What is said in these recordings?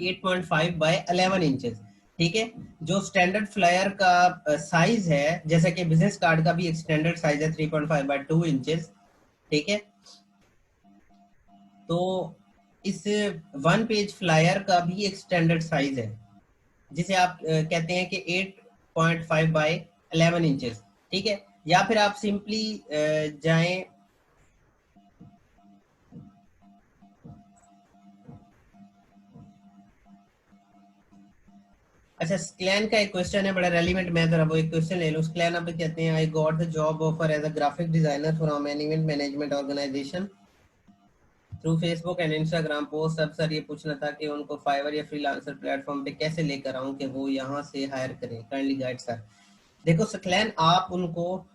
8.5 bye 11 inches. ठीक है, जो स्टैंडर्ड फ्लायर का साइज है, जैसा कि बिजनेस कार्ड का भी एक स्टैंडर्ड साइज है 3.5 बाय 2 इंचेस। ठीक है, तो इस वन पेज फ्लायर का भी एक स्टैंडर्ड साइज है, जिसे आप कहते हैं कि 8.5 बाय 11 इंचेस। ठीक है, या फिर आप सिंपली जाएं, अच्छा स्क्लैन का एक क्वेश्चन है बड़ा रेलिवेंट, मैं जरा वो एक क्वेश्चन ले लूं। स्क्लैन अब कहते हैं, I got the job offer as a graphic designer from an event management organisation through Facebook and Instagram post. अब सर ये पूछना था कि उनको फाइवर या फ्रीलांसर प्लेटफॉर्म पे कैसे लेकर आऊं कि वो यहाँ से हायर करें, काइंडली गाइड सर। देखो स्क्लैन, आप उनको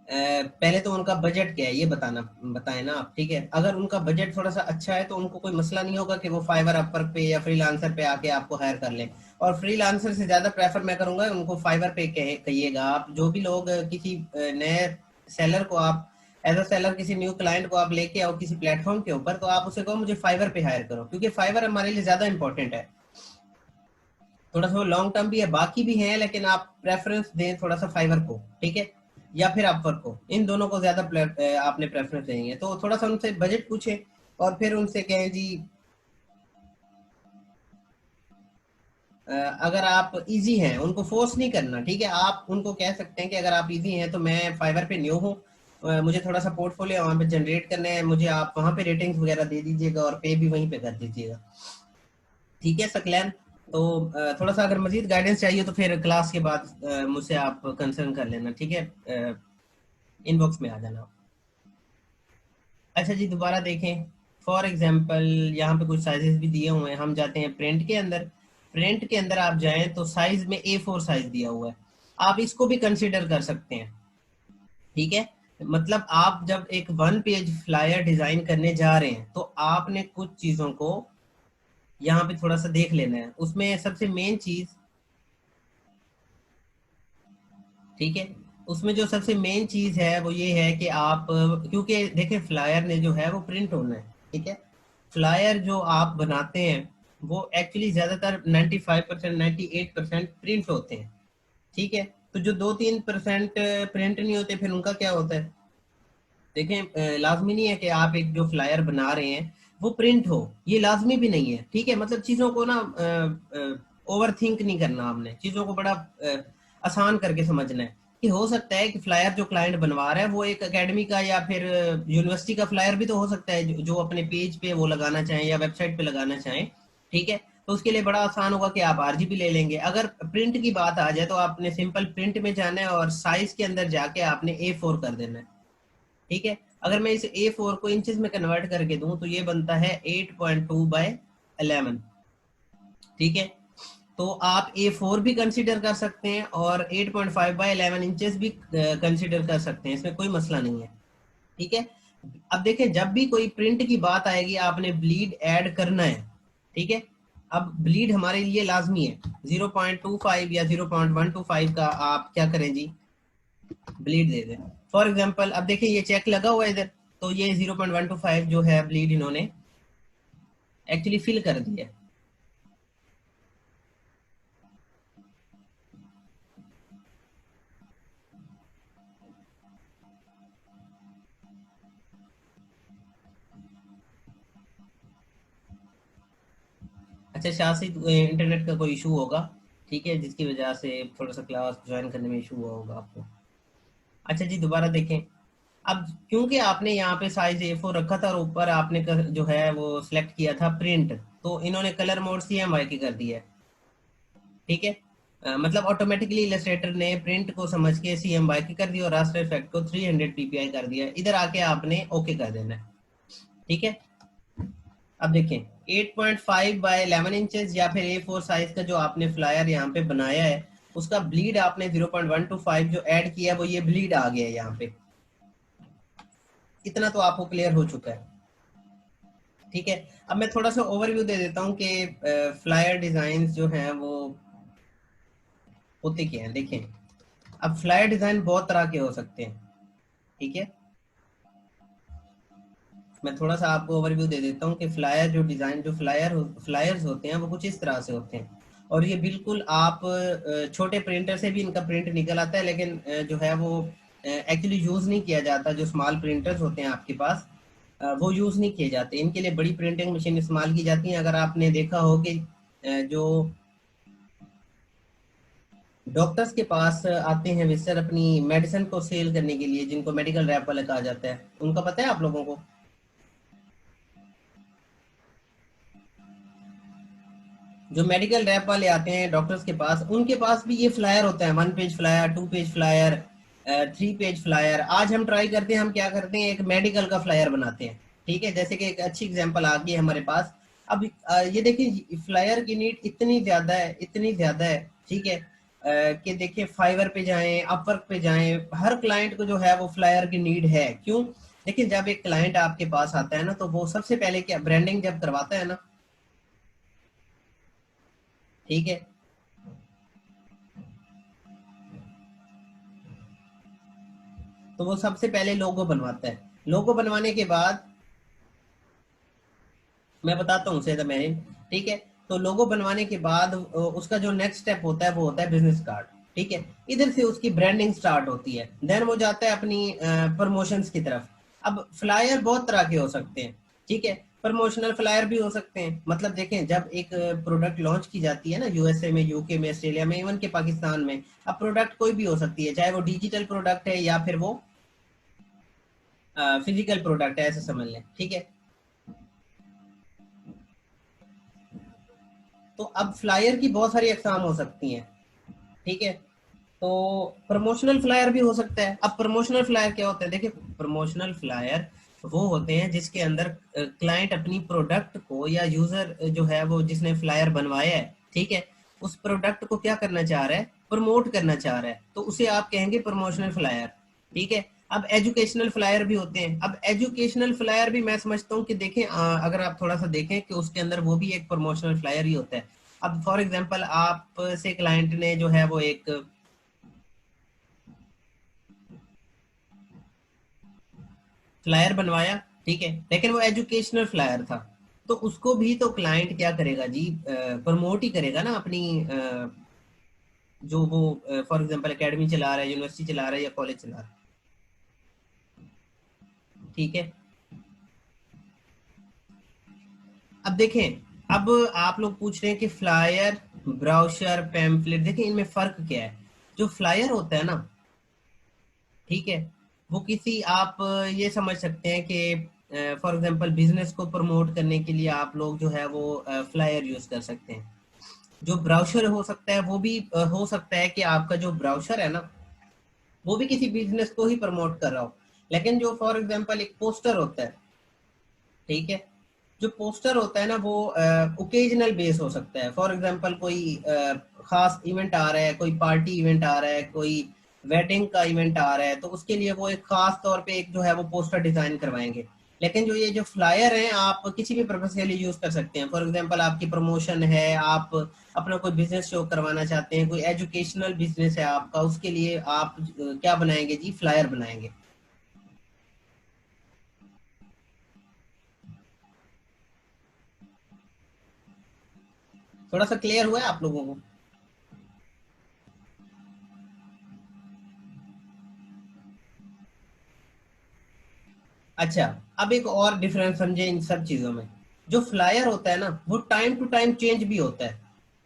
पहले तो उनका बजट क्या है ये बताएं ना आप। ठीक है, अगर उनका बजट थोड़ा सा अच्छा है तो उनको कोई मसला नहीं होगा कि वो फाइवर अपवर्क पे या फ्रीलांसर पे आके आपको हायर कर लें। और फ्रीलांसर से ज्यादा प्रेफर मैं करूंगा उनको फाइवर पे कहिएगा। आप जो भी लोग किसी नए सेलर को आप एज अ सेलर किसी न्यू क्लाइंट को आप लेके आओ किसी प्लेटफॉर्म के ऊपर, तो आप उसे कहो मुझे फाइवर पे हायर करो, क्योंकि फाइवर हमारे लिए ज्यादा इंपॉर्टेंट है। थोड़ा सा लॉन्ग टर्म भी है, बाकी भी है, लेकिन आप प्रेफरेंस दें थोड़ा सा फाइवर को। ठीक है, या फिर अपवर्क को, इन दोनों को ज्यादा आपने प्रेफरेंस देनी है। तो थोड़ा सा उनसे बजट पूछे और फिर उनसे कहें जी अगर आप इजी हैं, उनको फोर्स नहीं करना। ठीक है, आप उनको कह सकते हैं कि अगर आप इजी हैं तो मैं फाइवर पे न्यू हूँ, मुझे थोड़ा सा पोर्टफोलियो वहाँ पे जनरेट करने हैं, मुझे आप वहाँ पे रेटिंग्स वगैरह दे दीजिएगा और पे भी वहीं पे कर दीजिएगा। ठीक है सकलैन, तो थोड़ा सा अगर मजीद गाइडेंस चाहिए तो फिर क्लास के बाद मुझसे आप कंसर्न कर लेना। ठीक है, इनबॉक्स में आ जाना। अच्छा जी, दोबारा देखें, फॉर एग्जांपल यहाँ पे कुछ साइजेस भी दिए हुए हैं। हम जाते हैं प्रिंट के अंदर, प्रिंट के अंदर आप जाएं तो साइज में A4 साइज दिया हुआ है, आप इसको भी कंसीडर कर सकते हैं। ठीक है, मतलब आप जब एक वन पेज फ्लायर डिजाइन करने जा रहे हैं तो आपने कुछ चीजों को यहाँ पे थोड़ा सा देख लेना है। उसमें सबसे मेन चीज, ठीक है, उसमें जो सबसे मेन चीज है वो ये है कि आप, क्योंकि देखें फ्लायर ने जो है वो प्रिंट होना है। ठीक है, फ्लायर जो आप बनाते हैं वो एक्चुअली ज्यादातर 95% 98% प्रिंट होते हैं। ठीक है, तो जो 2-3% प्रिंट नहीं होते फिर उनका क्या होता है। देखें लाजमी नहीं है कि आप एक जो फ्लायर बना रहे हैं वो प्रिंट हो, ये लाजमी भी नहीं है। ठीक है, मतलब चीजों को ना ओवर थिंक नहीं करना, हमने चीजों को बड़ा आसान करके समझना है कि हो सकता है कि फ्लायर जो क्लाइंट बनवा रहा है वो एक एकेडमी का या फिर यूनिवर्सिटी का फ्लायर भी तो हो सकता है, जो अपने पेज पे वो लगाना चाहें या वेबसाइट पे लगाना चाहें। ठीक है, तो उसके लिए बड़ा आसान होगा कि आप आरजीबी ले लेंगे। अगर प्रिंट की बात आ जाए तो आपने सिंपल प्रिंट में जाना है और साइज के अंदर जाके आपने A4 कर देना है। ठीक है, अगर मैं इस A4 को इंचेस में कन्वर्ट करके दूं तो ये बनता है 8.2 बाय 11। ठीक है, तो आप A4 भी कंसीडर कर सकते हैं और 8.5 बाय 11 इंचेस भी कंसीडर कर सकते हैं, इसमें कोई मसला नहीं है। ठीक है, अब देखें जब भी कोई प्रिंट की बात आएगी आपने ब्लीड ऐड करना है। ठीक है, अब ब्लीड हमारे लिए लाजमी है, 0.25 या 0.125 का आप क्या करें जी, ब्लीड दे दें। फॉर एग्जाम्पल अब देखिए ये चेक लगा हुआ है इधर, तो ये 0.125 जो है ब्लीड इन्होंने एक्चुअली फिल कर दिया। अच्छा शासी, इंटरनेट का कोई इशू होगा, ठीक है, जिसकी वजह से थोड़ा सा क्लास ज्वाइन करने में इशू हुआ होगा आपको। अच्छा जी, दोबारा देखें, अब क्योंकि आपने यहाँ पे साइज A4 रखा था और ऊपर आपने जो है वो सिलेक्ट किया था प्रिंट, तो इन्होंने कलर मोड CMYK की कर दिया है। ठीक है, मतलब ऑटोमेटिकली इलस्ट्रेटर ने प्रिंट को समझ के CMYK की कर दिया और रास्टर इफेक्ट को 300 ppi कर दिया। इधर आके आपने ओके कर देना है। ठीक है, अब देखें 8.5 बाय 11 इंचेस या फिर A4 साइज का जो आपने फ्लायर यहाँ पे बनाया है, उसका ब्लीड आपने 0.125 जो ऐड किया वो ये ब्लीड आ गया है यहाँ पे। इतना तो आपको क्लियर हो चुका है। ठीक है, अब मैं थोड़ा सा ओवरव्यू दे देता हूँ कि फ्लायर डिजाइन जो हैं वो होते क्या हैं। देखें, अब फ्लायर डिजाइन बहुत तरह के हो सकते हैं। ठीक है, मैं थोड़ा सा आपको ओवरव्यू दे देता हूँ कि फ्लायर जो डिज़ाइन, जो फ्लायर्स होते हैं वो कुछ इस तरह से होते हैं। और ये बिल्कुल आप छोटे प्रिंटर से भी इनका प्रिंट निकल आता है, लेकिन जो है वो एक्चुअली यूज़ नहीं किया जाता। जो स्मॉल प्रिंटर्स होते हैं आपके पास, वो यूज़ नहीं किए जाते। इनके लिए बड़ी प्रिंटिंग मशीन इस्तेमाल की जाती हैं। अगर आपने देखा हो कि जो डॉक्टर्स के पास आते हैं विजिटर अपनी मेडिसिन को सेल करने के लिए, जिनको मेडिकल रैप वाले कहा जाता है, उनका पता है आप लोगों को? जो मेडिकल रैप वाले आते हैं डॉक्टर्स के पास, उनके पास भी ये फ्लायर होता है, 1 page flyer, 2 page flyer, 3 page flyer. आज हम ट्राई करते हैं, हम क्या करते हैं, एक मेडिकल का फ्लायर बनाते हैं। ठीक है, जैसे कि एक अच्छी एग्जांपल आ गई है हमारे पास। अब ये देखिए फ्लायर की नीड इतनी ज्यादा है, इतनी ज्यादा है, ठीक है, कि देखिए फाइवर पे जाएं, अपवर्क पे जाएं, हर क्लाइंट को जो है वो फ्लायर की नीड है। क्यों? देखिए जब एक क्लाइंट आपके पास आता है ना, तो वो सबसे पहले क्या, ब्रांडिंग जब करवाता है ना, ठीक है, तो वो सबसे पहले लोगो बनवाता है। लोगो बनवाने के बाद मैं बताता हूँ उसे, मैंने, ठीक है, तो लोगो बनवाने के बाद उसका जो नेक्स्ट स्टेप होता है वो होता है बिजनेस कार्ड। ठीक है, इधर से उसकी ब्रांडिंग स्टार्ट होती है, देन वो जाता है अपनी प्रमोशंस की तरफ। अब फ्लायर बहुत तरह के हो सकते हैं, ठीक है, प्रमोशनल फ्लायर भी हो सकते हैं। मतलब देखें, जब एक प्रोडक्ट लॉन्च की जाती है ना, यूएसए में, यूके में, ऑस्ट्रेलिया में, इवन के पाकिस्तान में, अब प्रोडक्ट कोई भी हो सकती है, चाहे वो डिजिटल प्रोडक्ट है या फिर वो फिजिकल प्रोडक्ट है, ऐसे समझ लें। ठीक है, तो अब फ्लायर की बहुत सारी अकसाम हो सकती हैं। ठीक है, तो प्रमोशनल फ्लायर भी हो सकता है। अब प्रमोशनल फ्लायर क्या होता है? देखिए, प्रमोशनल फ्लायर वो होते हैं जिसके अंदर क्लाइंट अपनी प्रोडक्ट को, या यूजर जो है वो जिसने फ्लायर बनवाया है, ठीक है, उस प्रोडक्ट को क्या करना चाह रहा है, प्रमोट करना चाह रहा है, तो उसे आप कहेंगे प्रमोशनल फ्लायर। ठीक है, अब एजुकेशनल फ्लायर भी होते हैं। अब एजुकेशनल फ्लायर भी मैं समझता हूँ कि देखें, अगर आप थोड़ा सा देखें कि उसके अंदर वो भी एक प्रमोशनल फ्लायर ही होता है। अब फॉर एग्जांपल आप से क्लाइंट ने जो है वो एक फ्लायर बनवाया, ठीक है, लेकिन वो एजुकेशनल फ्लायर था, तो उसको भी तो क्लाइंट क्या करेगा जी, प्रमोट ही करेगा ना अपनी, जो वो फॉर एग्जांपल एकेडमी चला रहा है, यूनिवर्सिटी चला रहा है या कॉलेज चला रहा है। ठीक है, अब देखें, अब आप लोग पूछ रहे हैं कि फ्लायर, ब्राउशर, पैम्फलेट, देखिए इनमें फर्क क्या है। जो फ्लायर होता है ना, ठीक है, वो किसी, आप ये समझ सकते हैं कि फॉर एग्जांपल बिजनेस को प्रमोट करने के लिए आप लोग जो है वो फ्लायर यूज कर सकते हैं। जो ब्राउशर हो सकता है वो भी हो सकता है कि आपका जो ब्राउशर है ना, वो भी किसी बिजनेस को ही प्रमोट कर रहा हो। लेकिन जो फॉर एग्जांपल एक पोस्टर होता है, ठीक है, जो पोस्टर होता है ना, वो ओकेजनल बेस हो सकता है। फॉर एग्जांपल कोई खास इवेंट आ रहा है, कोई पार्टी इवेंट आ रहा है, कोई वेडिंग का इवेंट आ रहा है, तो उसके लिए वो एक खास तौर पे एक जो है वो पोस्टर डिजाइन करवाएंगे। लेकिन जो ये जो फ्लायर हैं, आप किसी भी पर्पज के लिए यूज कर सकते हैं। फॉर एग्जांपल आपकी प्रमोशन है, आप अपना कोई बिजनेस शो करवाना चाहते हैं, कोई एजुकेशनल बिजनेस है आपका, उसके लिए आप क्या बनाएंगे जी, फ्लायर बनाएंगे। थोड़ा सा क्लियर हुआ है आप लोगों को? अच्छा, अब एक और डिफरेंस समझे इन सब चीजों में। जो फ्लायर होता है ना, वो टाइम टू टाइम चेंज भी होता है,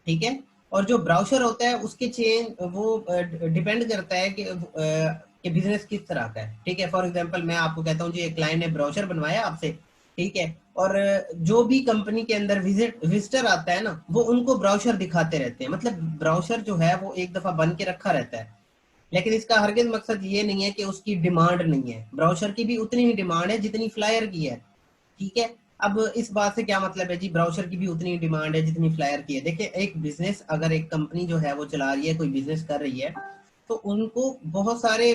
ठीक है, और जो ब्राउशर होता है उसके चेंज वो डिपेंड करता है कि बिजनेस किस तरह का है। ठीक है, फॉर एग्जांपल मैं आपको कहता हूँ जी, एक क्लाइंट ने ब्राउशर बनवाया आपसे, ठीक है, और जो भी कंपनी के अंदर विजिटर आता है ना, वो उनको ब्राउशर दिखाते रहते हैं। मतलब ब्राउशर जो है वो एक दफा बन के रखा रहता है, लेकिन इसका हरगिज मकसद ये नहीं है कि उसकी डिमांड नहीं है। ब्राउशर की भी उतनी ही डिमांड है जितनी फ्लायर की है। ठीक है, अब इस बात से क्या मतलब है जी, ब्राउशर की भी उतनी ही डिमांड है जितनी फ्लायर की है। देखिए, एक बिजनेस, अगर एक कंपनी जो है वो चला रही है, कोई बिजनेस कर रही है, तो उनको बहुत सारे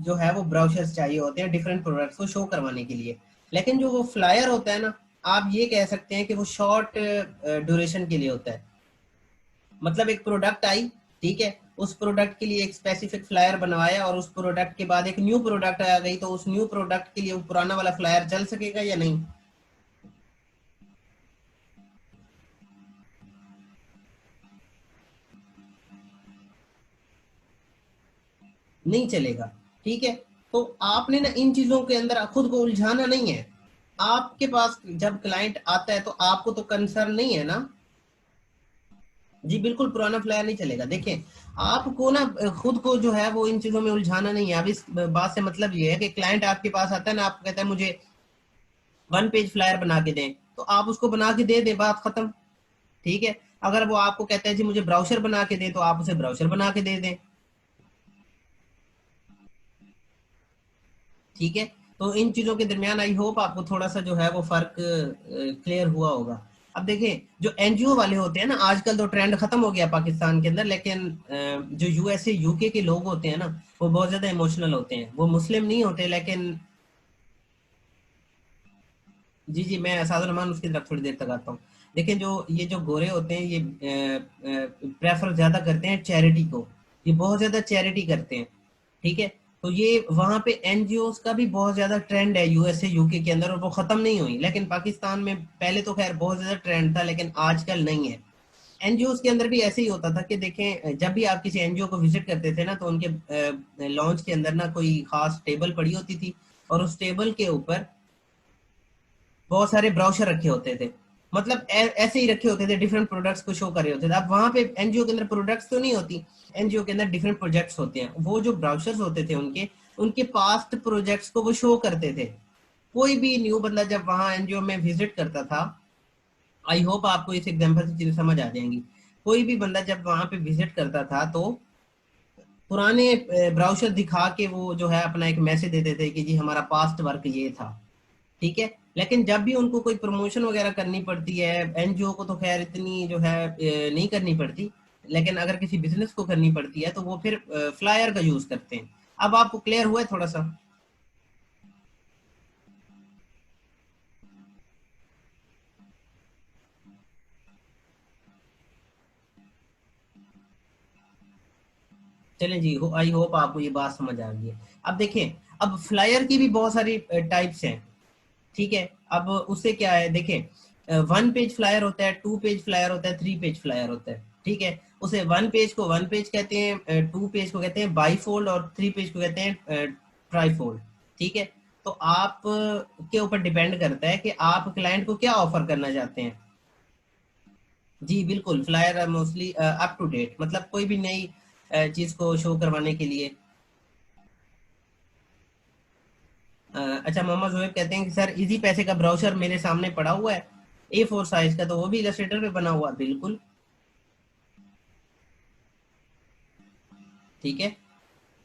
जो है वो ब्राउशर्स चाहिए होते हैं डिफरेंट प्रोडक्ट्स को शो करवाने के लिए। लेकिन जो वो फ्लायर होता है ना, आप ये कह सकते हैं कि वो शॉर्ट ड्यूरेशन के लिए होता है। मतलब एक प्रोडक्ट आई, ठीक है, उस प्रोडक्ट के लिए एक स्पेसिफिक फ्लायर बनवाया और उस प्रोडक्ट के बाद एक न्यू प्रोडक्ट आ गई, तो उस न्यू प्रोडक्ट के लिए वो पुराना वाला फ्लायर चल सकेगा या नहीं? नहीं चलेगा। ठीक है, तो आपने ना इन चीजों के अंदर खुद को उलझाना नहीं है। आपके पास जब क्लाइंट आता है तो आपको तो कंसर्न नहीं है ना। जी बिल्कुल, पुराना फ्लायर नहीं चलेगा। देखें, आपको ना खुद को जो है वो इन चीजों में उलझाना नहीं है। अब इस बात से मतलब ये है कि क्लाइंट आपके पास आता है ना, आपको कहता है मुझे 1 पेज फ्लायर बना के दें, तो आप उसको बना के दे दें, बात खत्म। ठीक है, अगर वो आपको कहता है जी मुझे ब्राउशर बना के दें, तो आप उसे ब्राउशर बना के दे दें। ठीक है, तो इन चीजों के दरमियान आई होप आपको थोड़ा सा जो है वो फर्क क्लियर हुआ होगा। अब देखें, जो एनजीओ वाले होते हैं ना, आजकल तो ट्रेंड खत्म हो गया पाकिस्तान के अंदर, लेकिन जो यूएसए यूके के लोग होते हैं ना, वो बहुत ज्यादा इमोशनल होते हैं। वो मुस्लिम नहीं होते, लेकिन जी जी, मैं असादुर रहमान उसकी तरफ थोड़ी देर तक आता हूँ। देखिए, जो ये जो गोरे होते हैं, ये प्रेफर ज्यादा करते हैं चैरिटी को। ये बहुत ज्यादा चैरिटी करते हैं। ठीक है, तो ये वहां पे एनजीओ का भी बहुत ज्यादा ट्रेंड है यूएसए यूके के अंदर, और वो खत्म नहीं हुई। लेकिन पाकिस्तान में पहले तो खैर बहुत ज्यादा ट्रेंड था, लेकिन आजकल नहीं है। एनजीओ के अंदर भी ऐसे ही होता था कि देखें, जब भी आप किसी एनजीओ को विजिट करते थे ना, तो उनके लॉन्च के अंदर ना कोई खास टेबल पड़ी होती थी, और उस टेबल के ऊपर बहुत सारे ब्राउशर रखे होते थे। मतलब ऐसे ही रखे होते थे, डिफरेंट प्रोडक्ट्स को शो कर रहे होते थे। अब वहां पे एनजीओ के अंदर प्रोडक्ट्स तो नहीं होती, एनजीओ के अंदर डिफरेंट प्रोजेक्ट्स होते हैं। वो जो ब्राउशर्स होते थे उनके उनके पास्ट प्रोजेक्ट्स को वो शो करते थे। कोई भी न्यू बंदा जब वहां एनजीओ में विजिट करता था, आई होप आपको इस एग्जांपल से चीजें समझ आ जाएंगी। कोई भी बंदा जब वहां पे विजिट करता था, तो पुराने ब्राउशर दिखा के वो जो है अपना एक मैसेज देते थे कि जी हमारा पास्ट वर्क ये था। ठीक है, लेकिन जब भी उनको कोई प्रमोशन वगैरह करनी पड़ती है, एनजीओ को तो खैर इतनी जो है नहीं करनी पड़ती, लेकिन अगर किसी बिजनेस को करनी पड़ती है तो वो फिर फ्लायर का यूज करते हैं। अब आपको क्लियर हुआ है थोड़ा सा? चलें जी, आई होप आपको ये बात समझ आ गई है। अब देखें, अब फ्लायर की भी बहुत सारी टाइप्स हैं। ठीक है, अब उससे क्या है, देखें, 1 पेज फ्लायर होता है, 2 पेज फ्लायर होता है, 3 पेज फ्लायर होता है। ठीक है, उसे 1 पेज को 1 पेज कहते हैं, 2 पेज को कहते हैं बाईफोल्ड, और 3 पेज को कहते हैं ट्राईफोल्ड। ठीक है, तो आप के ऊपर डिपेंड करता है कि आप क्लाइंट को क्या ऑफर करना चाहते हैं। जी बिल्कुल, flyer mostly up to date, मतलब कोई भी नई चीज को शो करवाने के लिए। अच्छा, मोहम्मद जोहेब कहते हैं कि सर इजी पैसे का ब्राउचर मेरे सामने पड़ा हुआ है, A4 साइज का, तो वो भी इलस्ट्रेटर पे बना हुआ है। बिल्कुल ठीक है।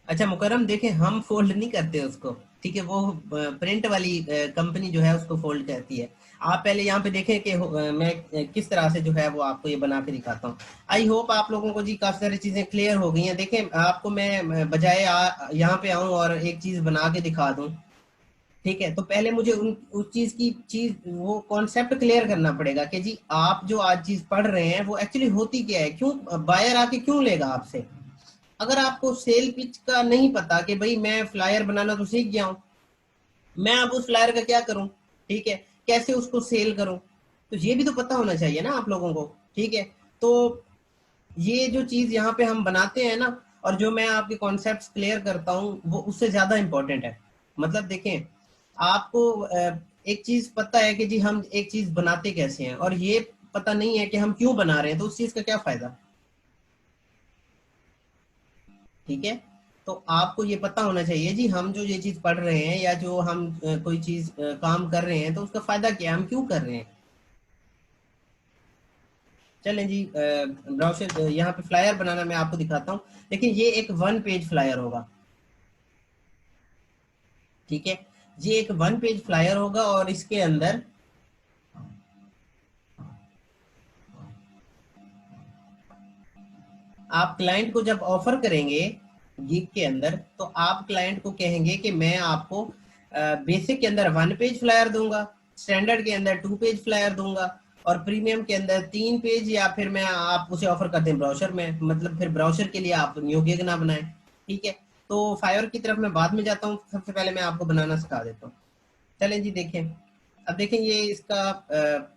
अच्छा मुकरम, देखें हम फोल्ड नहीं करते उसको। ठीक है, वो प्रिंट वाली कंपनी जो है उसको फोल्ड करती है। आप पहले यहाँ पे देखें कि मैं किस तरह से जो है वो आपको ये बना के दिखाता हूँ। आई होप आप लोगों को जी काफी सारी चीजें क्लियर हो गई हैं। देखें, आपको मैं बजाय यहाँ पे आऊं और एक चीज बना के दिखा दूं, ठीक है, तो पहले मुझे उस चीज की चीज वो कॉन्सेप्ट क्लियर करना पड़ेगा कि जी आप जो आज चीज पढ़ रहे हैं वो एक्चुअली होती क्या है, क्यों बायर आके क्यों लेगा आपसे। अगर आपको सेल पिच का नहीं पता कि भाई मैं फ्लायर बनाना तो सीख गया हूं, मैं अब उस फ्लायर का क्या करूं, ठीक है, कैसे उसको सेल करूं, तो ये भी तो पता होना चाहिए ना आप लोगों को। ठीक है, तो ये जो चीज यहाँ पे हम बनाते हैं ना, और जो मैं आपके कॉन्सेप्ट क्लियर करता हूँ, वो उससे ज्यादा इंपॉर्टेंट है। मतलब देखें, आपको एक चीज पता है कि जी हम एक चीज बनाते कैसे हैं, और ये पता नहीं है कि हम क्यों बना रहे हैं, तो उस चीज का क्या फायदा। ठीक है, तो आपको ये पता होना चाहिए जी हम जो ये चीज पढ़ रहे हैं, या जो हम कोई चीज काम कर रहे हैं, तो उसका फायदा क्या है, हम क्यों कर रहे हैं। चलें जी, ब्राउशर यहाँ पे फ्लायर बनाना मैं आपको दिखाता हूँ। लेकिन ये एक 1 पेज फ्लायर होगा। ठीक है, ये एक 1 पेज फ्लायर होगा, और इसके अंदर आप क्लाइंट को जब ऑफर करेंगे गिग के अंदर, तो आप क्लाइंट को कहेंगे कि मैं आपको बेसिक के अंदर 1 पेज फ्लायर दूंगा, स्टैंडर्ड के अंदर 2 पेज फ्लायर दूंगा, और प्रीमियम के अंदर 3 पेज, या फिर मैं आप उसे ऑफर करते हैं ब्राउजर में, मतलब फिर ब्राउजर के लिए आप न्यू गिग ना बनाएं। ठीक है, तो फाइवर की तरफ मैं बाद में जाता हूँ, सबसे पहले मैं आपको बनाना सिखा देता हूँ। चलें जी देखें, अब देखें ये इसका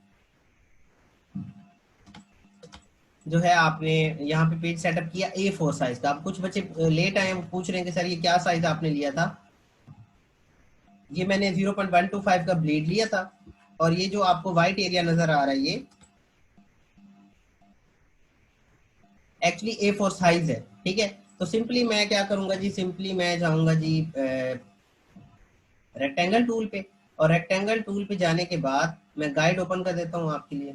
जो है आपने यहाँ पे पेज सेटअप किया A4 साइज का। अब कुछ बच्चे लेट आए हैं, वो पूछ रहे हैं कि सर ये क्या साइज आपने लिया था। ये मैंने 0.125 का ब्लेड लिया था, और ये जो आपको व्हाइट एरिया नजर आ रहा है ये एक्चुअली A4 साइज है। ठीक है, तो सिंपली मैं क्या करूंगा जी, सिंपली मैं जाऊंगा जी रेक्टेंगल टूल पे, और रेक्टेंगल टूल पे जाने के बाद मैं गाइड ओपन कर देता हूँ आपके लिए।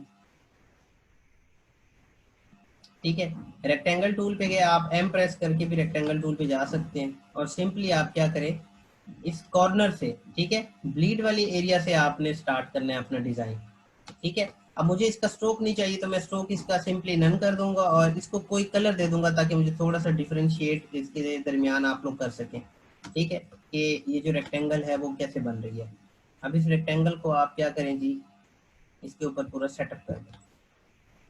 ठीक है, रेक्टेंगल टूल पे गए, आप एम प्रेस करके भी रेक्टेंगल टूल पे जा सकते हैं, और सिंपली आप क्या करें, इस कॉर्नर से, ठीक है, ब्लीड वाली एरिया से आपने स्टार्ट करना है अपना डिजाइन। ठीक है, अब मुझे इसका स्ट्रोक नहीं चाहिए, तो मैं स्ट्रोक इसका सिंपली नन कर दूंगा, और इसको कोई कलर दे दूंगा ताकि मुझे थोड़ा सा डिफरेंशिएट इसके दरमियान आप लोग कर सकें। ठीक है, कि ये जो रेक्टेंगल है वो कैसे बन रही है। अब इस रेक्टेंगल को आप क्या करें जी, इसके ऊपर पूरा सेटअप कर दें।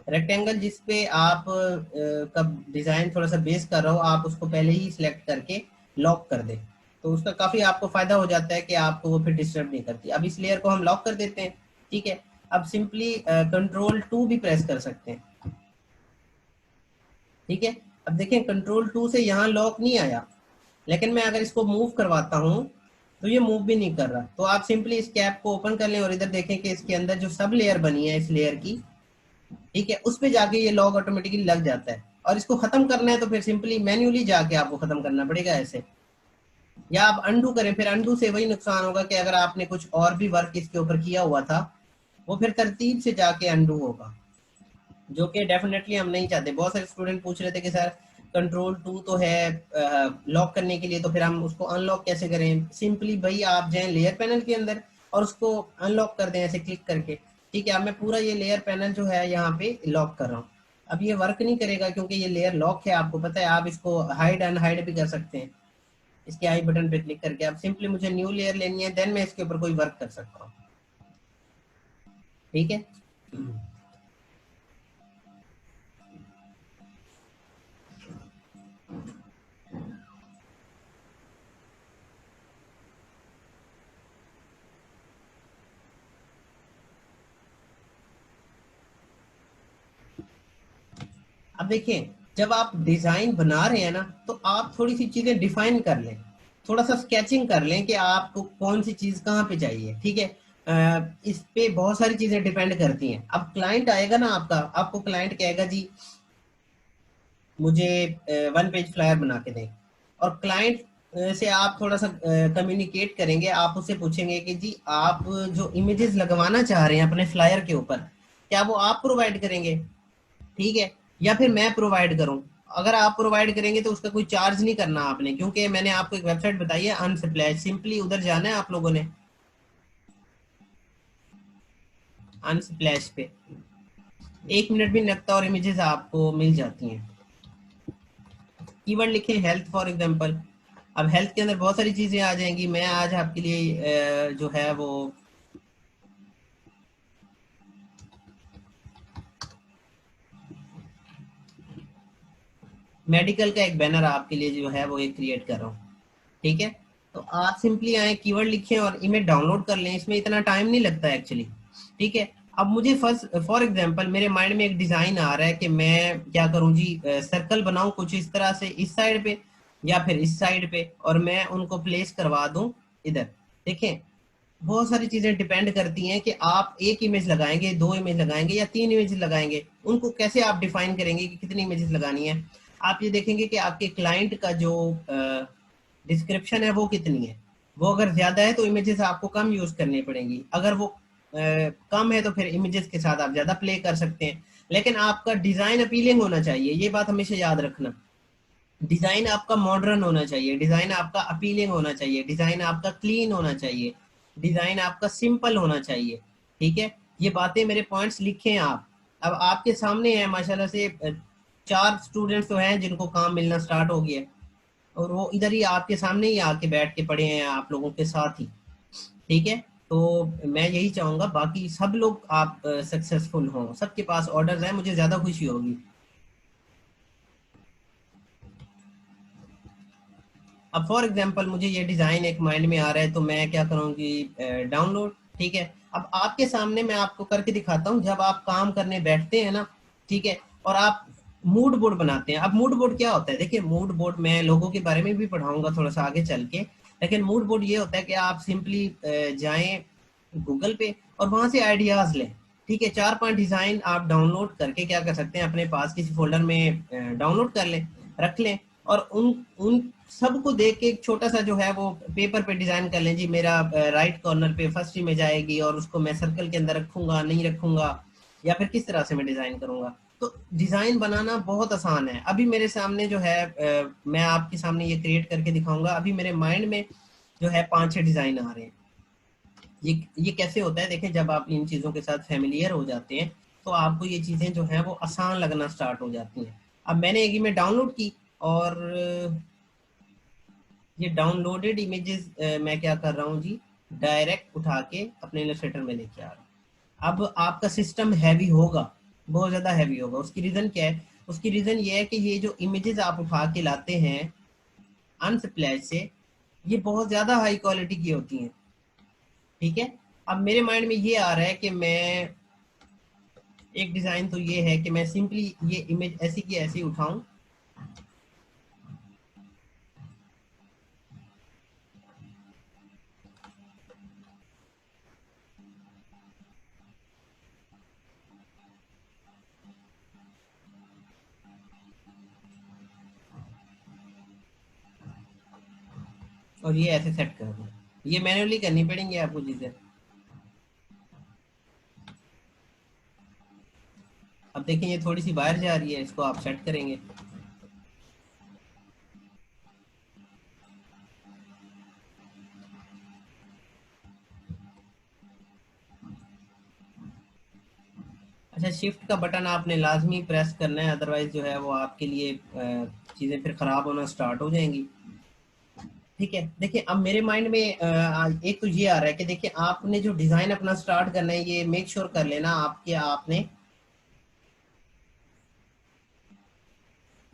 रेक्टेंगल जिस पे आप का डिजाइन थोड़ा सा बेस कर रहा हो, आप उसको पहले ही सिलेक्ट करके लॉक कर दें, तो उसका काफी आपको फायदा हो जाता है कि आपको वो फिर डिस्टर्ब नहीं करती। अब इस लेयर को हम लॉक कर देते हैं। ठीक है, अब सिंपली Ctrl+2 भी प्रेस कर सकते हैं। ठीक है, अब देखें Ctrl+2 से यहाँ लॉक नहीं आया, लेकिन मैं अगर इसको मूव करवाता हूँ तो ये मूव भी नहीं कर रहा। तो आप सिंपली इस कैप को ओपन कर लें, और इधर देखें कि इसके अंदर जो सब लेयर बनी है इस लेयर की, ठीक है, उस पे जाके ये लॉक ऑटोमेटिकली लग जाता है। और इसको खत्म करना है तो फिर सिंपली मैन्युअली जाके आपको खत्म करना पड़ेगा ऐसे, या आप अंडू करें। फिर अंडू से वही नुकसान होगा कि अगर आपने कुछ और भी वर्क इसके ऊपर किया हुआ था, वो फिर तरतीब से जाके अंडू होगा, जो कि डेफिनेटली हम नहीं चाहते। बहुत सारे स्टूडेंट पूछ रहे थे कि सर Ctrl+2 तो है लॉक करने के लिए, तो फिर हम उसको अनलॉक कैसे करें। सिंपली भाई आप जाएं लेयर पैनल के अंदर और उसको अनलॉक कर दें ऐसे क्लिक करके। ठीक है, अब मैं पूरा ये लेयर पैनल जो है यहाँ पे लॉक कर रहा हूँ। अब ये वर्क नहीं करेगा क्योंकि ये लेयर लॉक है, आपको पता है। आप इसको हाइड अनहाइड भी कर सकते हैं इसके आई बटन पे क्लिक करके। अब सिंपली मुझे न्यू लेयर लेनी है, देन मैं इसके ऊपर कोई वर्क कर सकता हूँ। ठीक है, अब देखिए, जब आप डिजाइन बना रहे हैं ना, तो आप थोड़ी सी चीजें डिफाइन कर लें, थोड़ा सा स्केचिंग कर लें कि आपको कौन सी चीज कहाँ पे चाहिए। ठीक है, इस पे बहुत सारी चीजें डिपेंड करती हैं। अब क्लाइंट आएगा ना आपका, आपको क्लाइंट कहेगा जी मुझे 1 पेज फ्लायर बना के दें, और क्लाइंट से आप थोड़ा सा कम्युनिकेट करेंगे। आप उससे पूछेंगे कि जी आप जो इमेजेस लगवाना चाह रहे हैं अपने फ्लायर के ऊपर, क्या वो आप प्रोवाइड करेंगे, ठीक है, या फिर मैं प्रोवाइड करूं। अगर आप प्रोवाइड करेंगे तो उसका कोई चार्ज नहीं करना आपने, क्योंकि मैंने आपको एक वेबसाइट बताई है अनस्प्लैश, सिंपली उधर जाना है आप लोगों ने, अनस्प्लैश पे 1 मिनट भी नहीं लगता और इमेजेस आपको मिल जाती हैं। कीवर्ड लिखें हेल्थ फॉर एग्जांपल। अब हेल्थ के अंदर बहुत सारी चीजें आ जाएंगी। मैं आज आपके लिए जो है वो मेडिकल का एक बैनर आपके लिए जो है वो एक क्रिएट कर रहा हूँ। ठीक है, तो आप सिंपली आए, कीवर्ड लिखें और इमेज डाउनलोड कर लें, इसमें इतना टाइम नहीं लगता है एक्चुअली। ठीक है, अब मुझे फर्स्ट फॉर एग्जांपल मेरे माइंड में एक डिजाइन आ रहा है कि मैं क्या करूं जी, सर्कल बनाऊं कुछ इस तरह से इस साइड पे या फिर इस साइड पे, और मैं उनको प्लेस करवा दूं इधर। देखें, बहुत सारी चीजें डिपेंड करती हैं कि आप एक इमेज लगाएंगे, 2 इमेज लगाएंगे या 3 इमेज लगाएंगे, उनको कैसे आप डिफाइन करेंगे कि कितनी इमेजेस लगानी है। आप ये देखेंगे कि आपके क्लाइंट का जो डिस्क्रिप्शन है वो कितनी है। वो अगर ज्यादा है तो इमेजेस आपको कम यूज करनी पड़ेंगी, अगर वो कम है तो फिर इमेजेस के साथ आप ज्यादा प्ले कर सकते हैं। लेकिन आपका डिजाइन अपीलिंग होना चाहिए, ये बात हमेशा याद रखना। डिजाइन आपका मॉडर्न होना चाहिए, डिजाइन आपका अपीलिंग होना चाहिए, डिजाइन आपका क्लीन होना चाहिए, डिजाइन आपका सिंपल होना चाहिए। ठीक है, ये बातें मेरे पॉइंट्स लिखे हैं आप। अब आपके सामने है माशाल्लाह से 4 स्टूडेंट्स तो हैं जिनको काम मिलना स्टार्ट हो गया, और वो इधर ही आपके सामने ही आके बैठ के पढ़े हैं आप लोगों के साथ ही। ठीक है, तो मैं यही चाहूंगा बाकी सब लोग आप सक्सेसफुल हों, सबके पास ऑर्डर्स हैं, मुझे ज़्यादा खुशी होगी। अब फॉर एग्जांपल मुझे ये डिज़ाइन एक माइंड में आ रहा है, तो मैं क्या करूँगी, डाउनलोड। ठीक है, अब आपके सामने मैं आपको करके दिखाता हूँ, जब आप काम करने बैठते हैं ना, ठीक है, और आप मूड बोर्ड बनाते हैं। अब मूड बोर्ड क्या होता है, देखिए मूड बोर्ड मैं लोगों के बारे में भी पढ़ाऊंगा थोड़ा सा आगे चल के, लेकिन मूड बोर्ड ये होता है कि आप सिंपली जाएं गूगल पे और वहां से आइडियाज लें। ठीक है, 4-5 डिजाइन आप डाउनलोड करके क्या कर सकते हैं, अपने पास किसी फोल्डर में डाउनलोड कर लें, रख लें, और उन उन सबको देख के एक छोटा सा जो है वो पेपर पे डिजाइन कर लें जी, मेरा राइट कॉर्नर पे फर्स्ट इमेज आएगी और उसको मैं सर्कल के अंदर रखूंगा नहीं रखूंगा, या फिर किस तरह से मैं डिजाइन करूंगा। तो डिजाइन बनाना बहुत आसान है। अभी मेरे सामने जो है मैं आपके सामने ये क्रिएट करके दिखाऊंगा। अभी मेरे माइंड में जो है 5-6 डिजाइन आ रहे हैं। ये कैसे होता है, देखें, जब आप इन चीज़ों के साथ फेमिलियर हो जाते हैं तो आपको ये चीज़ें जो हैं वो आसान लगना स्टार्ट हो जाती हैं। अब मैंने एक इमेज डाउनलोड की, और ये डाउनलोडेड इमेजेस मैं क्या कर रहा हूँ जी, डायरेक्ट उठा के अपने इलस्ट्रेटर में लेके आ रहा हूँ। अब आपका सिस्टम हैवी होगा, बहुत ज़्यादा हैवी होगा। उसकी रीज़न क्या है, उसकी रीज़न ये है कि ये जो इमेजेस आप उठा के लाते हैं अनस्प्लैश से, ये बहुत ज़्यादा हाई क्वालिटी की होती हैं। ठीक है, अब मेरे माइंड में ये आ रहा है कि मैं एक डिजाइन तो ये है कि मैं सिंपली ये इमेज ऐसी की ऐसी उठाऊं, और ये ऐसे सेट कर दूं। ये मैन्युअली करनी पड़ेंगी आपको चीजें। अब देखें ये थोड़ी सी बाहर जा रही है, इसको आप सेट करेंगे। अच्छा, शिफ्ट का बटन आपने लाजमी प्रेस करना है, अदरवाइज जो है वो आपके लिए चीजें फिर खराब होना स्टार्ट हो जाएंगी। ठीक है, देखिए अब मेरे माइंड में एक तो ये आ रहा है कि देखिए आपने जो डिजाइन अपना स्टार्ट करना है, ये मेक श्योर कर लेना आपके आपने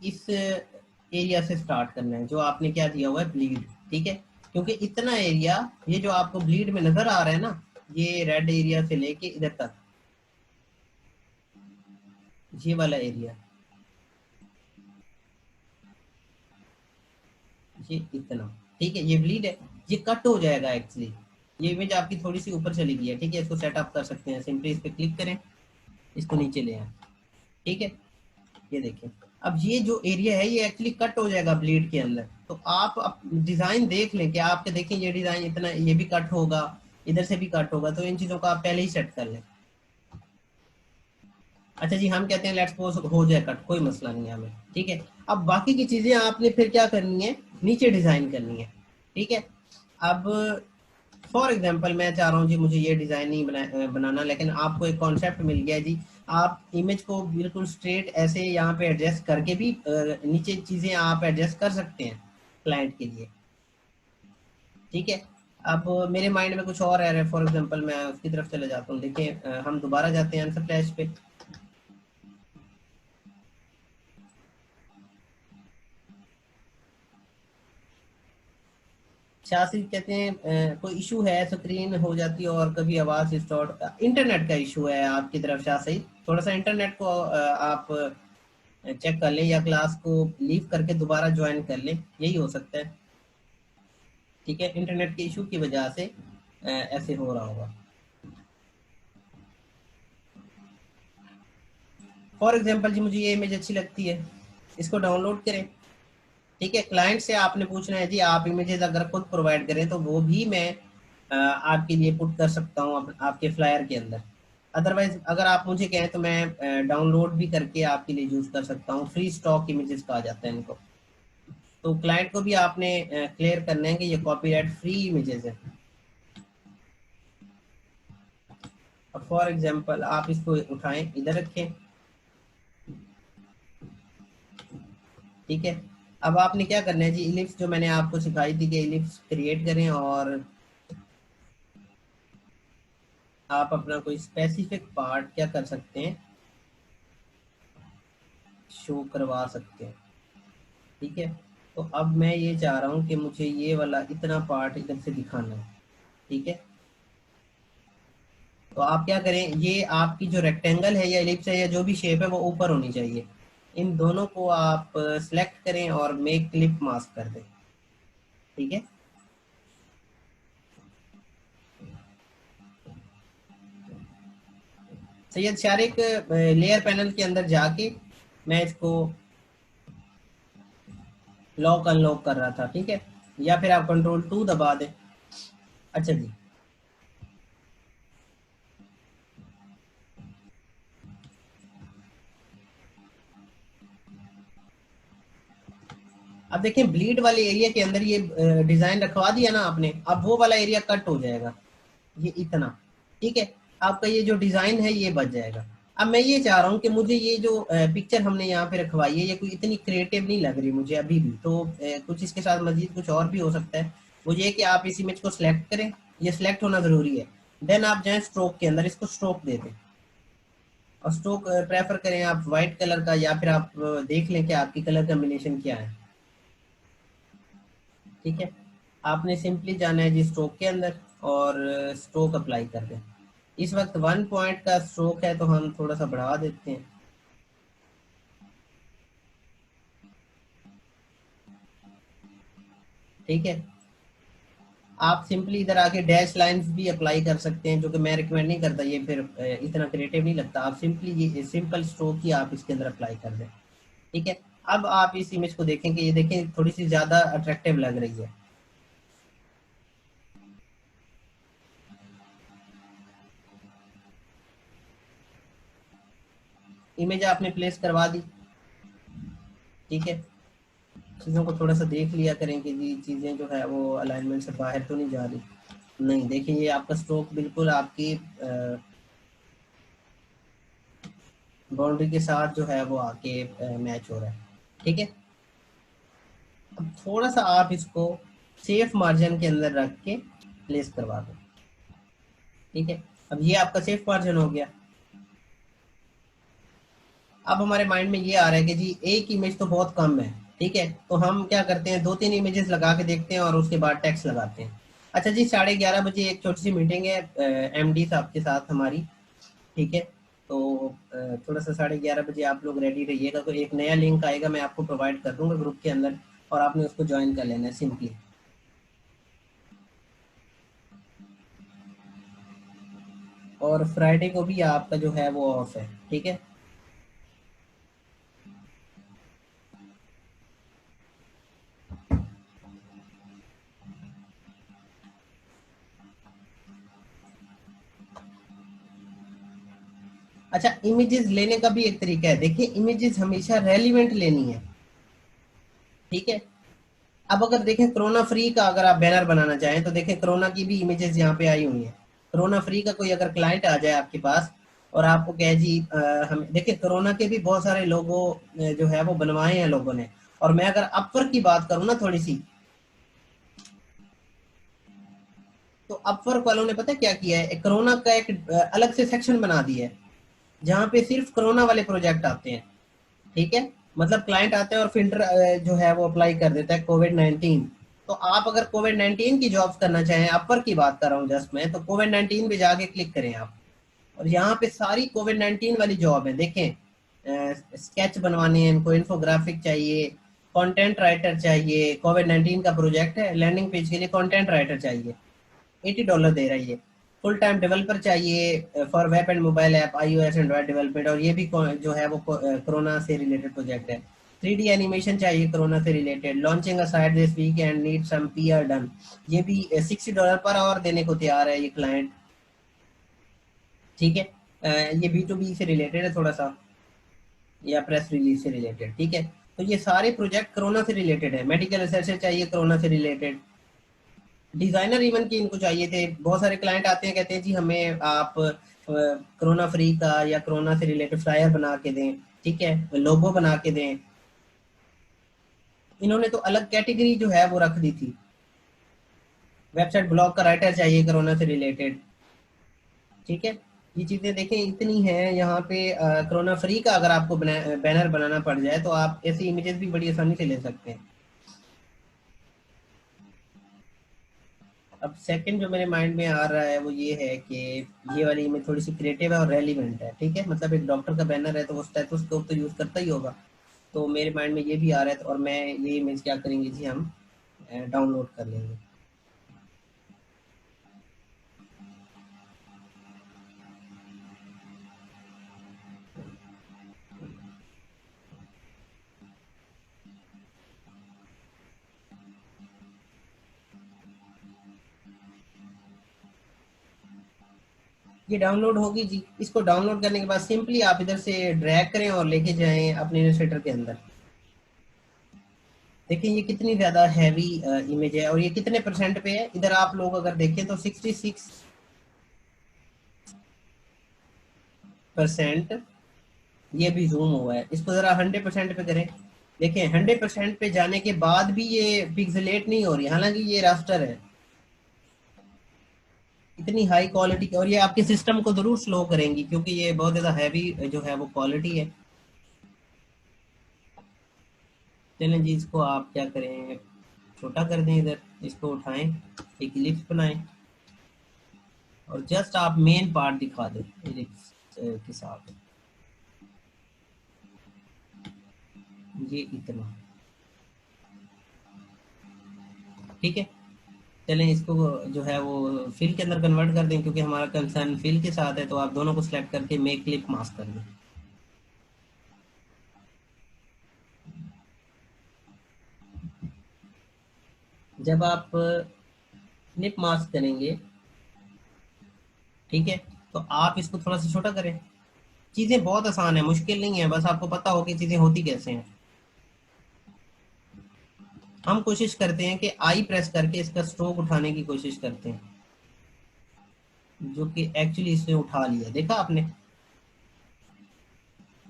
इस एरिया से स्टार्ट करना है जो आपने क्या दिया हुआ है, ब्लीड। ठीक है, क्योंकि इतना एरिया, ये जो आपको ब्लीड में नजर आ रहा है ना, ये रेड एरिया से लेके इधर तक, ये वाला एरिया, ये इतना, ठीक है, ये ब्लीड है, ये कट हो जाएगा एक्चुअली। ये इमेज आपकी थोड़ी सी ऊपर चली गई है। ठीक है, इसको सेटअप कर सकते हैं, सिंपली इस पे क्लिक करें, इसको नीचे ले आए। ठीक है, ये देखिए, अब ये जो एरिया है ये एक्चुअली कट हो जाएगा ब्लेड के अंदर। तो आप डिजाइन देख लें कि आपके, देखें ये डिजाइन इतना, ये भी कट होगा, इधर से भी कट होगा, तो इन चीजों का आप पहले ही सेट कर लें। अच्छा जी, हम कहते हैं लेट्स सपोज हो जाए कट, कोई मसला नहीं है हमें। ठीक है, अब बाकी की चीजें आपने फिर क्या करनी है, नीचे डिजाइन करनी है। ठीक है, अब फॉर एग्जांपल मैं चाह रहा हूँ जी, मुझे ये डिजाइन नहीं बनाना, लेकिन आपको एक कॉन्सेप्ट मिल गया है जी। आप इमेज को बिल्कुल स्ट्रेट ऐसे यहाँ पे एडजस्ट करके भी नीचे चीजें आप एडजस्ट कर सकते हैं क्लाइंट के लिए। ठीक है, अब मेरे माइंड में कुछ और है, फॉर एग्जांपल मैं उसकी तरफ चले जाता हूँ। देखिए हम दोबारा जाते हैं आंसर फ्लैश पे। शासी कहते हैं कोई इशू है, स्क्रीन हो जाती है और कभी आवाज डिस्टॉर्ट, इंटरनेट का इशू है आपकी तरफ शासी। थोड़ा सा इंटरनेट को आप चेक कर लें, या क्लास को लीव करके दोबारा ज्वाइन कर लें, यही हो सकता है। ठीक है, इंटरनेट के इशू की वजह से ऐसे हो रहा होगा। फॉर एग्जांपल जी, मुझे ये इमेज अच्छी लगती है, इसको डाउनलोड करें। ठीक है, क्लाइंट से आपने पूछना है जी, आप इमेजेस अगर खुद प्रोवाइड करें तो वो भी मैं आपके लिए पुट कर सकता हूँ आपके फ्लायर के अंदर। अदरवाइज अगर आप मुझे कहें तो मैं डाउनलोड भी करके आपके लिए यूज कर सकता हूँ। फ्री स्टॉक इमेजेस कहा जाता है इनको। तो क्लाइंट को भी आपने क्लियर करना है कि ये कॉपीराइट फ्री इमेजेस है। अब फॉर एग्जांपल आप इसको उठाएं, इधर रखें। ठीक है, अब आपने क्या करना है जी, इलिप्स जो मैंने आपको सिखाई थी कि इलिप्स क्रिएट करें, और आप अपना कोई स्पेसिफिक पार्ट क्या कर सकते हैं, शो करवा सकते हैं। ठीक है, तो अब मैं ये चाह रहा हूँ कि मुझे ये वाला इतना पार्ट इधर से दिखाना है। ठीक है, तो आप क्या करें, ये आपकी जो रेक्टेंगल है या एलिप्स है या जो भी शेप है वो ऊपर होनी चाहिए। इन दोनों को आप सिलेक्ट करें और मेक क्लिप मास्क कर दें। ठीक है, सैयद शारिक लेयर पैनल के अंदर जाके मैं इसको लॉक अनलॉक कर रहा था। ठीक है, या फिर आप कंट्रोल 2 दबा दें। अच्छा जी, अब देखें ब्लीड वाले एरिया के अंदर ये डिजाइन रखवा दिया ना आपने, अब वो वाला एरिया कट हो जाएगा, ये इतना। ठीक है, आपका ये जो डिजाइन है ये बच जाएगा। अब मैं ये चाह रहा हूँ कि मुझे ये जो पिक्चर हमने यहाँ पे रखवाई है ये कोई इतनी क्रिएटिव नहीं लग रही मुझे अभी भी, तो कुछ इसके साथ मजीद कुछ और भी हो सकता है। वो ये कि आप इस इमेज को सिलेक्ट करें, ये सिलेक्ट होना जरूरी है। देन आप जाएं स्ट्रोक के अंदर, इसको स्ट्रोक दे दें और स्ट्रोक प्रेफर करें आप वाइट कलर का, या फिर आप देख लें कि आपकी कलर कॉम्बिनेशन क्या है। ठीक है, आपने सिंपली जाना है जी स्ट्रोक के अंदर और स्ट्रोक अप्लाई कर दें। इस वक्त 1 पॉइंट का स्ट्रोक है तो हम थोड़ा सा बढ़ा देते हैं। ठीक है, आप सिंपली इधर आके डैश लाइंस भी अप्लाई कर सकते हैं, जो कि मैं रिकमेंड नहीं करता, ये फिर इतना क्रिएटिव नहीं लगता। आप सिंपली ये सिंपल स्ट्रोक ही आप इसके अंदर अप्लाई कर दें। ठीक है, अब आप इस इमेज को देखें कि ये देखें थोड़ी सी ज्यादा अट्रैक्टिव लग रही है। इमेज आपने प्लेस करवा दी। ठीक है, चीज़ों को थोड़ा सा देख लिया करें कि जी चीज़ें जो है वो अलाइनमेंट से बाहर तो नहीं जा रही। नहीं, देखिए ये आपका स्ट्रोक बिल्कुल आपकी बाउंड्री के साथ जो है वो आके मैच हो रहा है। ठीक है, अब थोड़ा सा आप इसको सेफ मार्जिन के अंदर रख के प्लेस करवा दो। ठीक है, अब ये आपका सेफ मार्जिन हो गया। अब हमारे माइंड में ये आ रहा है कि जी एक इमेज तो बहुत कम है। ठीक है, तो हम क्या करते हैं, 2-3 इमेजेस लगा के देखते हैं और उसके बाद टेक्स्ट लगाते हैं। अच्छा जी, 11:30 बजे एक छोटी सी मीटिंग है एमडी साहब के साथ हमारी। ठीक है, तो थोड़ा सा 11:30 बजे आप लोग रेडी रहिएगा, तो एक नया लिंक आएगा, मैं आपको प्रोवाइड कर दूंगा ग्रुप के अंदर और आपने उसको ज्वाइन कर लेना है सिंपली। और फ्राइडे को भी आपका जो है वो ऑफ है। ठीक है, अच्छा इमेजेस लेने का भी एक तरीका है। देखिए इमेजेस हमेशा रेलिवेंट लेनी है। ठीक है, अब अगर देखें कोरोना फ्री का अगर आप बैनर बनाना चाहें तो देखें कोरोना की भी इमेजेस यहाँ पे आई हुई है। कोरोना फ्री का कोई अगर क्लाइंट आ जाए आपके पास और आपको कहे जी हम देखिए कोरोना के भी बहुत सारे लोगो जो है वो बनवाए हैं लोगों ने। और मैं अगर अपवर्क की बात करूँ ना थोड़ी सी, तो अपवर्क वालों ने पता है क्या किया है, कोरोना का एक अलग से सेक्शन बना दिया है जहाँ पे सिर्फ कोरोना वाले प्रोजेक्ट आते हैं। ठीक है, मतलब क्लाइंट आते हैं और फिल्टर जो है वो अप्लाई कर देता है कोविड 19। तो आप अगर कोविड 19 की जॉब्स करना चाहें, अपर की बात कर रहा हूँ जस्ट मैं, तो कोविड 19 पे जाके क्लिक करें आप, और यहाँ पे सारी कोविड 19 वाली जॉब है। देखें स्केच बनवाने हैं इनको, इन्फोग्राफिक चाहिए, कंटेंट राइटर चाहिए, कोविड 19 का प्रोजेक्ट है, लैंडिंग पेज के लिए कंटेंट राइटर चाहिए, $80 दे रही है। फुल टाइम डेवलपर चाहिए for web and mobile app, iOS Android development, और ये भी जो है वो कोरोना से रिलेटेड प्रोजेक्ट है। 3D एनिमेशन चाहिए कोरोना से related, launching a site this week and need some PR done. ये भी $60 पर आवर देने को तैयार है ये क्लाइंट। ठीक है, ये B2B से रिलेटेड है थोड़ा सा, या प्रेस रिलीज से रिलेटेड। ठीक है, तो ये सारे प्रोजेक्ट कोरोना से रिलेटेड है। मेडिकल रिसर्च चाहिए कोरोना से रिलेटेड, डिजाइनर इवन की इनको चाहिए थे। बहुत सारे क्लाइंट आते हैं कहते हैं जी हमें आप कोरोना फ्री का या कोरोना से रिलेटेड फ्लायर बना के दें, ठीक है, लोगो बना के दें। इन्होंने तो अलग कैटेगरी जो है वो रख दी थी। वेबसाइट ब्लॉग का राइटर चाहिए कोरोना से रिलेटेड। ठीक है, ये चीज़ें देखें इतनी हैं यहाँ पे। कोरोना फ्री का अगर आपको बैनर बनाना पड़ जाए तो आप ऐसी इमेजेस भी बड़ी आसानी से ले सकते हैं। अब सेकंड जो मेरे माइंड में आ रहा है वो ये है कि ये वाली इमेज थोड़ी सी क्रिएटिव है और रेलिवेंट है। ठीक है, मतलब एक डॉक्टर का बैनर है तो वो स्टेथोस्कोप तो यूज़ करता ही होगा, तो मेरे माइंड में ये भी आ रहा है। तो और मैं ये इमेज क्या करेंगे जी, हम डाउनलोड कर लेंगे। ये डाउनलोड होगी जी। इसको डाउनलोड करने के बाद सिंपली आप इधर से ड्रैग करें और लेके जाएं अपने इलस्ट्रेटर के अंदर। देखिए ये कितनी ज़्यादा हैवी इमेज है और ये कितने परसेंट पे है। इधर आप लोग अगर देखें तो 66% ये भी जूम हुआ है। इसको ज़रा 100% पे करें। देखें 100% पे जाने के बाद भी ये पिक्सलेट नहीं हो रही, हालांकि ये रास्टर है। इतनी हाई क्वालिटी और ये आपके सिस्टम को जरूर स्लो करेंगी क्योंकि ये बहुत ज़्यादा हैवी जो है वो क्वालिटी है। चलें जी, इसको आप क्या करें, छोटा कर दें। इधर इसको उठाएं, एक इलिप्स बनाएं और जस्ट आप मेन पार्ट दिखा दें इलिप्स के साथ। ये इतना ठीक है। चलें इसको जो है वो फिल के अंदर कन्वर्ट कर दें क्योंकि हमारा कंसर्न फिल के साथ है। तो आप दोनों को सिलेक्ट करके मेक क्लिप मास्क कर दें। जब आप क्लिप मास्क करेंगे, ठीक है, तो आप इसको थोड़ा सा छोटा करें। चीज़ें बहुत आसान है, मुश्किल नहीं है, बस आपको पता हो कि चीज़ें होती कैसे हैं। हम कोशिश करते हैं कि आई प्रेस करके इसका स्ट्रोक उठाने की कोशिश करते हैं, जो कि एक्चुअली इसने उठा लिया। देखा आपने,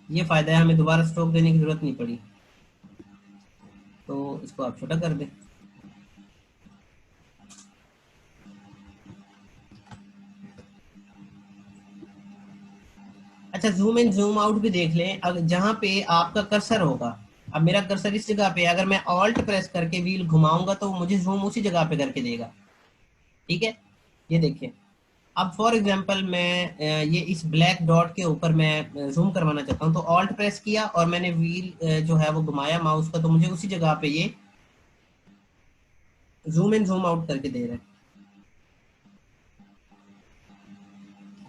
ये फायदा है, हमें दोबारा स्ट्रोक देने की जरूरत नहीं पड़ी। तो इसको आप छोटा कर दें। अच्छा, जूम इन जूम आउट भी देख लें। अगर जहां पे आपका कर्सर होगा, अब मेरा कर्सर इस जगह पे है, अगर मैं ऑल्ट प्रेस करके व्हील घुमाऊंगा तो मुझे जूम उसी जगह पे करके देगा। ठीक है, ये देखिए। अब फॉर एग्जांपल मैं ये इस ब्लैक डॉट के ऊपर मैं जूम करवाना चाहता हूँ, तो ऑल्ट प्रेस किया और मैंने व्हील जो है वो घुमाया माउस का, तो मुझे उसी जगह पे ये जूम इन जूम आउट करके दे रहा है।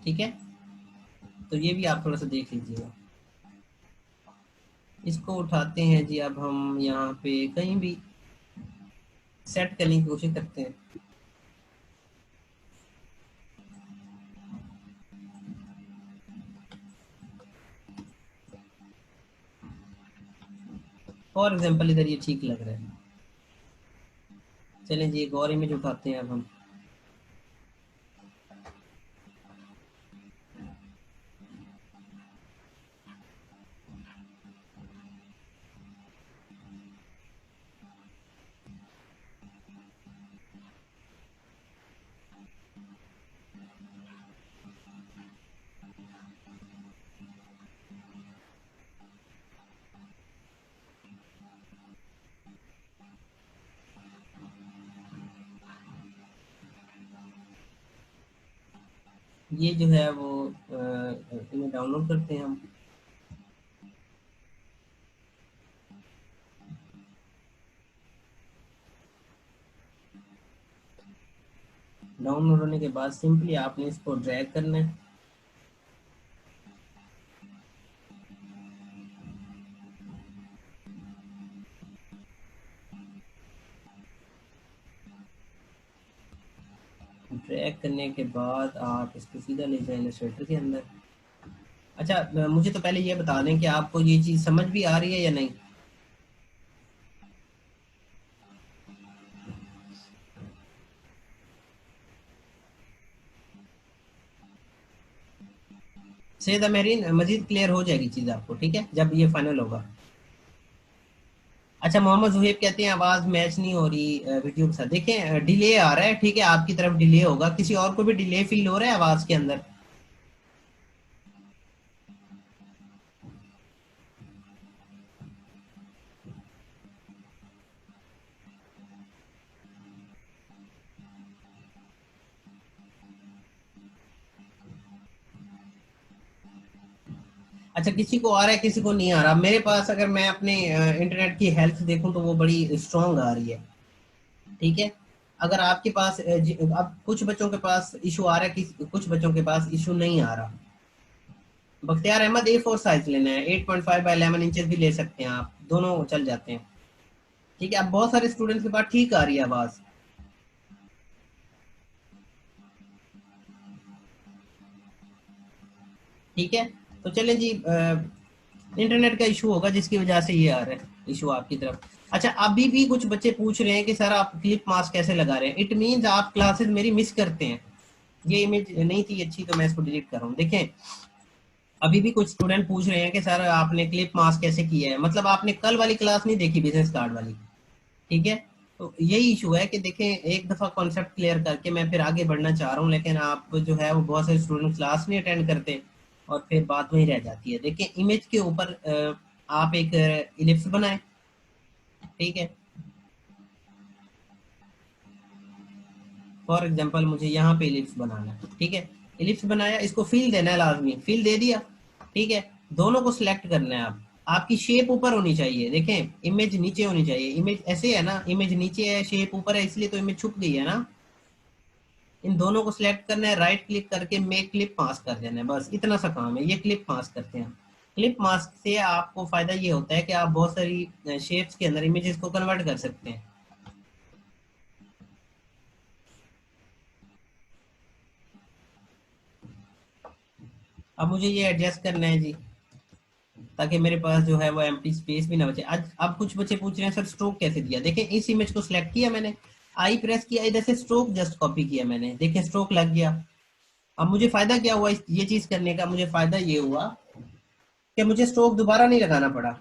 ठीक है, तो ये भी आप थोड़ा सा देख लीजिएगा। इसको उठाते हैं जी, अब हम यहाँ पे कहीं भी सेट करने की कोशिश करते हैं। फॉर एग्जांपल इधर ये ठीक लग रहा है। चलें जी, एक और इमेज उठाते हैं अब हम। ये जो है वो इन्हें डाउनलोड करते हैं हम। डाउनलोड होने के बाद सिंपली आपने इसको ड्रैग करना है। ड्रैग करने के बाद आप इसको सीधा ले जाएं इलस्ट्रेटर के अंदर। अच्छा, मुझे तो पहले ये बता दें कि आपको ये चीज़ समझ भी आ रही है या नहीं। सैयद अमेरीन, मजीद क्लियर हो जाएगी चीज़ आपको, ठीक है, जब ये फाइनल होगा। अच्छा, मोहम्मद जुहेब कहते हैं आवाज़ मैच नहीं हो रही वीडियो के साथ। देखें डिले आ रहा है, ठीक है, आपकी तरफ डिले होगा, किसी और को भी डिले फील हो रहा है आवाज़ के अंदर। अच्छा, किसी को आ रहा है किसी को नहीं आ रहा। मेरे पास अगर मैं अपने इंटरनेट की हेल्थ देखूं तो वो बड़ी स्ट्रांग आ रही है, ठीक है। अगर आपके पास अब कुछ बच्चों के पास इशू आ रहा है, कुछ बच्चों के पास इशू नहीं आ रहा। बख्तियार अहमद A4 साइज लेना है, 8.5 by 11 इंचेस भी ले सकते हैं आप, दोनों चल जाते हैं, ठीक है। अब बहुत सारे स्टूडेंट्स के पास ठीक आ रही है आवाज, ठीक है। तो चलें जी, इंटरनेट का इशू होगा जिसकी वजह से ये आ रहा है इशू आपकी तरफ। अच्छा, अभी भी कुछ बच्चे पूछ रहे हैं कि सर आप क्लिप मास्क कैसे लगा रहे हैं। इट मीन्स आप क्लासेस मेरी मिस करते हैं। ये इमेज नहीं थी अच्छी तो मैं इसको डिलीट कर रहा हूँ। देखें, अभी भी कुछ स्टूडेंट पूछ रहे हैं कि सर आपने क्लिप मास्क कैसे किया है, मतलब आपने कल वाली क्लास नहीं देखी, बिजनेस कार्ड वाली, ठीक है। तो यही इशू है कि देखें, एक दफा कॉन्सेप्ट क्लियर करके मैं फिर आगे बढ़ना चाह रहा हूँ, लेकिन आप जो है वो बहुत सारे स्टूडेंट क्लास नहीं अटेंड करते और फिर बात वहीं रह जाती है। देखिए, इमेज के ऊपर आप एक इलिप्स बनाएं, ठीक है। फॉर एग्जांपल मुझे यहाँ पे इलिप्स बनाना है, ठीक है। इलिप्स बनाया, इसको फील देना है, लाजमी फील दे दिया, ठीक है। दोनों को सिलेक्ट करना है आप। आपकी शेप ऊपर होनी चाहिए, देखें इमेज नीचे होनी चाहिए। इमेज ऐसे है ना, इमेज नीचे है शेप ऊपर है, इसलिए तो इमेज छुप गई है ना। इन दोनों को सिलेक्ट करना है, राइट क्लिक करके मेक क्लिप मास्क कर देना है, बस इतना सा काम है। ये क्लिप मास्क करते हैं। क्लिप मास्क से आपको फायदा ये होता है कि आप बहुत सारी शेप्स के अंदर इमेजेस को कन्वर्ट कर सकते हैं। अब मुझे ये एडजस्ट करना है जी, ताकि मेरे पास जो है वो एम्प्टी स्पेस भी ना बचे। आज अब कुछ बच्चे पूछ रहे हैं सर स्ट्रोक कैसे दिया। देखें, इस इमेज को सिलेक्ट किया मैंने, आई प्रेस किया, इधर से स्ट्रोक जस्ट कॉपी किया मैंने, देखें स्ट्रोक लग गया। अब मुझे फायदा क्या हुआ ये चीज करने का, मुझे फायदा ये हुआ कि मुझे स्ट्रोक दोबारा नहीं लगाना पड़ा।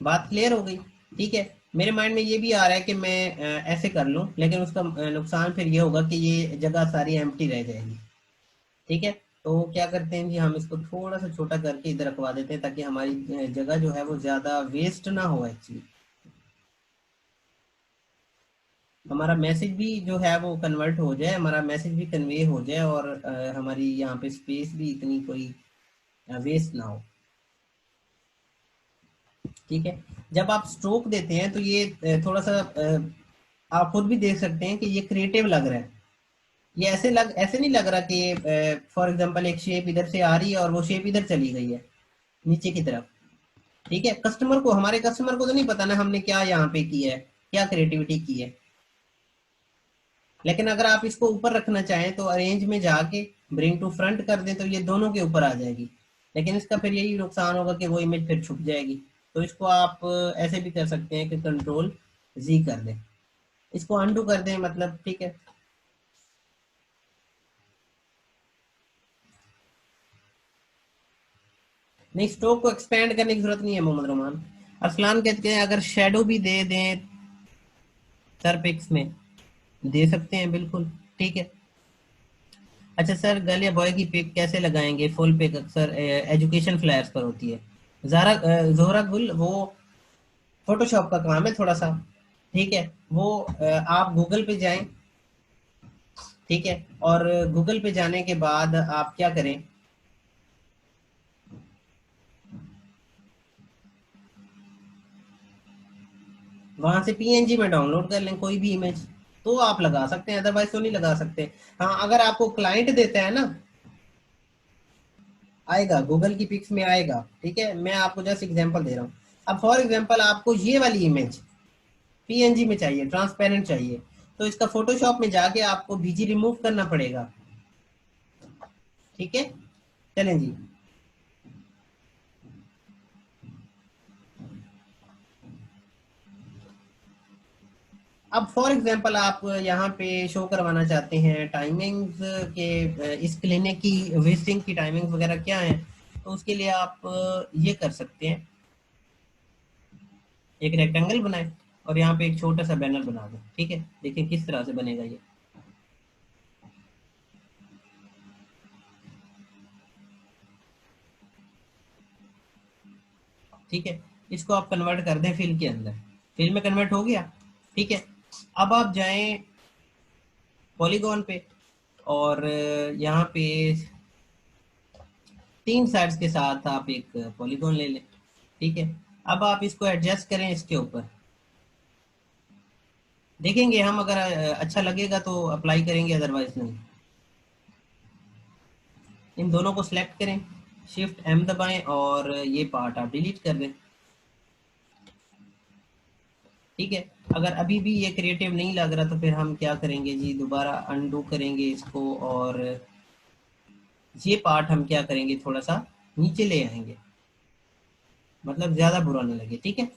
बात क्लियर हो गई, ठीक है। मेरे माइंड में ये भी आ रहा है कि मैं ऐसे कर लूं, लेकिन उसका नुकसान फिर ये होगा कि ये जगह सारी एम्प्टी रह जाएगी, ठीक है। तो क्या करते हैं जी, हम इसको थोड़ा सा छोटा करके इधर रखवा देते हैं, ताकि हमारी जगह जो है वो ज्यादा वेस्ट ना हो एक्चुअली। हमारा मैसेज भी जो है वो कन्वर्ट हो जाए, हमारा मैसेज भी कन्वे हो जाए, और हमारी यहाँ पे स्पेस भी इतनी कोई वेस्ट ना हो, ठीक है। जब आप स्ट्रोक देते हैं तो ये थोड़ा सा आप खुद भी देख सकते हैं कि ये क्रिएटिव लग रहा है। ये ऐसे नहीं लग रहा कि फॉर एग्जांपल एक शेप इधर से आ रही है और वो शेप इधर चली गई है नीचे की तरफ, ठीक है। हमारे कस्टमर को तो नहीं पता ना हमने क्या यहाँ पे किया है, क्या क्रिएटिविटी की है। लेकिन अगर आप इसको ऊपर रखना चाहें तो अरेंज में जाके ब्रिंग टू फ्रंट कर दें तो ये दोनों के ऊपर आ जाएगी। लेकिन इसका फिर यही नुकसान होगा कि वो इमेज फिर छुप जाएगी। तो इसको आप ऐसे भी कर सकते हैं कि कंट्रोल Z कर दें, इसको अनडू कर दें, मतलब ठीक है। नहीं, स्ट्रोक को एक्सपेंड करने की जरूरत नहीं है मोहम्मद रोमान। अरसलान कहते हैं अगर शेडो भी दे दें सर पिक्स में, दे सकते हैं बिल्कुल, ठीक है। अच्छा सर, गर्ल या बॉय की पिक कैसे लगाएंगे। फुल पिक अक्सर एजुकेशन फ्लायर्स पर होती है। जोहरा गुल, वो फोटोशॉप का काम है थोड़ा सा, ठीक है। वो आप गूगल पे जाएं, ठीक है। और गूगल पे जाने के बाद आप क्या करें, वहां से PNG में डाउनलोड कर लें कोई भी इमेज, तो आप लगा सकते हैं, अदरवाइज तो नहीं लगा सकते। हाँ, अगर आपको क्लाइंट देता है ना, आएगा गूगल की पिक्स में आएगा, ठीक है। मैं आपको जस्ट एग्जांपल दे रहा हूँ। अब फॉर एग्जांपल आपको ये वाली इमेज PNG में चाहिए, ट्रांसपेरेंट चाहिए, तो इसका फोटोशॉप में जाके आपको BG रिमूव करना पड़ेगा, ठीक है। चलें जी। अब फॉर एग्जांपल आप यहाँ पे शो करवाना चाहते हैं टाइमिंग्स के, इस क्लिनिक की विजिटिंग की टाइमिंग्स वगैरह क्या है, तो उसके लिए आप ये कर सकते हैं, एक रेक्टेंगल बनाएं और यहाँ पे एक छोटा सा बैनर बना दें, ठीक है। देखिए किस तरह से बनेगा ये, ठीक है। इसको आप कन्वर्ट कर दें फिल के अंदर, फिल में कन्वर्ट हो गया, ठीक है। अब आप जाएं पॉलीगॉन पे और यहाँ पे 3 साइड्स के साथ आप एक पॉलीगॉन ले लें। ठीक है, अब आप इसको एडजस्ट करें इसके ऊपर, देखेंगे हम, अगर अच्छा लगेगा तो अप्लाई करेंगे, अदरवाइज नहीं। इन दोनों को सिलेक्ट करें, शिफ्ट एम दबाएं और ये पार्ट आप डिलीट कर दें। ठीक है, अगर अभी भी ये क्रिएटिव नहीं लग रहा तो फिर हम क्या करेंगे जी, दोबारा अनडू करेंगे इसको, और ये पार्ट हम क्या करेंगे, थोड़ा सा नीचे ले आएंगे, मतलब ज्यादा बुरा नहीं लगे। ठीक है,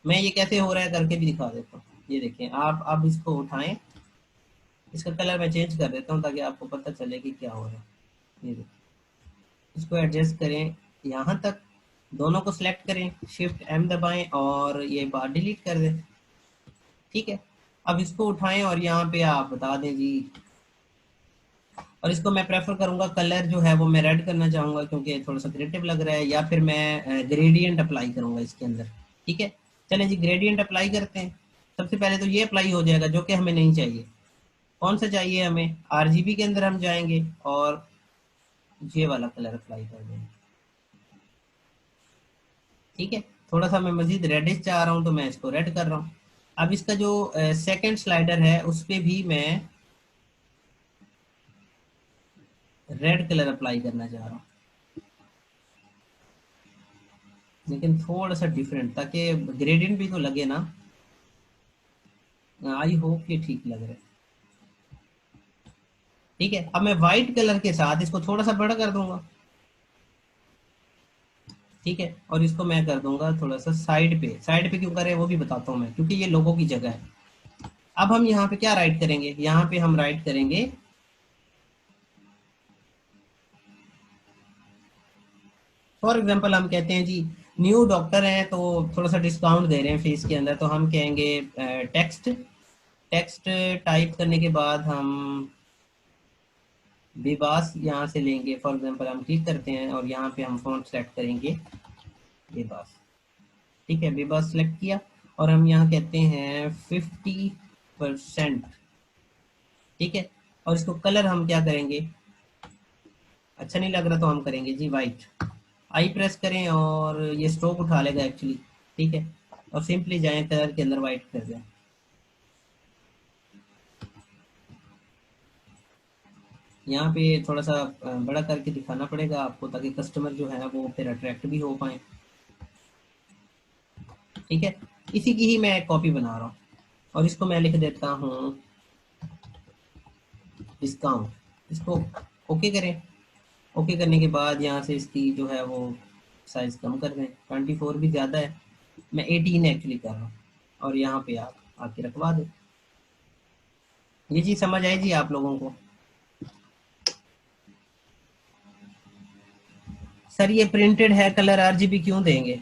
मैं ये कैसे हो रहा है करके भी दिखा देता हूँ। ये देखें आप, अब इसको उठाएं, इसका कलर मैं चेंज कर देता हूँ ताकि आपको पता चले कि क्या हो रहा है। ये देखिए, इसको एडजस्ट करें यहाँ तक, दोनों को सिलेक्ट करें, शिफ्ट एम दबाएं और ये बार डिलीट कर दें। ठीक है, अब इसको उठाएं और यहाँ पे आप बता दें जी, और इसको मैं प्रेफर करूंगा कलर जो है वो मैं रेड करना चाहूंगा क्योंकि थोड़ा सा क्रिएटिव लग रहा है, या फिर मैं ग्रेडियंट अप्लाई करूंगा इसके अंदर। ठीक है, चलें जी ग्रेडियंट अप्लाई करते हैं। सबसे पहले तो ये अप्लाई हो जाएगा जो कि हमें नहीं चाहिए। कौन सा चाहिए हमें, आरजीबी के अंदर हम जाएंगे और ये वाला कलर अप्लाई कर देंगे। ठीक है, थोड़ा सा मैं मजीद रेडिश चाह रहा हूँ तो मैं इसको रेड कर रहा हूँ। अब इसका जो सेकंड स्लाइडर है उस पर भी मैं रेड कलर अप्लाई करना चाह रहा हूँ, लेकिन थोड़ा सा डिफरेंट, ताकि ग्रेडियंट भी तो लगे ना। आई होप ये ठीक लग रहा है। ठीक है, अब मैं व्हाइट कलर के साथ इसको थोड़ा सा बड़ा कर दूंगा। ठीक है, और इसको मैं कर दूंगा थोड़ा सा साइड पे। साइड पे क्यों करें वो भी बताता हूँ मैं, क्योंकि ये लोगों की जगह है। अब हम यहाँ पे क्या राइट करेंगे, यहाँ पे हम राइट करेंगे फॉर एग्जाम्पल, हम कहते हैं जी न्यू डॉक्टर हैं तो थोड़ा सा डिस्काउंट दे रहे हैं फीस के अंदर, तो हम कहेंगे टेक्स्ट। टेक्स्ट टाइप करने के बाद हम बेबास यहाँ से लेंगे। फॉर एग्जांपल हम क्लिक करते हैं और यहाँ पे हम फॉन्ट सेलेक्ट करेंगे बेबास। ठीक है, बेबास सेलेक्ट किया और हम यहाँ कहते हैं 50%। ठीक है, और इसको कलर हम क्या करेंगे, अच्छा नहीं लग रहा तो हम करेंगे जी वाइट। आई प्रेस करें और ये स्ट्रोक उठा लेगा एक्चुअली। ठीक है, और सिंपली जाएं कलर के अंदर वाइट कर दें। यहाँ पे थोड़ा सा बड़ा करके दिखाना पड़ेगा आपको ताकि कस्टमर जो है वो फिर अट्रैक्ट भी हो पाए। ठीक है, इसी की ही मैं कॉपी बना रहा हूँ और इसको मैं लिख देता हूँ डिस्काउंट। इसको ओके करें। ओके करने के बाद यहाँ से इसकी जो है वो साइज कम कर दें, 24 भी ज़्यादा है, मैं 18 एक्चुअली कर रहा हूँ, और यहाँ पे आप आके रखवा दें। ये चीज़ समझ आई जी आप लोगों को? सर ये प्रिंटेड है, कलर आरजीबी क्यों देंगे?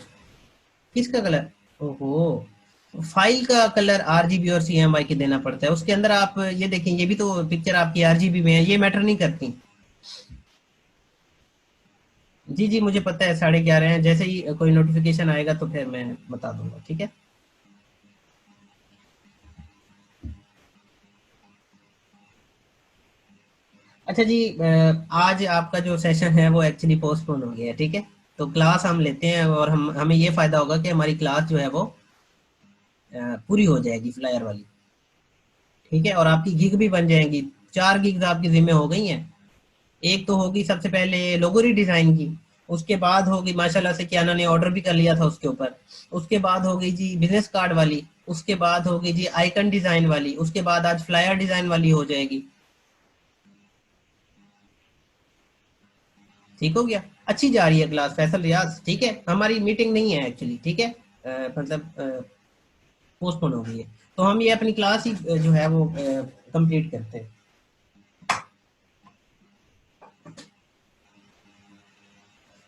किसका कलर? ओहो, फाइल का कलर आरजीबी और सीएमवाई के देना पड़ता है उसके अंदर। आप ये देखें, ये भी तो पिक्चर आपकी आरजीबी में है, ये मैटर नहीं करती। जी जी मुझे पता है, 11:30 है, जैसे ही कोई नोटिफिकेशन आएगा तो फिर मैं बता दूंगा। ठीक है, अच्छा जी, आज आपका जो सेशन है वो एक्चुअली पोस्टपोन हो गया है। ठीक है, तो क्लास हम लेते हैं और हम हमें ये फायदा होगा कि हमारी क्लास जो है वो पूरी हो जाएगी फ्लायर वाली। ठीक है, और आपकी गिग भी बन जाएंगी। 4 गिग्स आपकी जिम्मे हो गई हैं। एक तो होगी सबसे पहले लोगोरी डिजाइन की, उसके बाद होगी माशाल्लाह से कियाना ने ऑर्डर भी कर लिया था उसके ऊपर, उसके बाद हो गई जी बिजनेस कार्ड वाली, उसके बाद हो गई जी आइकन डिजाइन वाली, उसके बाद आज फ्लायर डिजाइन वाली हो जाएगी। ठीक हो गया, अच्छी जा रही है क्लास फैसल रियाज। ठीक है, हमारी मीटिंग नहीं है एक्चुअली। ठीक है, मतलब पोस्टपोन हो गई है, तो हम ये अपनी क्लास ही जो है वो कंप्लीट करते हैं।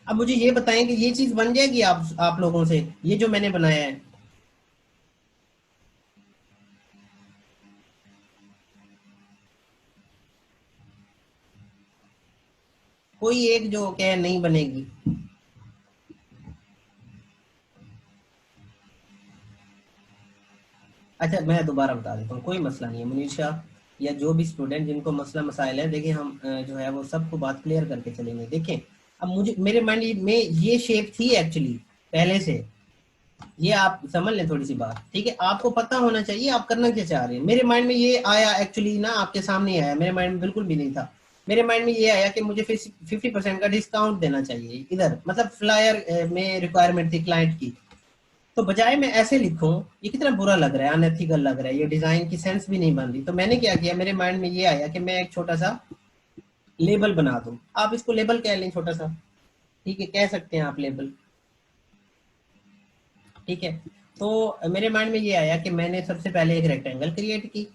अब मुझे ये बताएं कि ये चीज बन जाएगी आप लोगों से, ये जो मैंने बनाया है। कोई एक जो कहे नहीं बनेगी। अच्छा मैं दोबारा बता देता हूँ, कोई मसला नहीं है मुनीषा। या जो भी स्टूडेंट जिनको मसला मसाइल है, देखिए हम जो है वो सबको बात क्लियर करके चलेंगे। देखें अब मुझे मेरे माइंड में ये शेप थी एक्चुअली पहले से, ये आप समझ लें थोड़ी सी बात, ठीक है। आपको पता होना चाहिए आप करना क्या चाह रहे हैं। मेरे माइंड में ये आया एक्चुअली ना, आपके सामने ही आया, मेरे माइंड में बिल्कुल भी नहीं था। मेरे माइंड में ये आया कि मुझे 50% का डिस्काउंट देना चाहिए इधर, मतलब फ्लायर में रिक्वायरमेंट थी क्लाइंट की। तो बजाय मैं ऐसे लिखूं, ये कितना बुरा लग रहा है, अनएथिकल लग रहा है, ये डिजाइन की सेंस भी नहीं बन रही। तो मैंने क्या किया, मेरे माइंड में ये आया कि मैं एक छोटा सा लेबल बना दूं। आप इसको लेबल कह लें, छोटा सा, ठीक है, कह सकते हैं आप लेबल, ठीक है। तो मेरे माइंड में ये आया कि मैंने सबसे पहले एक रेक्टेंगल क्रिएट की,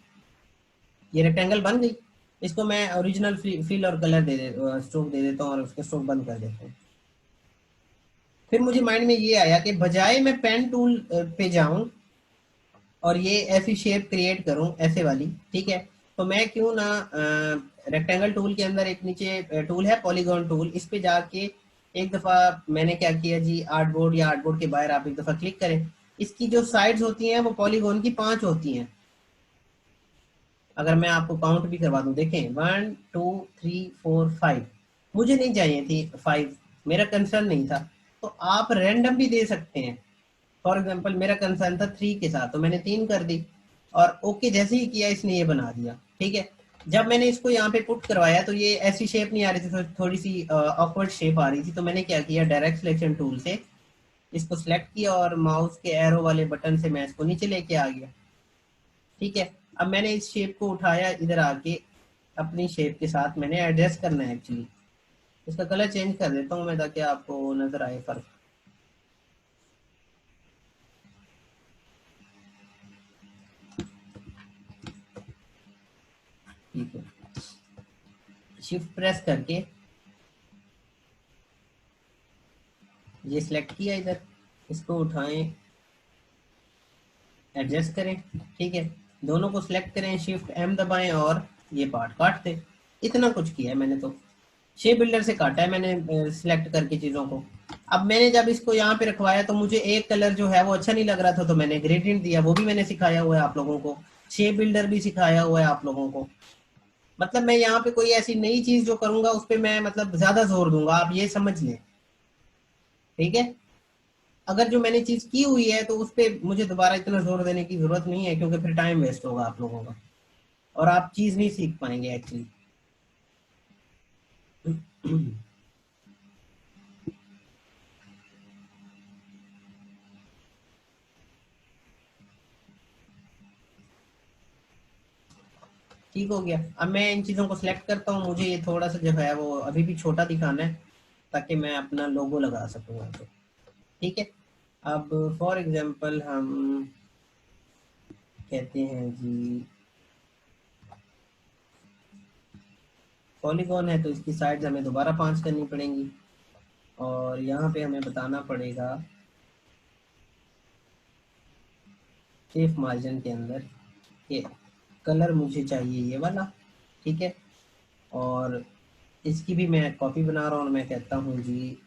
ये रेक्टेंगल बन गई। इसको मैं ओरिजिनल फिल और कलर स्ट्रोक दे देता हूँ और उसके स्ट्रोक बंद कर देता हूँ। फिर मुझे माइंड में ये आया कि बजाय मैं पेन टूल पे जाऊं और ये ऐसी शेप क्रिएट करूं ऐसे वाली, ठीक है, तो मैं क्यों ना रेक्टेंगल टूल के अंदर एक नीचे टूल है पॉलीगॉन टूल, इस पे जाके एक दफ़ा मैंने क्या किया जी, आर्टबोर्ड या आर्टबोर्ड के बाहर आप एक दफ़ा क्लिक करें। इसकी जो साइड्स होती हैं वो पॉलीगॉन की 5 होती हैं। अगर मैं आपको काउंट भी करवा दूं, देखें 1 2 3 4 5, मुझे नहीं चाहिए थी 5, मेरा कंसर्न नहीं था। तो आप रैंडम भी दे सकते हैं। फॉर एग्जाम्पल मेरा कंसर्न था 3 के साथ, तो मैंने 3 कर दी और ओके जैसे ही किया इसने ये बना दिया, ठीक है। जब मैंने इसको यहाँ पे पुट करवाया तो ये ऐसी शेप नहीं आ रही थी, थोड़ी सी ऑकवर्ड शेप आ रही थी। तो मैंने क्या किया, डायरेक्ट सिलेक्शन टूल से इसको सिलेक्ट किया और माउस के एरो वाले बटन से मैं इसको नीचे लेके आ गया, ठीक है। अब मैंने इस शेप को उठाया, इधर आके अपनी शेप के साथ मैंने एडजस्ट करना है एक्चुअली। इसका कलर चेंज कर देता हूँ मैं ताकि आपको नजर आए फर्क, ठीक है। शिफ्ट प्रेस करके ये सिलेक्ट किया इधर, इसको उठाएं, एडजस्ट करें, ठीक है। दोनों को सिलेक्ट करें, शिफ्ट एम दबाएं और ये पार्ट काट दें। इतना कुछ किया है मैंने तो, शेप बिल्डर से काटा है मैंने सिलेक्ट करके चीज़ों को। अब मैंने जब इसको यहाँ पे रखवाया तो मुझे एक कलर जो है वो अच्छा नहीं लग रहा था, तो मैंने ग्रेडियंट दिया, वो भी मैंने सिखाया हुआ है आप लोगों को। शेप बिल्डर भी सिखाया हुआ है आप लोगों को। मतलब मैं यहाँ पे कोई ऐसी नई चीज जो करूंगा उस पर मैं मतलब ज्यादा जोर दूंगा, आप ये समझ लें, ठीक है। अगर जो मैंने चीज की हुई है तो उस पर मुझे दोबारा इतना जोर देने की जरूरत नहीं है, क्योंकि फिर टाइम वेस्ट होगा आप लोगों का और आप चीज नहीं सीख पाएंगे एक्चुअली। ठीक हो गया। अब मैं इन चीज़ों को सिलेक्ट करता हूँ, मुझे ये थोड़ा सा जो है वो अभी भी छोटा दिखाना है ताकि मैं अपना लोगो लगा सकूँ यहाँ पे, ठीक है। अब फॉर एग्जांपल हम कहते हैं जी पॉलीगॉन है, तो इसकी साइड्स हमें दोबारा 5 करनी पड़ेंगी और यहाँ पे हमें बताना पड़ेगा सेफ मार्जिन के अंदर कि कलर मुझे चाहिए ये वाला, ठीक है। और इसकी भी मैं कॉपी बना रहा हूँ और मैं कहता हूँ जी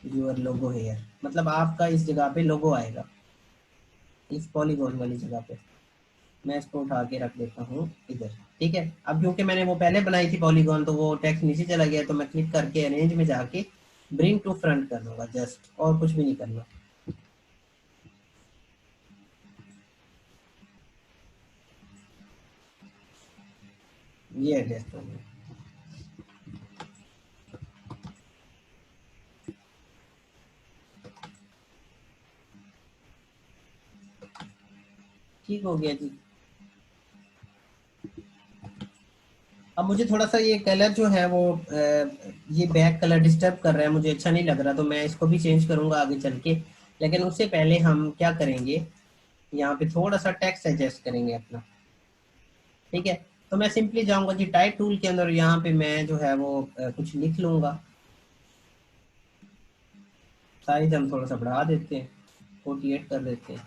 यूर लोगो हेयर, मतलब आपका इस जगह पे लोगो आएगा, इस पॉलीगॉन वाली जगह पे। मैं इसको उठा के रख देता हूँ इधर, ठीक है। अब क्योंकि मैंने वो पहले बनाई थी पॉलीगॉन तो वो टेक्स्ट नीचे चला गया, तो मैं क्लिक करके अरेंज में जाके ब्रिंग टू फ्रंट कर दूंगा जस्ट, और कुछ भी नहीं करना। ये एडजस्ट हो गया, ठीक हो गया जी। अब मुझे थोड़ा सा ये कलर जो है वो ये बैक कलर डिस्टर्ब कर रहा है, मुझे अच्छा नहीं लग रहा, तो मैं इसको भी चेंज करूंगा आगे चल के। लेकिन उससे पहले हम क्या करेंगे, यहाँ पे थोड़ा सा टेक्स्ट एडजस्ट करेंगे अपना, ठीक है। तो मैं सिंपली जाऊंगा जी टाइप टूल के अंदर, यहाँ पे मैं जो है वो कुछ लिख लूंगा। साइज हम थोड़ा सा बढ़ा देते हैं, 48 कर देते हैं।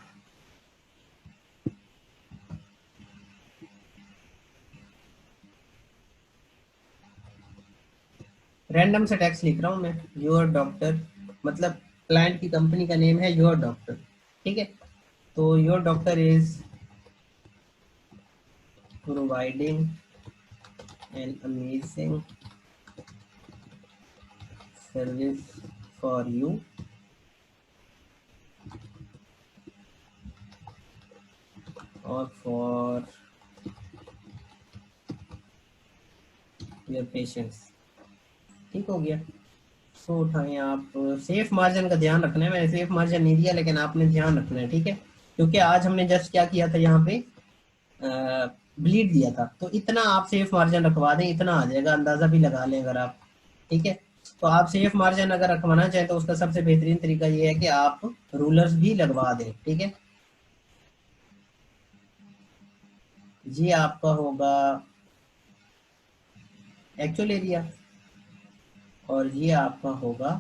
रैंडम से टेक्स्ट लिख रहा हूँ मैं, योर डॉक्टर, मतलब क्लाइंट की कंपनी का नेम है योर डॉक्टर, ठीक है। तो your doctor is providing an amazing service for you और फॉर योर पेशेंट्स। ठीक हो गया। सो उठाएं आप। सेफ मार्जिन का ध्यान रखना है, मैंने सेफ मार्जिन नहीं दिया लेकिन आपने ध्यान रखना है, ठीक है। क्योंकि आज हमने जस्ट क्या किया था, यहाँ पे ब्लीड दिया था, तो इतना आप सेफ मार्जिन रखवा दें, इतना आ जाएगा, अंदाजा भी लगा लें अगर आप। ठीक है। तो आप सेफ मार्जिन अगर रखवाना चाहें तो उसका सबसे बेहतरीन तरीका ये है कि आप रूलर्स भी लगवा दें। ठीक है। ये आपका होगा एक्चुअल एरिया और ये आपका होगा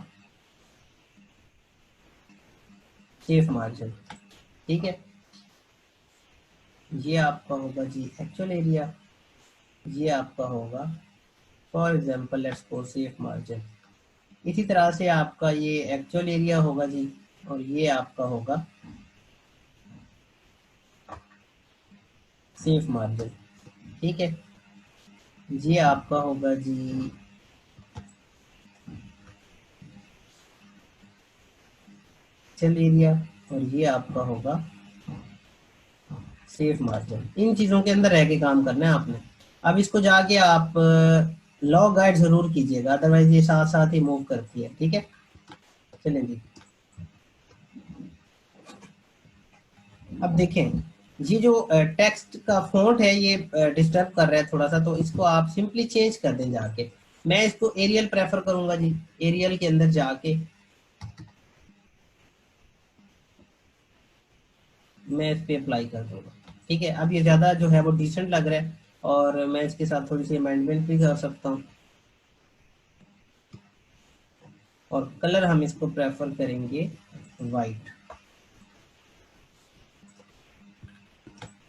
सेफ मार्जिन। ठीक है। ये आपका होगा जी एक्चुअल एरिया, ये आपका होगा for example let's suppose safe margin. इसी तरह से आपका ये एक्चुअल एरिया होगा जी, और ये आपका होगा सेफ मार्जिन। ठीक है। ये आपका होगा जी एक्चुअल एरिया और ये आपका होगा सेफ मार्जिन। इन चीजों के अंदर रह के काम करना है आपने। अब इसको जाके आप लॉ गाइड जरूर कीजिएगा, अदरवाइज ये साथ साथ ही मूव करती है। ठीक है। चलें जी। अब देखें, ये जो टेक्स्ट का फॉन्ट है ये डिस्टर्ब कर रहा है थोड़ा सा, तो इसको आप सिंपली चेंज कर दें जाके। मैं इसको एरियल प्रेफर करूंगा जी। एरियल के अंदर जाके मैं इस पे अप्लाई कर दूंगा। ठीक है। अब ये ज्यादा जो है वो डिसेंट लग रहा है, और मैं इसके साथ थोड़ी सी अमेंडमेंट भी कर सकता हूँ। और कलर हम इसको प्रेफर करेंगे वाइट।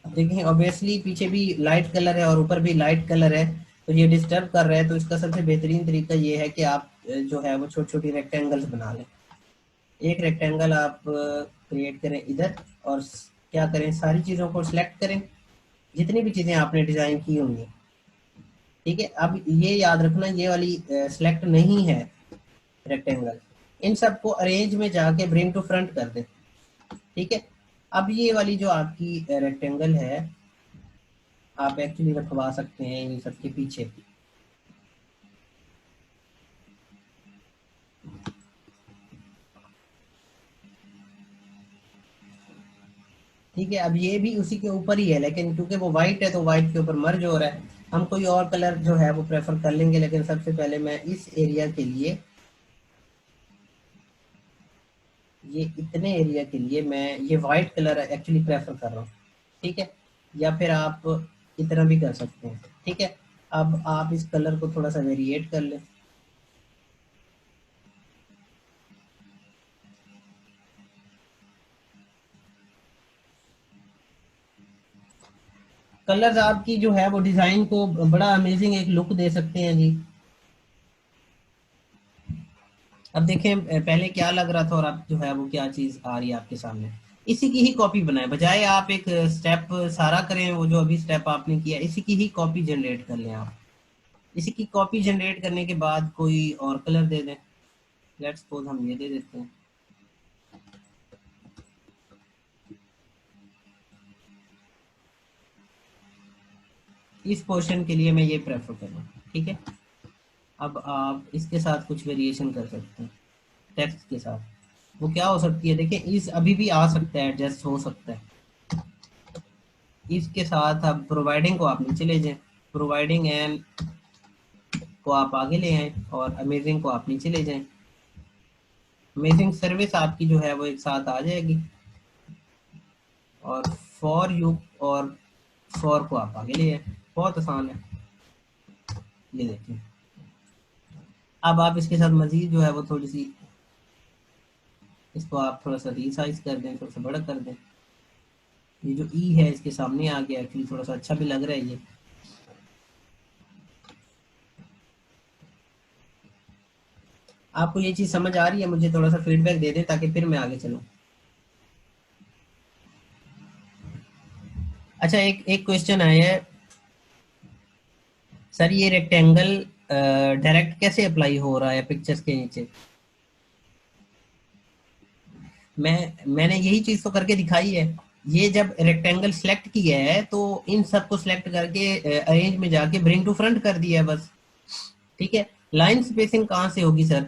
देखिए ऑब्वियसली पीछे भी लाइट कलर है और ऊपर भी लाइट कलर है, तो ये डिस्टर्ब कर रहा है। तो इसका सबसे बेहतरीन तरीका ये है कि आप जो है वो छोटी छोटी रेक्टेंगल्स बना लें। एक रेक्टेंगल आप क्रिएट करें इधर, और क्या करें, सारी चीज़ों को सिलेक्ट करें, जितनी भी चीज़ें आपने डिज़ाइन की होंगी। ठीक है। अब ये याद रखना, ये वाली सिलेक्ट नहीं है रेक्टेंगल। इन सबको अरेंज में जाके ब्रिंग टू फ्रंट कर दें। ठीक है। अब ये वाली जो आपकी रेक्टेंगल है आप एक्चुअली रखवा सकते हैं इन सबके पीछे। ठीक है। अब ये भी उसी के ऊपर ही है, लेकिन क्योंकि वो वाइट है तो वाइट के ऊपर मर्ज हो रहा है। हम कोई और कलर जो है वो प्रेफर कर लेंगे, लेकिन सबसे पहले मैं इस एरिया के लिए, ये इतने एरिया के लिए मैं ये वाइट कलर एक्चुअली प्रेफर कर रहा हूँ। ठीक है। या फिर आप इतना भी कर सकते हैं। ठीक है। अब आप इस कलर को थोड़ा सा वेरिएट कर लें। कलर्स आपकी जो है वो डिजाइन को बड़ा अमेजिंग एक लुक दे सकते हैं जी। अब देखें पहले क्या लग रहा था और अब जो है वो क्या चीज आ रही है आपके सामने। इसी की ही कॉपी बनाए, बजाय आप एक स्टेप सारा करें, वो जो अभी स्टेप आपने किया इसी की ही कॉपी जनरेट कर लें आप। इसी की कॉपी जनरेट करने के बाद कोई और कलर दे दें। लेट्स सपोज हम ये दे देते हैं। इस पोर्शन के लिए मैं ये प्रेफर करूँ। ठीक है। अब आप इसके साथ कुछ वेरिएशन कर सकते हैं टेक्स्ट के साथ। वो क्या हो सकती है, देखिए इस अभी भी आ सकता है, एडजस्ट हो सकता है। इसके साथ आप प्रोवाइडिंग को आप नीचे ले जाएं, प्रोवाइडिंग एंड को आप आगे ले आए, और अमेजिंग को आप नीचे ले जाएं। अमेजिंग सर्विस आपकी जो है वो एक साथ आ जाएगी, और फॉर यू और फॉर को आप आगे ले आए। बहुत आसान है। ये देखिए। अब आप इसके साथ मजीद जो है वो थोड़ी सी, इसको आप थोड़ा सा रीसाइज कर दें, थोड़ा सा बड़ा कर दें। ये जो ई है इसके सामने आ गया, एक्चुअली थोड़ा सा अच्छा भी लग रहा है ये। आपको ये चीज़ समझ आ रही है? मुझे थोड़ा सा फीडबैक दे दें ताकि फिर मैं आगे चलूँ। अच्छा, एक एक क्वेश्चन आया है सर, ये रेक्टेंगल डायरेक्ट कैसे अप्लाई हो रहा है पिक्चर्स के नीचे? मैंने यही चीज तो करके दिखाई है। ये जब रेक्टेंगल सिलेक्ट किया है तो इन सबको सिलेक्ट करके अरेंज में जाके ब्रिंग टू फ्रंट कर दिया है बस। ठीक है। लाइन स्पेसिंग कहाँ से होगी सर?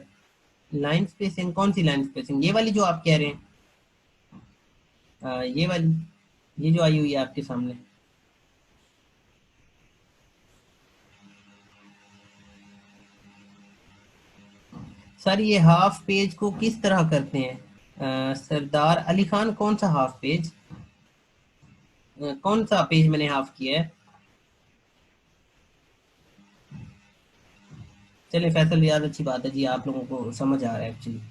लाइन स्पेसिंग कौन सी लाइन स्पेसिंग? ये वाली जो आप कह रहे हैं? ये वाली, ये जो आई हुई है आपके सामने। सर ये हाफ पेज को किस तरह करते हैं? सरदार अली खान, कौन सा हाफ पेज? कौन सा पेज मैंने हाफ किया है? चलिए फैसल, याद अच्छी बात है जी, आप लोगों को समझ आ रहा है एक्चुअली।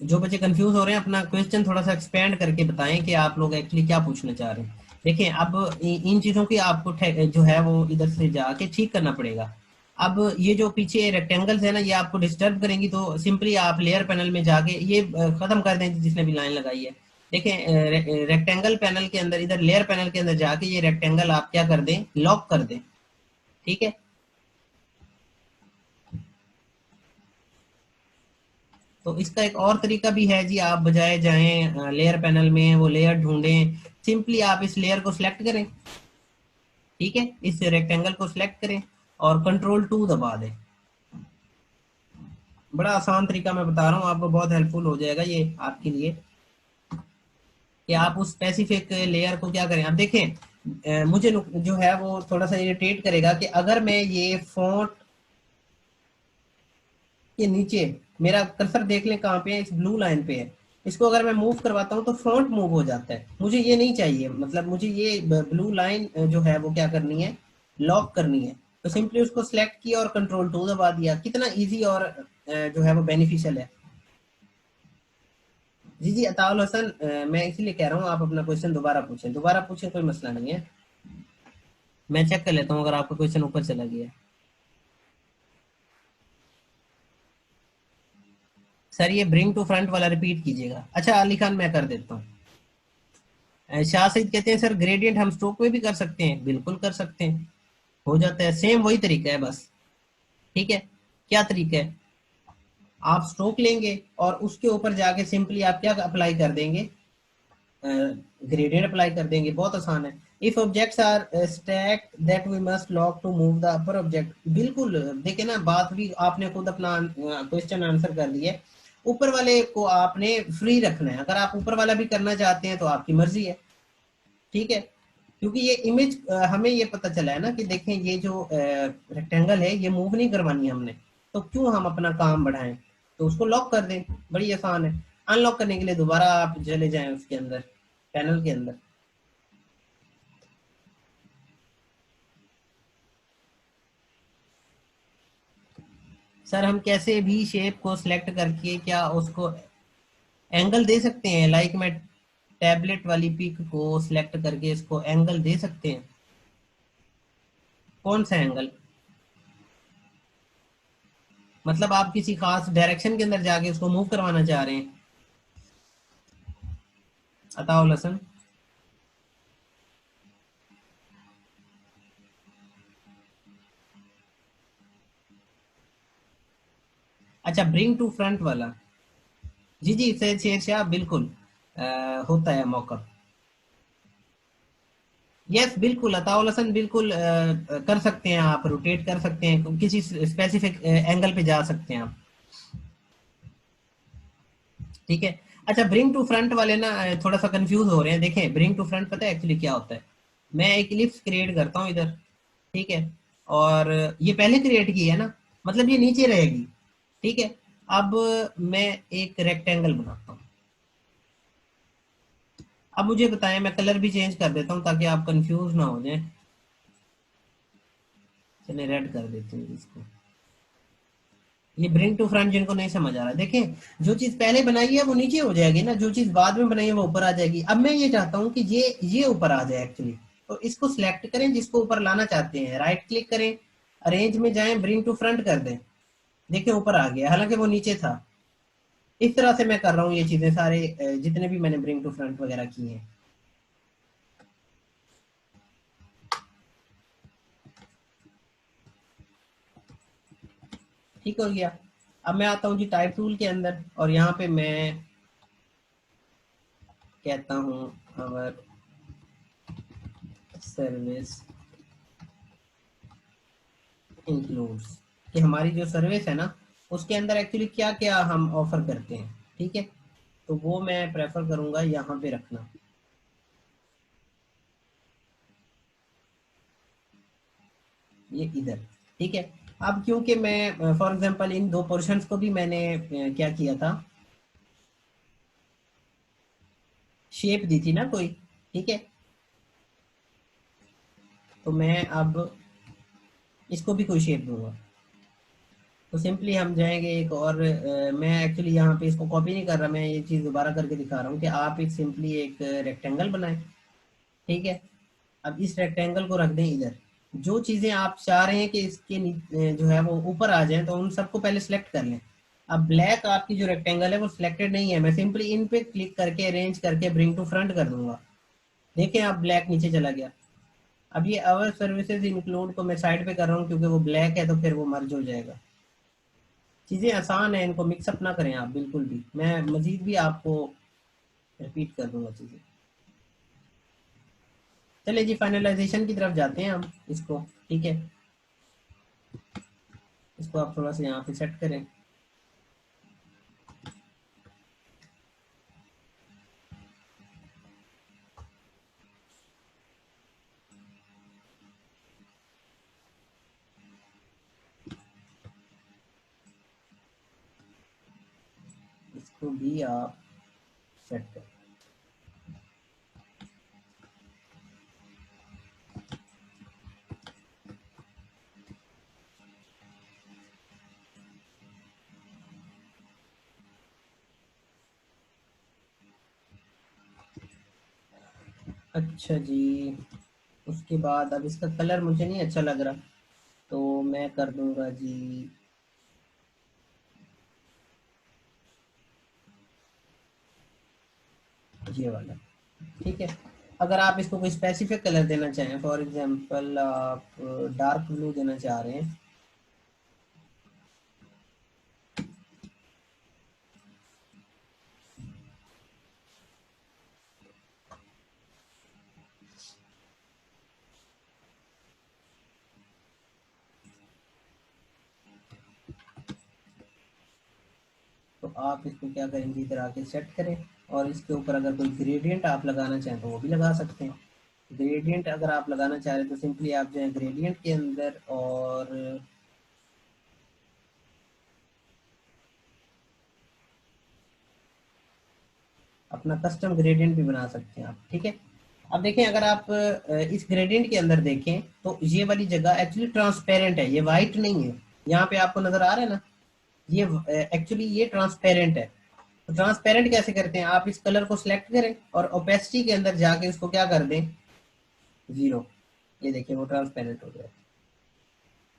जो बच्चे कंफ्यूज हो रहे हैं, अपना क्वेश्चन थोड़ा सा एक्सपेंड करके बताएं कि आप लोग एक्चुअली क्या पूछना चाह रहे हैं। देखिए, अब इन चीजों की आपको जो है वो इधर से जाके ठीक करना पड़ेगा। अब ये जो पीछे रेक्टेंगल्स है ना, ये आपको डिस्टर्ब करेंगी, तो सिंपली आप लेयर पैनल में जाके ये खत्म कर दें जिसने भी लाइन लगाई है। देखें, रेक्टेंगल पैनल के अंदर, इधर लेयर पैनल के अंदर जाके ये रेक्टेंगल आप क्या कर दें, लॉक कर दें। ठीक है। तो इसका एक और तरीका भी है जी, आप बजाय जाएं लेयर पैनल में वो लेयर ढूंढें, सिंपली आप इस लेयर को सिलेक्ट करें। ठीक है, इस रेक्टेंगल को सिलेक्ट करें और कंट्रोल 2 दबा दें। बड़ा आसान तरीका मैं बता रहा हूँ आपको, बहुत हेल्पफुल हो जाएगा ये आपके लिए कि आप उस स्पेसिफिक लेयर को क्या करें। अब देखें, मुझे जो है वो थोड़ा सा इरिटेट करेगा कि अगर मैं ये फॉन्ट के नीचे, मेरा कर्सर देख लें कहाँ पे है, इस ब्लू लाइन पे है, इसको अगर मैं मूव करवाता हूँ तो फॉन्ट मूव हो जाता है। मुझे ये नहीं चाहिए, मतलब मुझे ये ब्लू लाइन जो है वो क्या करनी है, लॉक करनी है। तो सिंपली उसको सिलेक्ट किया और कंट्रोल 2 दबा दिया। कितना इजी और जो है वो बेनिफिशियल है। जी जी अताउल हसन, मैं इसीलिए कह रहा हूँ आप अपना क्वेश्चन दोबारा पूछें, दोबारा पूछें, कोई मसला नहीं है। मैं चेक कर लेता हूँ अगर आपका क्वेश्चन ऊपर चला गया। सर ये ब्रिंग टू फ्रंट वाला रिपीट कीजिएगा। अच्छा अली खान, मैं कर देता हूँ। शाह सईद कहते हैं सर, ग्रेडियंट हम स्ट्रोक में भी कर सकते हैं। बिल्कुल कर सकते हैं, हो जाता है, सेम वही तरीका है बस। ठीक है। क्या तरीका है? आप स्ट्रोक लेंगे और उसके ऊपर जाके सिंपली आप क्या अप्लाई कर देंगे, ग्रेडियंट अप्लाई कर देंगे। बहुत आसान है। If objects are stack that we must lock to move the upper object. बिल्कुल, देखिए ना, बात भी आपने खुद अपना क्वेश्चन आंसर कर दिया है। ऊपर वाले को आपने फ्री रखना है। अगर आप ऊपर वाला भी करना चाहते हैं तो आपकी मर्जी है। ठीक है। क्योंकि ये इमेज हमें ये पता चला है ना कि देखें, ये जो रेक्टेंगल है ये मूव नहीं करवानी हमने, तो क्यों हम अपना काम बढ़ाएं। तो उसको लॉक कर दें, बड़ी आसान है। अनलॉक करने के लिए दोबारा आप चले जाएं उसके अंदर, पैनल के अंदर। सर हम कैसे भी शेप को सिलेक्ट करके क्या उसको एंगल दे सकते हैं? लाइक मैं टैबलेट वाली पिक को सिलेक्ट करके इसको एंगल दे सकते हैं। कौन सा एंगल? मतलब आप किसी खास डायरेक्शन के अंदर जाके उसको मूव करवाना चाह रहे हैं? अताउल हसन। अच्छा, ब्रिंग टू फ्रंट वाला। जी जी सैयद शेर शाह, बिल्कुल होता है मौका। यस बिल्कुल अताउल हसन, बिल्कुल कर सकते हैं आप, रोटेट कर सकते हैं, किसी स्पेसिफिक एंगल पे जा सकते हैं आप। ठीक है। अच्छा, ब्रिंग टू फ्रंट वाले ना थोड़ा सा कंफ्यूज हो रहे हैं। देखें, ब्रिंग टू फ्रंट पता है एक्चुअली क्या होता है? मैं एक इलिप्स क्रिएट करता हूँ इधर। ठीक है। और ये पहले क्रिएट की है ना, मतलब ये नीचे रहेगी। ठीक है। अब मैं एक रेक्टेंगल बनाता हूँ। अब मुझे बताएं, मैं कलर भी चेंज कर देता हूँ ताकि आप कंफ्यूज ना हो जाए। चलिए रेड कर देते हैं इसको। ये ब्रिंग टू फ्रंट जिनको नहीं समझ आ रहा, देखें, जो चीज पहले बनाई है वो नीचे हो जाएगी ना, जो चीज बाद में बनाई है वो ऊपर आ जाएगी। अब मैं ये चाहता हूँ कि ये ऊपर आ जाए एक्चुअली। तो इसको सिलेक्ट करें, जिसको ऊपर लाना चाहते हैं, राइट क्लिक करें, अरेंज में जाएं, ब्रिंग टू फ्रंट कर दें। देखिए ऊपर आ गया, हालांकि वो नीचे था। इस तरह से मैं कर रहा हूँ ये चीजें सारे जितने भी मैंने ब्रिंग टू फ्रंट वगैरह किए हैं। ठीक हो गया। अब मैं आता हूँ जी टाइप टूल के अंदर, और यहाँ पे मैं कहता हूँ अवर सर्विस इंक्लूड्स, कि हमारी जो सर्विस है ना उसके अंदर एक्चुअली क्या क्या हम ऑफर करते हैं। ठीक है, तो वो मैं प्रेफर करूंगा यहाँ पे रखना, ये इधर। ठीक है। अब क्योंकि मैं फॉर एग्जांपल इन दो पोर्शंस को भी मैंने क्या किया था, शेप दी थी ना कोई। ठीक है, तो मैं अब इसको भी कोई शेप दूंगा। तो सिंपली हम जाएंगे एक और मैं एक्चुअली यहाँ पे इसको कॉपी नहीं कर रहा, मैं ये चीज़ दोबारा करके दिखा रहा हूँ कि आप एक सिंपली एक रेक्टेंगल बनाएं। ठीक है, अब इस रेक्टेंगल को रख दें इधर। जो चीज़ें आप चाह रहे हैं कि इसके जो है वो ऊपर आ जाए, तो उन सबको पहले सेलेक्ट कर लें। अब ब्लैक आपकी जो रेक्टेंगल है वो सिलेक्टेड नहीं है, मैं सिंपली इन पे क्लिक करके अरेंज करके ब्रिंग टू फ्रंट कर दूंगा। देखें आप ब्लैक नीचे चला गया। अब ये अवर सर्विसेज इंक्लूड को मैं साइड पे कर रहा हूँ क्योंकि वो ब्लैक है, तो फिर वो मर्ज हो जाएगा। चीज़ें आसान है, इनको मिक्सअप ना करें आप बिल्कुल भी, मैं मजीद भी आपको रिपीट कर दूंगा चीज़ें। चलिए जी फाइनलाइजेशन की तरफ जाते हैं हम इसको। ठीक है, इसको आप थोड़ा सा यहाँ पे सेट करें। इसको भी आप सेट करें। अच्छा जी, उसके बाद अब इसका कलर मुझे नहीं अच्छा लग रहा, तो मैं कर दूंगा जी ये वाला। ठीक है, अगर आप इसको कोई स्पेसिफिक कलर देना चाहें, फॉर एग्जांपल आप डार्क ब्लू देना चाह रहे हैं, तो आप इसको क्या करेंगे, इधर आके सेट करें, और इसके ऊपर अगर कोई ग्रेडियंट आप लगाना चाहें तो वो भी लगा सकते हैं। ग्रेडियंट अगर आप लगाना चाह रहे हैं तो सिंपली आप जाएं ग्रेडियंट के अंदर, और अपना कस्टम ग्रेडियंट भी बना सकते हैं आप। ठीक है, अब देखें अगर आप इस ग्रेडियंट के अंदर देखें तो ये वाली जगह एक्चुअली ट्रांसपेरेंट है, ये वाइट नहीं है। यहाँ पे आपको नजर आ रहा है ना, ये एक्चुअली ये ट्रांसपेरेंट है। तो ट्रांसपेरेंट कैसे करते हैं, आप इस कलर को सिलेक्ट करें और ओपेसिटी के अंदर जाके उसको क्या कर दें, जीरो। ये देखिए वो ट्रांसपेरेंट हो गया।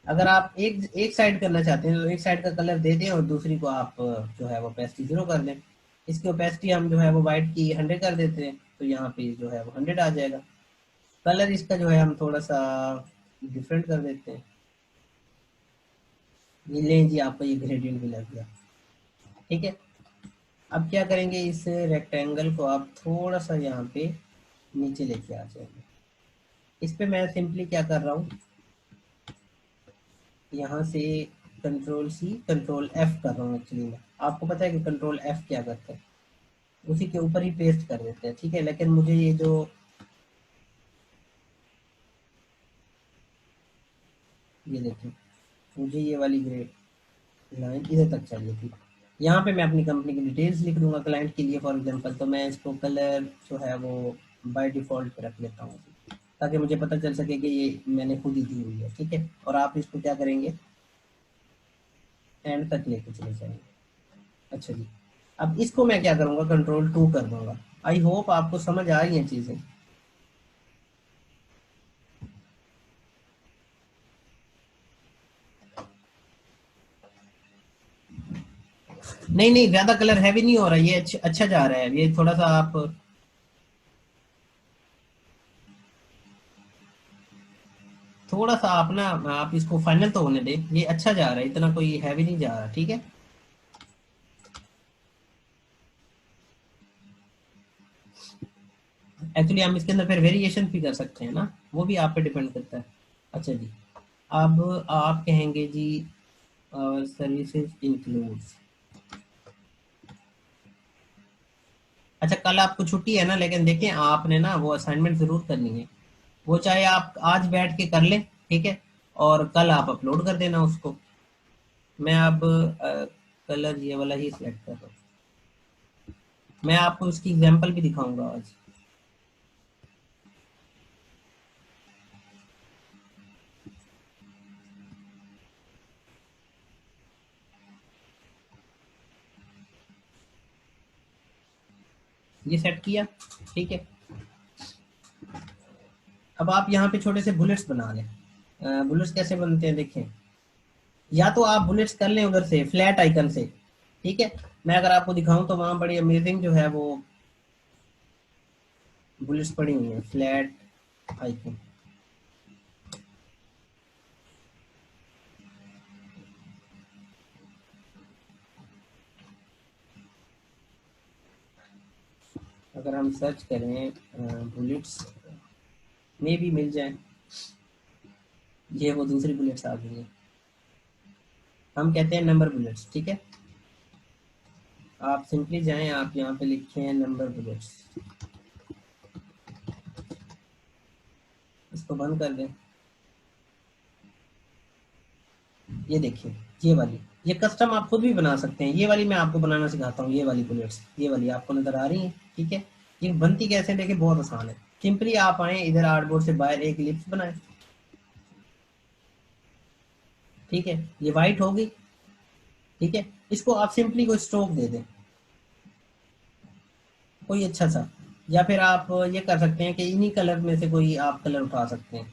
अगर आप एक एक साइड करना चाहते हैं तो एक साइड का कलर दे दें और दूसरी को आप जो है वो ओपेसिटी जीरो कर दें। इसकी ओपेसिटी हम जो है वो वाइट की 100 कर देते हैं, तो यहाँ पे जो है वो 100 आ जाएगा। कलर इसका जो है हम थोड़ा सा डिफरेंट कर देते हैं। ये लें जी, आपको ये ग्रेडियंट भी लग गया। ठीक है, अब क्या करेंगे, इस रेक्टेंगल को आप थोड़ा सा यहाँ पे नीचे लेके आ जाएंगे। इस पे मैं सिंपली क्या कर रहा हूँ, यहाँ से कंट्रोल सी कंट्रोल एफ कर रहा हूँ। एक्चुअली मैं, आपको पता है कि कंट्रोल एफ क्या करता है, उसी के ऊपर ही पेस्ट कर देते हैं। ठीक है, लेकिन मुझे ये जो ये देखिए, मुझे ये वाली ग्रेड लाइन इधर तक चाहिए थी। यहाँ पे मैं अपनी कंपनी की डिटेल्स लिख दूंगा क्लाइंट के लिए फॉर एग्जांपल, तो मैं इसको कलर जो है वो बाय डिफॉल्ट पे रख लेता हूँ, ताकि मुझे पता चल सके कि ये मैंने खुद ही दी हुई है। ठीक है, और आप इसको क्या करेंगे, एंड तक लेके चले जाएंगे। अच्छा जी, अब इसको मैं क्या करूँगा, कंट्रोल टू कर दूंगा। आई होप आपको समझ आ रही हैं चीज़ें। नहीं नहीं, ज्यादा कलर हैवी नहीं हो रहा, ये अच्छा जा रहा है, ये थोड़ा सा आप थोड़ा सा आप ना, आप इसको फाइनल तो होने दें, ये अच्छा जा रहा है, इतना कोई हैवी नहीं जा रहा, ठीक है। एक्चुअली हम इसके अंदर फिर वेरिएशन भी कर सकते हैं ना, वो भी आप पे डिपेंड करता है। अच्छा जी, अब आप कहेंगे जी सर्विसेज इंक्लूड्स। अच्छा, कल आपको छुट्टी है ना, लेकिन देखें आपने ना वो असाइनमेंट जरूर करनी है, वो चाहे आप आज बैठ के कर लें, ठीक है, और कल आप अपलोड कर देना उसको। मैं अब कलर ये वाला ही सिलेक्ट कर रहा हूँ, मैं आपको उसकी एग्जांपल भी दिखाऊंगा आज। ये सेट किया, ठीक है। अब आप यहाँ पे छोटे से बुलेट्स बना लें। बुलेट्स कैसे बनते हैं देखें, या तो आप बुलेट्स कर लें उधर से फ्लैट आइकन से, ठीक है। मैं अगर आपको दिखाऊं तो वहां बड़ी अमेजिंग जो है वो बुलेट्स पड़ी हुई हैं, फ्लैट आइकन। अगर हम सर्च करें बुलेट्स में भी मिल जाए, ये वो दूसरी बुलेट्स आ गई हैं, हम कहते हैं नंबर बुलेट्स, ठीक है। आप सिंपली जाएं, आप यहाँ पे लिखे हैं नंबर बुलेट्स, इसको बंद कर दें। ये देखिए, ये वाली, ये कस्टम आप खुद भी बना सकते हैं, ये वाली मैं आपको बनाना सिखाता हूँ, ये वाली बुलेट्स, ये वाली आपको नजर आ रही है, ठीक है। ये बनती कैसे देखिए, बहुत आसान है। सिंपली आप आए इधर आर्टबोर्ड से बाहर, एक लिप्स बनाए, ठीक है, ये वाइट होगी, ठीक है। इसको आप सिंपली कोई स्ट्रोक दे दें, कोई अच्छा सा, या फिर आप ये कर सकते हैं कि इन्हीं कलर में से कोई आप कलर उठा सकते हैं।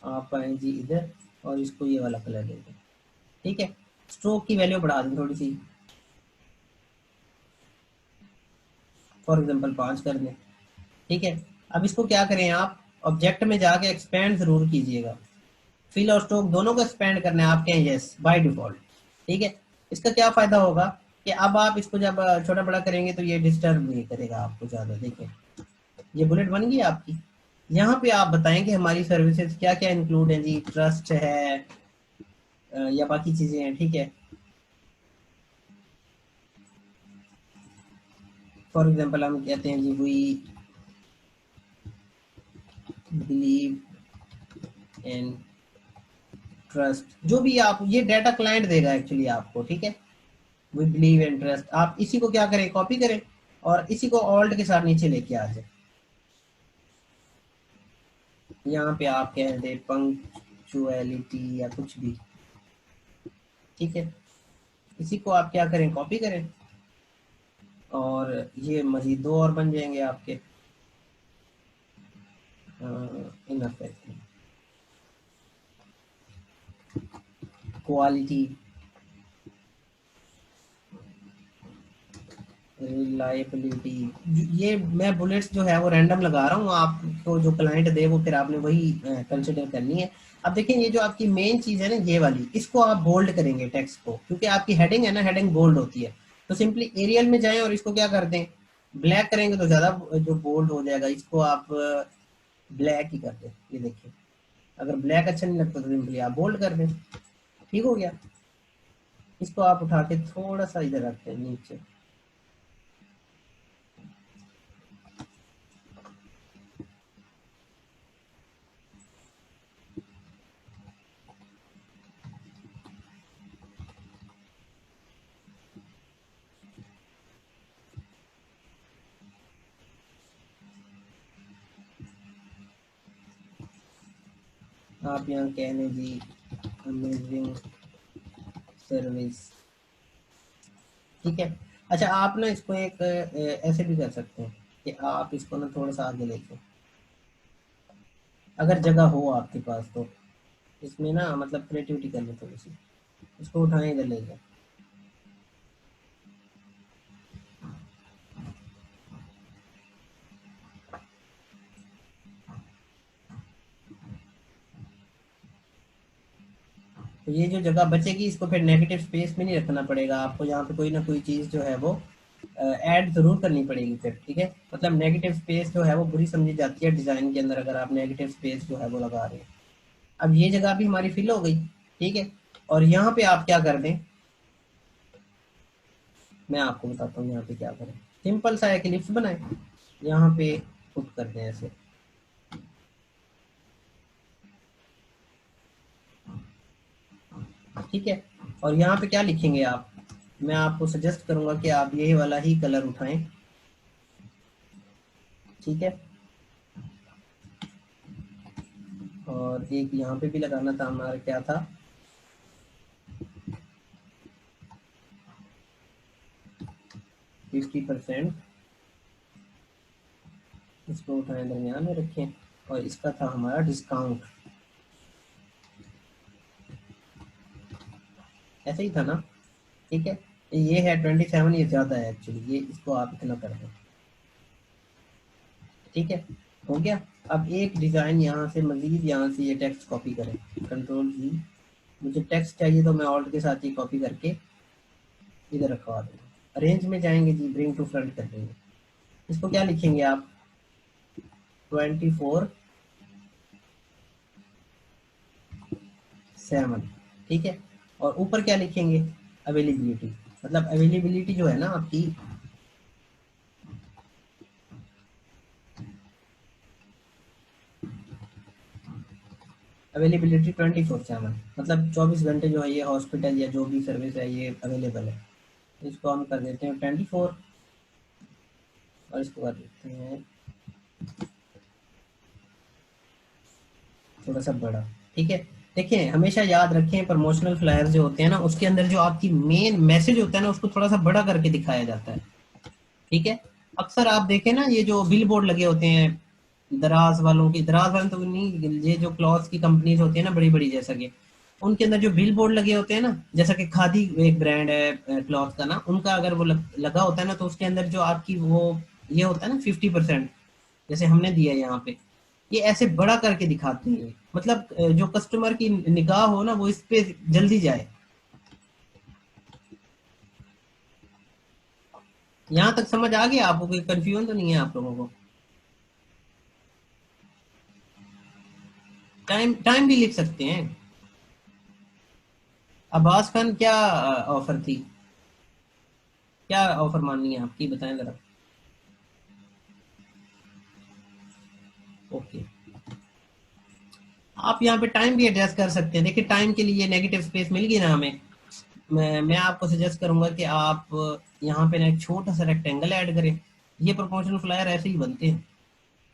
आप आए जी इधर और इसको ये वाला कलर दे दें, ठीक है। स्ट्रोक की वैल्यू बढ़ा दें थोड़ी सी, फॉर एग्जांपल 5 कर दें, ठीक है। अब इसको क्या करें, आप ऑब्जेक्ट में जाके एक्सपेंड जरूर कीजिएगा, फिल और स्ट्रोक दोनों को एक्सपेंड करना है, आप कहें यस बाय डिफॉल्ट, ठीक है। इसका क्या फायदा होगा कि अब आप इसको जब छोटा बड़ा करेंगे तो ये डिस्टर्ब नहीं करेगा आपको ज्यादा। देखें, ये बुलेट बन गई आपकी। यहाँ पे आप बताएं कि हमारी सर्विसेज क्या क्या इंक्लूड है जी, ट्रस्ट है या बाकी चीजें हैं, ठीक है। फॉर एग्जांपल हम कहते हैं जी वी बिलीव इन ट्रस्ट, जो भी आप, ये डाटा क्लाइंट देगा एक्चुअली आपको, ठीक है। वी बिलीव इन ट्रस्ट, आप इसी को क्या करें, कॉपी करें और इसी को ऑल्ट के साथ नीचे लेके आ जाए। यहाँ पे आप कह दें पंक्चुअलिटी या कुछ भी, ठीक है। इसी को आप क्या करें, कॉपी करें, और ये मजीद दो और बन जाएंगे आपके इन इफेक्ट। क्वालिटी, रिलायबिलिटी, ये मैं बुलेट्स जो है वो रैंडम लगा रहा हूँ, आपको जो क्लाइंट दे वो फिर आपने वही कंसिडर करनी है। अब देखिए, ये जो आपकी मेन चीज है ना, ये वाली, इसको आप बोल्ड करेंगे टेक्स्ट को, क्योंकि आपकी हेडिंग है ना, हेडिंग बोल्ड होती है। तो सिंपली एरियल में जाएं और इसको क्या कर दें, ब्लैक करेंगे तो ज्यादा जो बोल्ड हो जाएगा, इसको आप ब्लैक ही कर दें। ये देखिए, अगर ब्लैक अच्छा नहीं लगता तो सिंपली आप बोल्ड कर दें, ठीक हो गया। इसको आप उठा के थोड़ा सा इधर रखते हैं नीचे। आप यहाँ कहने जी अमेजिंग सर्विस, ठीक है। अच्छा, आप ना इसको एक ऐसे भी कर सकते हैं कि आप इसको ना थोड़ा सा आगे लेके, अगर जगह हो आपके पास तो, इसमें ना मतलब क्रिएटिविटी कर ले थोड़ी सी, इसको उठाएं इधर ले जाए, तो ये जो जगह बचेगी इसको फिर नेगेटिव स्पेस में नहीं रखना पड़ेगा आपको, यहाँ पे कोई ना कोई चीज़ जो है वो ऐड जरूर करनी पड़ेगी फिर, ठीक है। मतलब नेगेटिव स्पेस जो है वो बुरी समझी जाती है डिज़ाइन के अंदर अगर आप नेगेटिव स्पेस जो है वो लगा रहे हैं। अब ये जगह भी हमारी फिल हो गई, ठीक है। और यहाँ पे आप क्या कर दें, मैं आपको बताता हूँ यहाँ पे क्या करें। सिंपल सा एक लिफ्ट बनाए, यहाँ पे पुट कर दें ऐसे, ठीक है। और यहाँ पे क्या लिखेंगे आप, मैं आपको सजेस्ट करूंगा कि आप ये वाला ही कलर उठाएं, ठीक है। और एक यहाँ पे भी लगाना था हमारा, क्या था, फिफ्टी परसेंट, इसको उठाएं दरमियान में रखें। और इसका था हमारा डिस्काउंट, ऐसे ही था ना, ठीक है। ये है 27, ये ज़्यादा है एक्चुअली, ये इसको आप इतना कर दें, ठीक है। हो गया। अब एक डिज़ाइन यहाँ से मज़ीद, यहाँ से ये टेक्स्ट कॉपी करें, कंट्रोल जी। मुझे टेक्स्ट चाहिए तो मैं ऑल्ट के साथ ही कॉपी करके इधर रखवा दूँगा। अरेंज में जाएंगे जी, ब्रिंग टू फ्रंट कर देंगे। इसको क्या लिखेंगे आप, 24/7, ठीक है। और ऊपर क्या लिखेंगे, अवेलेबिलिटी। मतलब अवेलेबिलिटी जो है ना आपकी, अवेलेबिलिटी 24/7, मतलब 24 घंटे जो है ये हॉस्पिटल या जो भी सर्विस है ये अवेलेबल है। इसको हम कर देते हैं 24, और इसको कर देते हैं थोड़ा सा बड़ा, ठीक है। देखिए हमेशा याद रखें, प्रमोशनल फ्लायर जो होते हैं ना उसके अंदर जो आपकी मेन मैसेज होता है ना उसको थोड़ा सा बड़ा करके दिखाया जाता है, ठीक है। अक्सर आप देखें ना ये जो बिल बोर्ड लगे होते हैं दराज वालों की, दराज वाले तो नहीं, ये जो क्लॉथ की कंपनीज होती है ना बड़ी बड़ी, जैसा कि उनके अंदर जो बिल बोर्ड लगे होते हैं ना, जैसा कि खादी एक ब्रांड है क्लॉथ का ना, उनका अगर वो लगा होता है ना तो उसके अंदर जो आपकी वो ये होता है ना 50%, जैसे हमने दिया है यहाँ पे, ये ऐसे बड़ा करके दिखाते हैं। मतलब जो कस्टमर की निगाह हो ना वो इस पे जल्दी जाए। यहाँ तक समझ आ गया आपको, कोई कंफ्यूजन तो नहीं है आप लोगों को। टाइम टाइम भी लिख सकते हैं। अब्बास खान क्या ऑफर थी, क्या ऑफर माननी है आपकी, बताएं जरा। ओके, आप यहाँ पे टाइम भी एडजस्ट कर सकते हैं। देखिए टाइम के लिए नेगेटिव स्पेस मिल गई ना हमें, मैं आपको सजेस्ट करूंगा कि आप यहाँ पे ना एक छोटा सा रेक्टेंगल ऐड करें। ये प्रोपोर्शनल फ्लायर ऐसे ही बनते हैं,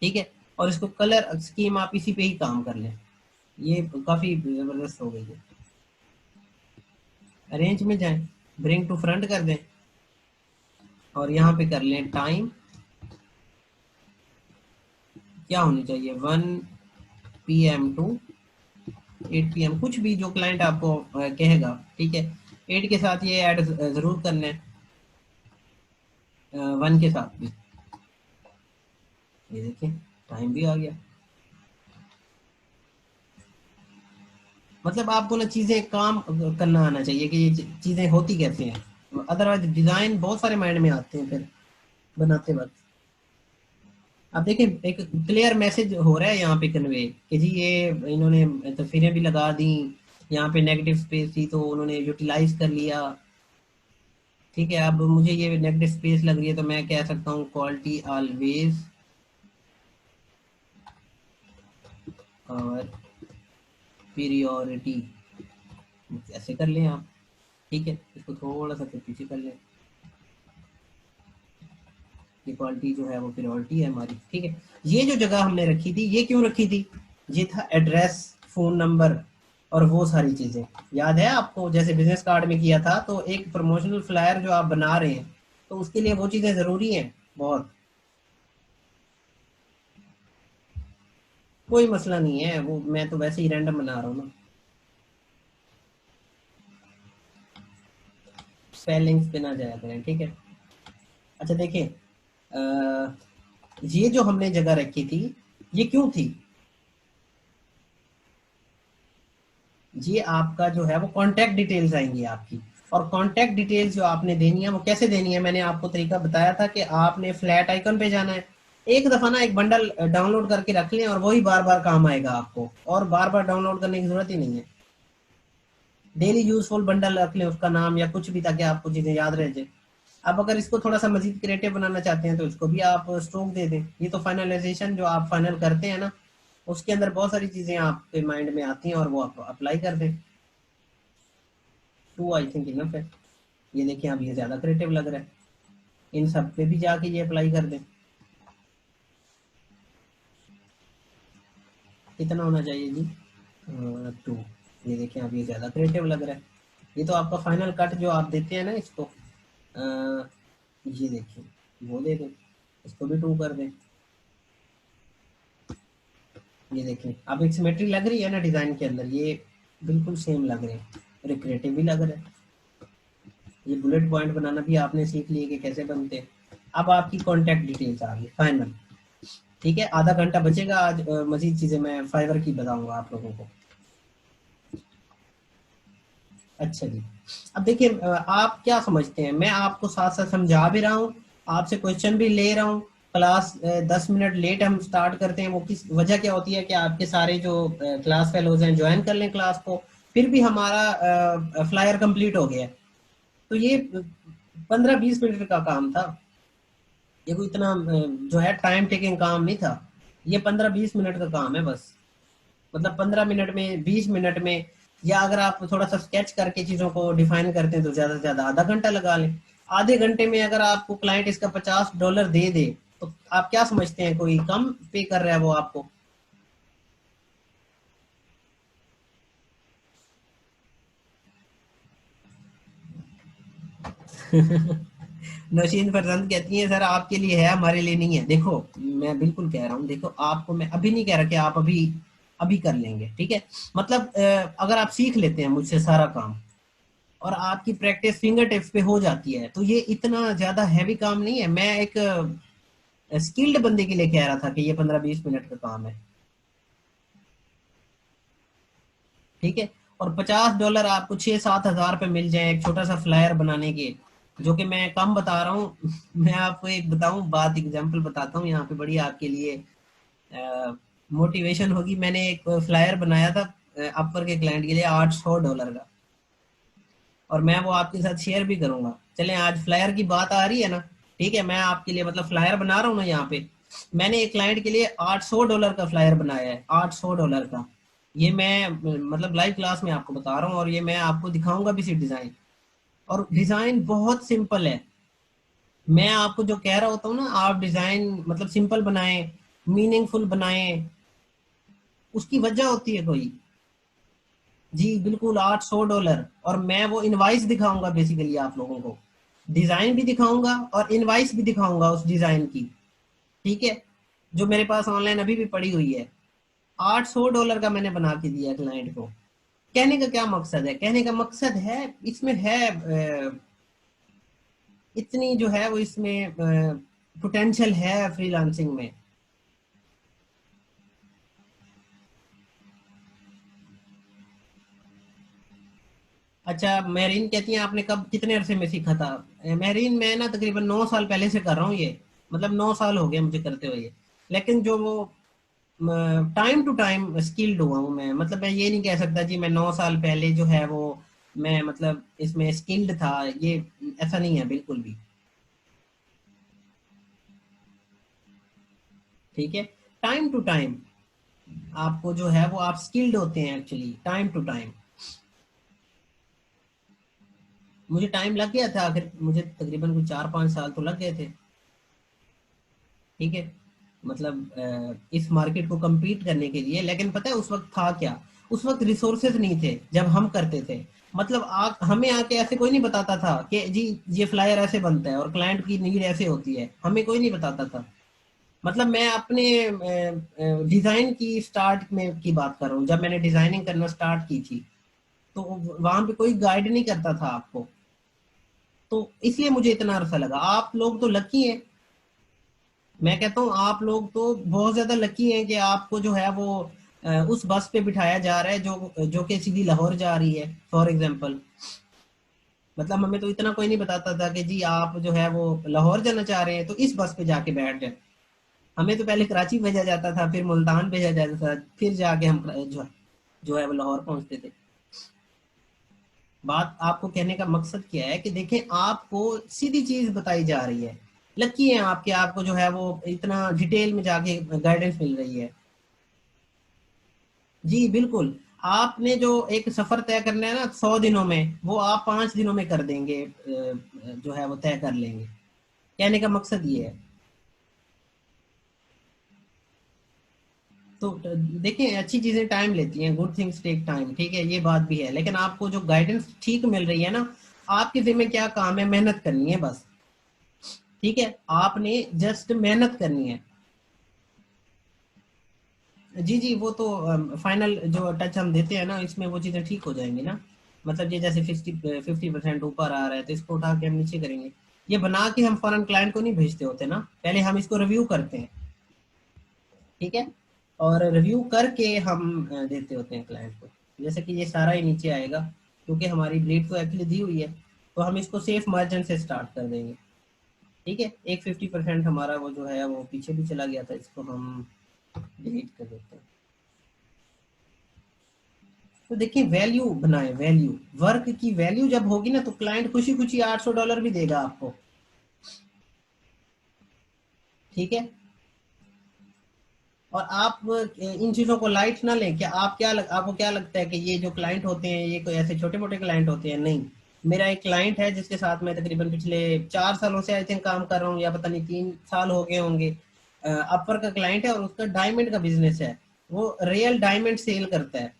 ठीक है। और इसको कलर स्कीम आप इसी पे ही काम कर लें, ये काफी जबरदस्त हो गई है। अरेंज में जाएं, ब्रिंग टू फ्रंट कर दें, और यहाँ पे कर लें टाइम, क्या होनी चाहिए, 1 PM टू 8 PM, कुछ भी जो क्लाइंट आपको कहेगा, ठीक है। 8 के साथ ये ऐड जरूर करना है, 1 के साथ भी। ये देखिए टाइम भी आ गया। मतलब आपको ना चीजें काम करना आना चाहिए कि ये चीजें होती कैसे हैं, अदरवाइज डिजाइन बहुत सारे माइंड में आते हैं फिर बनाते वक्त। अब देखिए एक क्लियर मैसेज हो रहा है यहाँ पे कन्वे, कि जी ये इन्होंने तस्वीरें भी लगा दी, यहाँ पे नेगेटिव स्पेस थी तो उन्होंने यूटिलाइज कर लिया, ठीक है। अब मुझे ये नेगेटिव स्पेस लग रही है तो मैं कह सकता हूँ क्वालिटी ऑलवेज और पीरियोरिटी, ऐसे कर लें आप, ठीक है। इसको थोड़ा सा फिर पीछे कर लें, ये क्वालिटी जो है वो प्रायोरिटी है हमारी, ठीक है। ये जो जगह हमने रखी थी ये क्यों रखी थी, ये था एड्रेस, फोन नंबर और वो सारी चीजें, याद है आपको जैसे बिजनेस कार्ड में किया था। तो एक प्रमोशनल फ्लायर जो आप बना रहे हैं तो उसके लिए वो चीजें जरूरी हैं बहुत। कोई मसला नहीं है, वो मैं तो वैसे ही रैंडम बना रहा हूँ ना, स्पेलिंग्स पे ना जाया करें, ठीक है। अच्छा देखिए ये जो हमने जगह रखी थी ये क्यों थी, ये आपका जो है वो कॉन्टैक्ट डिटेल्स आएंगी आपकी। और कॉन्टैक्ट डिटेल्स जो आपने देनी है वो कैसे देनी है, मैंने आपको तरीका बताया था कि आपने फ्लैट आइकन पे जाना है, एक दफा ना एक बंडल डाउनलोड करके रख लें और वही बार बार काम आएगा आपको, और बार बार डाउनलोड करने की जरूरत ही नहीं है। डेली यूजफुल बंडल रख लें, उसका नाम या कुछ भी, ताकि आपको चीजें याद रह जाए। अब अगर इसको थोड़ा सा मजीद क्रिएटिव बनाना चाहते हैं तो इसको भी आप स्ट्रोक दे दें। ये तो फाइनलाइजेशन जो आप फाइनल करते हैं ना, उसके अंदर बहुत सारी चीजें आपके माइंड में आती हैं और वो आप अप्लाई कर दें। टू आई थिंक इनफ है। ये देखिए अब ये ज्यादा क्रिएटिव लग रहा है, इन सब पे भी जाके ये अप्लाई कर दें। कितना होना चाहिए जी? टू। ये देखिए अब ये ज्यादा क्रिएटिव लग रहा है। ये तो आपका फाइनल कट जो आप देते हैं ना इसको, ये देखिए वो दे दें, इसको भी टू कर दें। ये देखें अब एक सिमेट्री लग रही है ना डिजाइन के अंदर, ये बिल्कुल सेम लग रहे हैं, रिक्रिएटिव भी लग रहा है। ये बुलेट पॉइंट बनाना भी आपने सीख लिए कि कैसे बनते हैं। अब आपकी कॉन्टैक्ट डिटेल्स आ गई फाइनल। ठीक है, आधा घंटा बचेगा आज, मजीद चीजें मैं फाइवर की बताऊंगा आप लोगों को। अच्छा जी, अब देखिए आप क्या समझते हैं, मैं आपको साथ साथ समझा भी रहा हूँ, आपसे क्वेश्चन भी ले रहा हूँ। क्लास 10 मिनट लेट हम स्टार्ट करते हैं, वो किस वजह क्या होती है कि आपके सारे जो क्लास फेलोज हैं ज्वाइन कर लें क्लास को, फिर भी हमारा फ्लायर कंप्लीट हो गया। तो ये 15-20 मिनट का काम था, ये कोई इतना जो है टाइम टेकिंग काम नहीं था। ये 15-20 मिनट का काम है बस। मतलब 15 मिनट में, 20 मिनट में, या अगर आप थोड़ा सा स्केच करके चीजों को डिफाइन करते हैं तो ज्यादा से ज्यादा आधा घंटा लगा लें। आधे घंटे में अगर आपको क्लाइंट इसका $50 दे दे, तो आप क्या समझते हैं, कोई कम पे कर रहा है वो आपको? नौशीन फरजंद कहती है सर आपके लिए है, हमारे लिए नहीं है। देखो मैं बिल्कुल कह रहा हूँ, देखो आपको मैं अभी नहीं कह रहा कि आप अभी अभी कर लेंगे, ठीक है। मतलब अगर आप सीख लेते हैं मुझसे सारा काम और आपकी प्रैक्टिस फिंगर टिप्स पे हो जाती है, तो ये इतना ज्यादा हैवी काम नहीं है। मैं एक स्किल्ड बंदे के लिए कह रहा था कि ये 15-20 मिनट का काम है, ठीक है। और $50 आपको 6-7 हज़ार पे मिल जाए एक छोटा सा फ्लायर बनाने के, जो कि मैं कम बता रहा हूँ। मैं आपको एक बताऊं बात, एग्जांपल बताता हूँ यहाँ पे, बड़ी आपके लिए मोटिवेशन होगी। मैंने एक फ्लायर बनाया था अपर के क्लाइंट के लिए $800 का, और मैं वो आपके साथ शेयर भी करूंगा। चलें, आज फ्लायर की बात आ रही है ना, ठीक है, मैं आपके लिए मतलब फ्लायर बना रहा हूँ ना यहाँ पे। मैंने एक क्लाइंट के लिए $800 का फ्लायर बनाया है, $800 का। ये मैं मतलब लाइव क्लास में आपको बता रहा हूँ, और ये मैं आपको दिखाऊंगा भी सिर्फ डिजाइन। और डिजाइन बहुत सिंपल है। मैं आपको जो कह रहा होता हूँ ना, आप डिजाइन मतलब सिंपल बनाएं, मीनिंगफुल बनाएं, उसकी वजह होती है कोई। जी बिल्कुल, $800। और मैं वो इनवाइस दिखाऊंगा बेसिकली आप लोगों को, डिजाइन भी दिखाऊंगा और इनवाइस भी दिखाऊंगा उस डिजाइन की, ठीक है, जो मेरे पास ऑनलाइन अभी भी पड़ी हुई है। $800 का मैंने बना के दिया क्लाइंट को। कहने का क्या मकसद है, कहने का मकसद है इसमें है इतनी जो है वो इसमें पोटेंशियल है फ्रीलांसिंग में। अच्छा, मेहरीन कहती है आपने कब कितने अरसे में सीखा था? मेहरीन मैं ना तकरीबन 9 साल पहले से कर रहा हूँ ये, मतलब 9 साल हो गए मुझे करते हुए ये। लेकिन जो वो टाइम टू टाइम स्किल्ड हुआ हूँ मैं, मतलब मैं ये नहीं कह सकता जी मैं 9 साल पहले जो है वो मैं मतलब इसमें स्किल्ड था, ये ऐसा नहीं है बिल्कुल भी। ठीक है, टाइम टू टाइम आपको जो है वो आप स्किल्ड होते हैं एक्चुअली टाइम टू टाइम। मुझे टाइम लग गया था, आखिर मुझे तकरीबन कुछ 4-5 साल तो लग गए थे, ठीक है। मतलब इस मार्केट को compete करने के लिए। लेकिन पता है उस वक्त था क्या, उस वक्त रिसोर्सेज नहीं थे जब हम करते थे। मतलब हमें आके ऐसे कोई नहीं बताता था कि जी ये फ्लायर ऐसे बनता है और क्लाइंट की नीड ऐसे होती है, हमें कोई नहीं बताता था। मतलब मैं अपने डिजाइन की स्टार्ट में की बात कर रहा हूँ, जब मैंने डिजाइनिंग करना स्टार्ट की थी, तो वहां पे कोई गाइड नहीं करता था आपको। तो इसलिए मुझे इतना अरसा लगा। आप लोग तो लकी हैं, मैं कहता हूँ आप लोग तो बहुत ज्यादा लकी हैं कि आपको जो है वो उस बस पे बिठाया जा रहा है जो जो कि सीधी लाहौर जा रही है फॉर एग्जांपल। मतलब हमें तो इतना कोई नहीं बताता था कि जी आप जो है वो लाहौर जाना चाह रहे हैं तो इस बस पे जाके बैठ जाए। हमें तो पहले कराची भेजा जाता था, फिर मुल्तान भेजा जाता था, फिर जाके हम जो है वो लाहौर पहुंचते थे। बात आपको कहने का मकसद क्या है कि देखें आपको सीधी चीज बताई जा रही है। लकी है आपके, आपको जो है वो इतना डिटेल में जाके गाइडेंस मिल रही है। जी बिल्कुल। आपने जो एक सफर तय करना है ना 100 दिनों में, वो आप 5 दिनों में कर देंगे, जो है वो तय कर लेंगे। कहने का मकसद ये है। तो देखिए अच्छी चीजें टाइम लेती हैं, गुड थिंग्स टेक टाइम, ठीक है ये बात भी है, लेकिन आपको जो गाइडेंस ठीक मिल रही है ना, आपके जिम्मे क्या काम है, मेहनत करनी है बस। ठीक है, आपने जस्ट मेहनत करनी है। जी जी, वो तो फाइनल जो टच हम देते हैं ना, इसमें वो चीज़ें ठीक हो जाएंगी ना। मतलब ये जैसे 50% ऊपर आ रहा है तो इसको उठा के हम नीचे करेंगे। ये बना के हम फॉरेन क्लाइंट को नहीं भेजते होते ना, पहले हम इसको रिव्यू करते हैं। ठीक है, और रिव्यू करके हम देते होते हैं क्लाइंट को। जैसे कि ये सारा ही नीचे आएगा, क्योंकि हमारी ब्लीड तो एक्चुअली दी हुई है, तो हम इसको सेफ मार्जिन से स्टार्ट कर देंगे। ठीक है, एक 50% हमारा वो जो है वो पीछे भी चला गया था, इसको हम डिलीट कर देते हैं। तो देखिए वैल्यू बनाए, वैल्यू, वर्क की वैल्यू जब होगी ना तो क्लाइंट खुशी खुशी $800 भी देगा आपको। ठीक है, और आप इन चीजों को लाइट ना लें। क्या आप आपको क्या लगता है कि ये जो क्लाइंट होते हैं ये कोई ऐसे छोटे मोटे क्लाइंट होते हैं? नहीं। मेरा एक क्लाइंट है जिसके साथ मैं तकरीबन पिछले 4 सालों से आई थिंक काम कर रहा हूँ, या पता नहीं 3 साल हो गए होंगे। अपर का क्लाइंट है और उसका डायमंड का बिजनेस है, वो रियल डायमंड सेल करता है।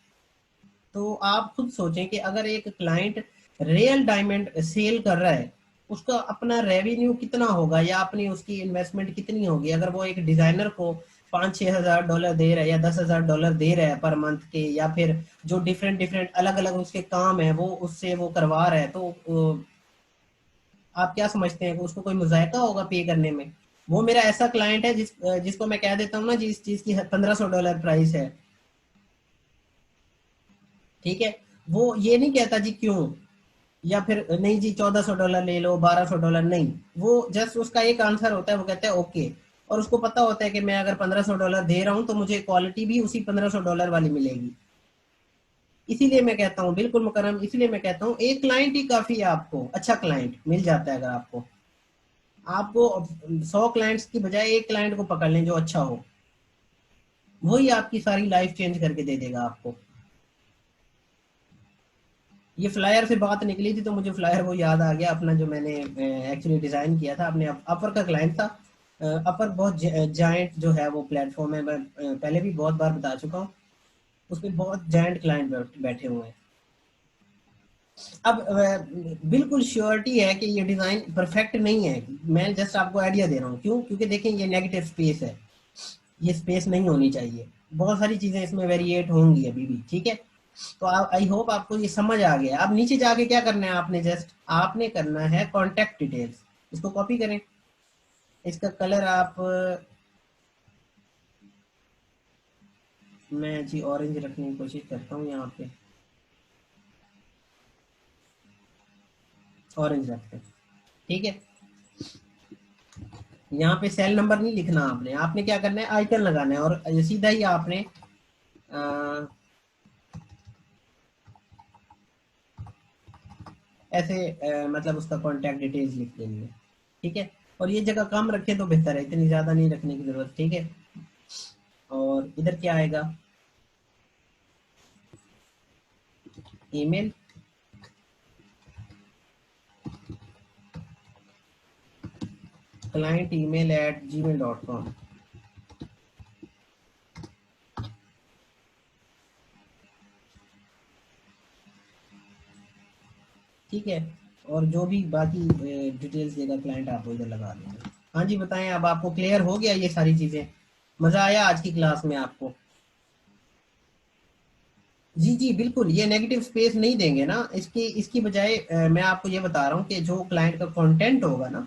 तो आप खुद सोचें कि अगर एक क्लाइंट रियल डायमंड सेल कर रहा है, उसका अपना रेवेन्यू कितना होगा, या अपनी उसकी इन्वेस्टमेंट कितनी होगी अगर वो एक डिजाइनर को 5-6 हज़ार डॉलर दे रहा है या 10 हज़ार डॉलर दे रहा है पर मंथ के, या फिर जो डिफरेंट डिफरेंट अलग अलग उसके काम है वो उससे वो करवा रहा है, तो आप क्या समझते हैं कि उसको कोई मुजायका होगा पे करने में? वो मेरा ऐसा क्लाइंट है जिसको मैं कह देता हूँ ना, जिस चीज की $1500 प्राइस है, ठीक है, वो ये नहीं कहता जी क्यों, या फिर नहीं जी $1400 ले लो, $1200 नहीं। वो जस्ट उसका एक आंसर होता है, वो कहता है ओके। और उसको पता होता है कि मैं अगर $1500 दे रहा हूं तो मुझे क्वालिटी भी उसी $1500 वाली मिलेगी। इसीलिए मैं कहता हूँ बिल्कुल मुकरम, इसीलिए मैं कहता हूँ एक क्लाइंट ही काफी है, आपको अच्छा क्लाइंट मिल जाता है। अगर आपको आपको 100 क्लाइंट्स की बजाय एक क्लाइंट को पकड़ लें जो अच्छा हो, वही आपकी सारी लाइफ चेंज करके दे देगा आपको। ये फ्लायर से बात निकली थी तो मुझे फ्लायर वो याद आ गया अपना, जो मैंने एक्चुअली डिजाइन किया था अपने अपर का क्लाइंट था। अपर बहुत जायंट जो है वो प्लेटफॉर्म है, मैं पहले भी बहुत बार बता चुका हूँ। उसमें बहुत जायंट क्लाइंट बैठे हुए हैं। अब बिल्कुल श्योरिटी है कि ये डिजाइन परफेक्ट नहीं है, मैं जस्ट आपको आइडिया दे रहा हूँ। क्यों? क्योंकि देखें ये नेगेटिव स्पेस है, ये स्पेस नहीं होनी चाहिए। बहुत सारी चीजें इसमें वेरिएट होंगी अभी भी। ठीक है, तो आई होप आपको ये समझ आ गया। अब नीचे जाके क्या करना है, आपने जस्ट आपने करना है कॉन्टेक्ट डिटेल्स, इसको कॉपी करें। इसका कलर आप मैं जी ऑरेंज रखने की कोशिश करता हूँ यहाँ पे, ऑरेंज रखते हैं। ठीक है, यहाँ पे सेल नंबर नहीं लिखना आपने, आपने क्या करना है आइकन लगाना है, और सीधा ही आपने ऐसे मतलब उसका कॉन्टैक्ट डिटेल्स लिख देनी है। ठीक है, और ये जगह कम रखे तो बेहतर है, इतनी ज्यादा नहीं रखने की जरूरत। ठीक है, और इधर क्या आएगा, ईमेल, क्लाइंट ईमेल @gmail.com। ठीक है, और जो भी बाकी डिटेल्स देगा क्लाइंट आप वो इधर लगा देंगे। हाँ जी बताएं, अब आपको क्लियर हो गया ये सारी चीजें? मजा आया आज की क्लास में आपको? जी जी बिल्कुल, ये नेगेटिव स्पेस नहीं देंगे ना, इसकी इसकी बजाय मैं आपको ये बता रहा हूँ कि जो क्लाइंट का कंटेंट होगा ना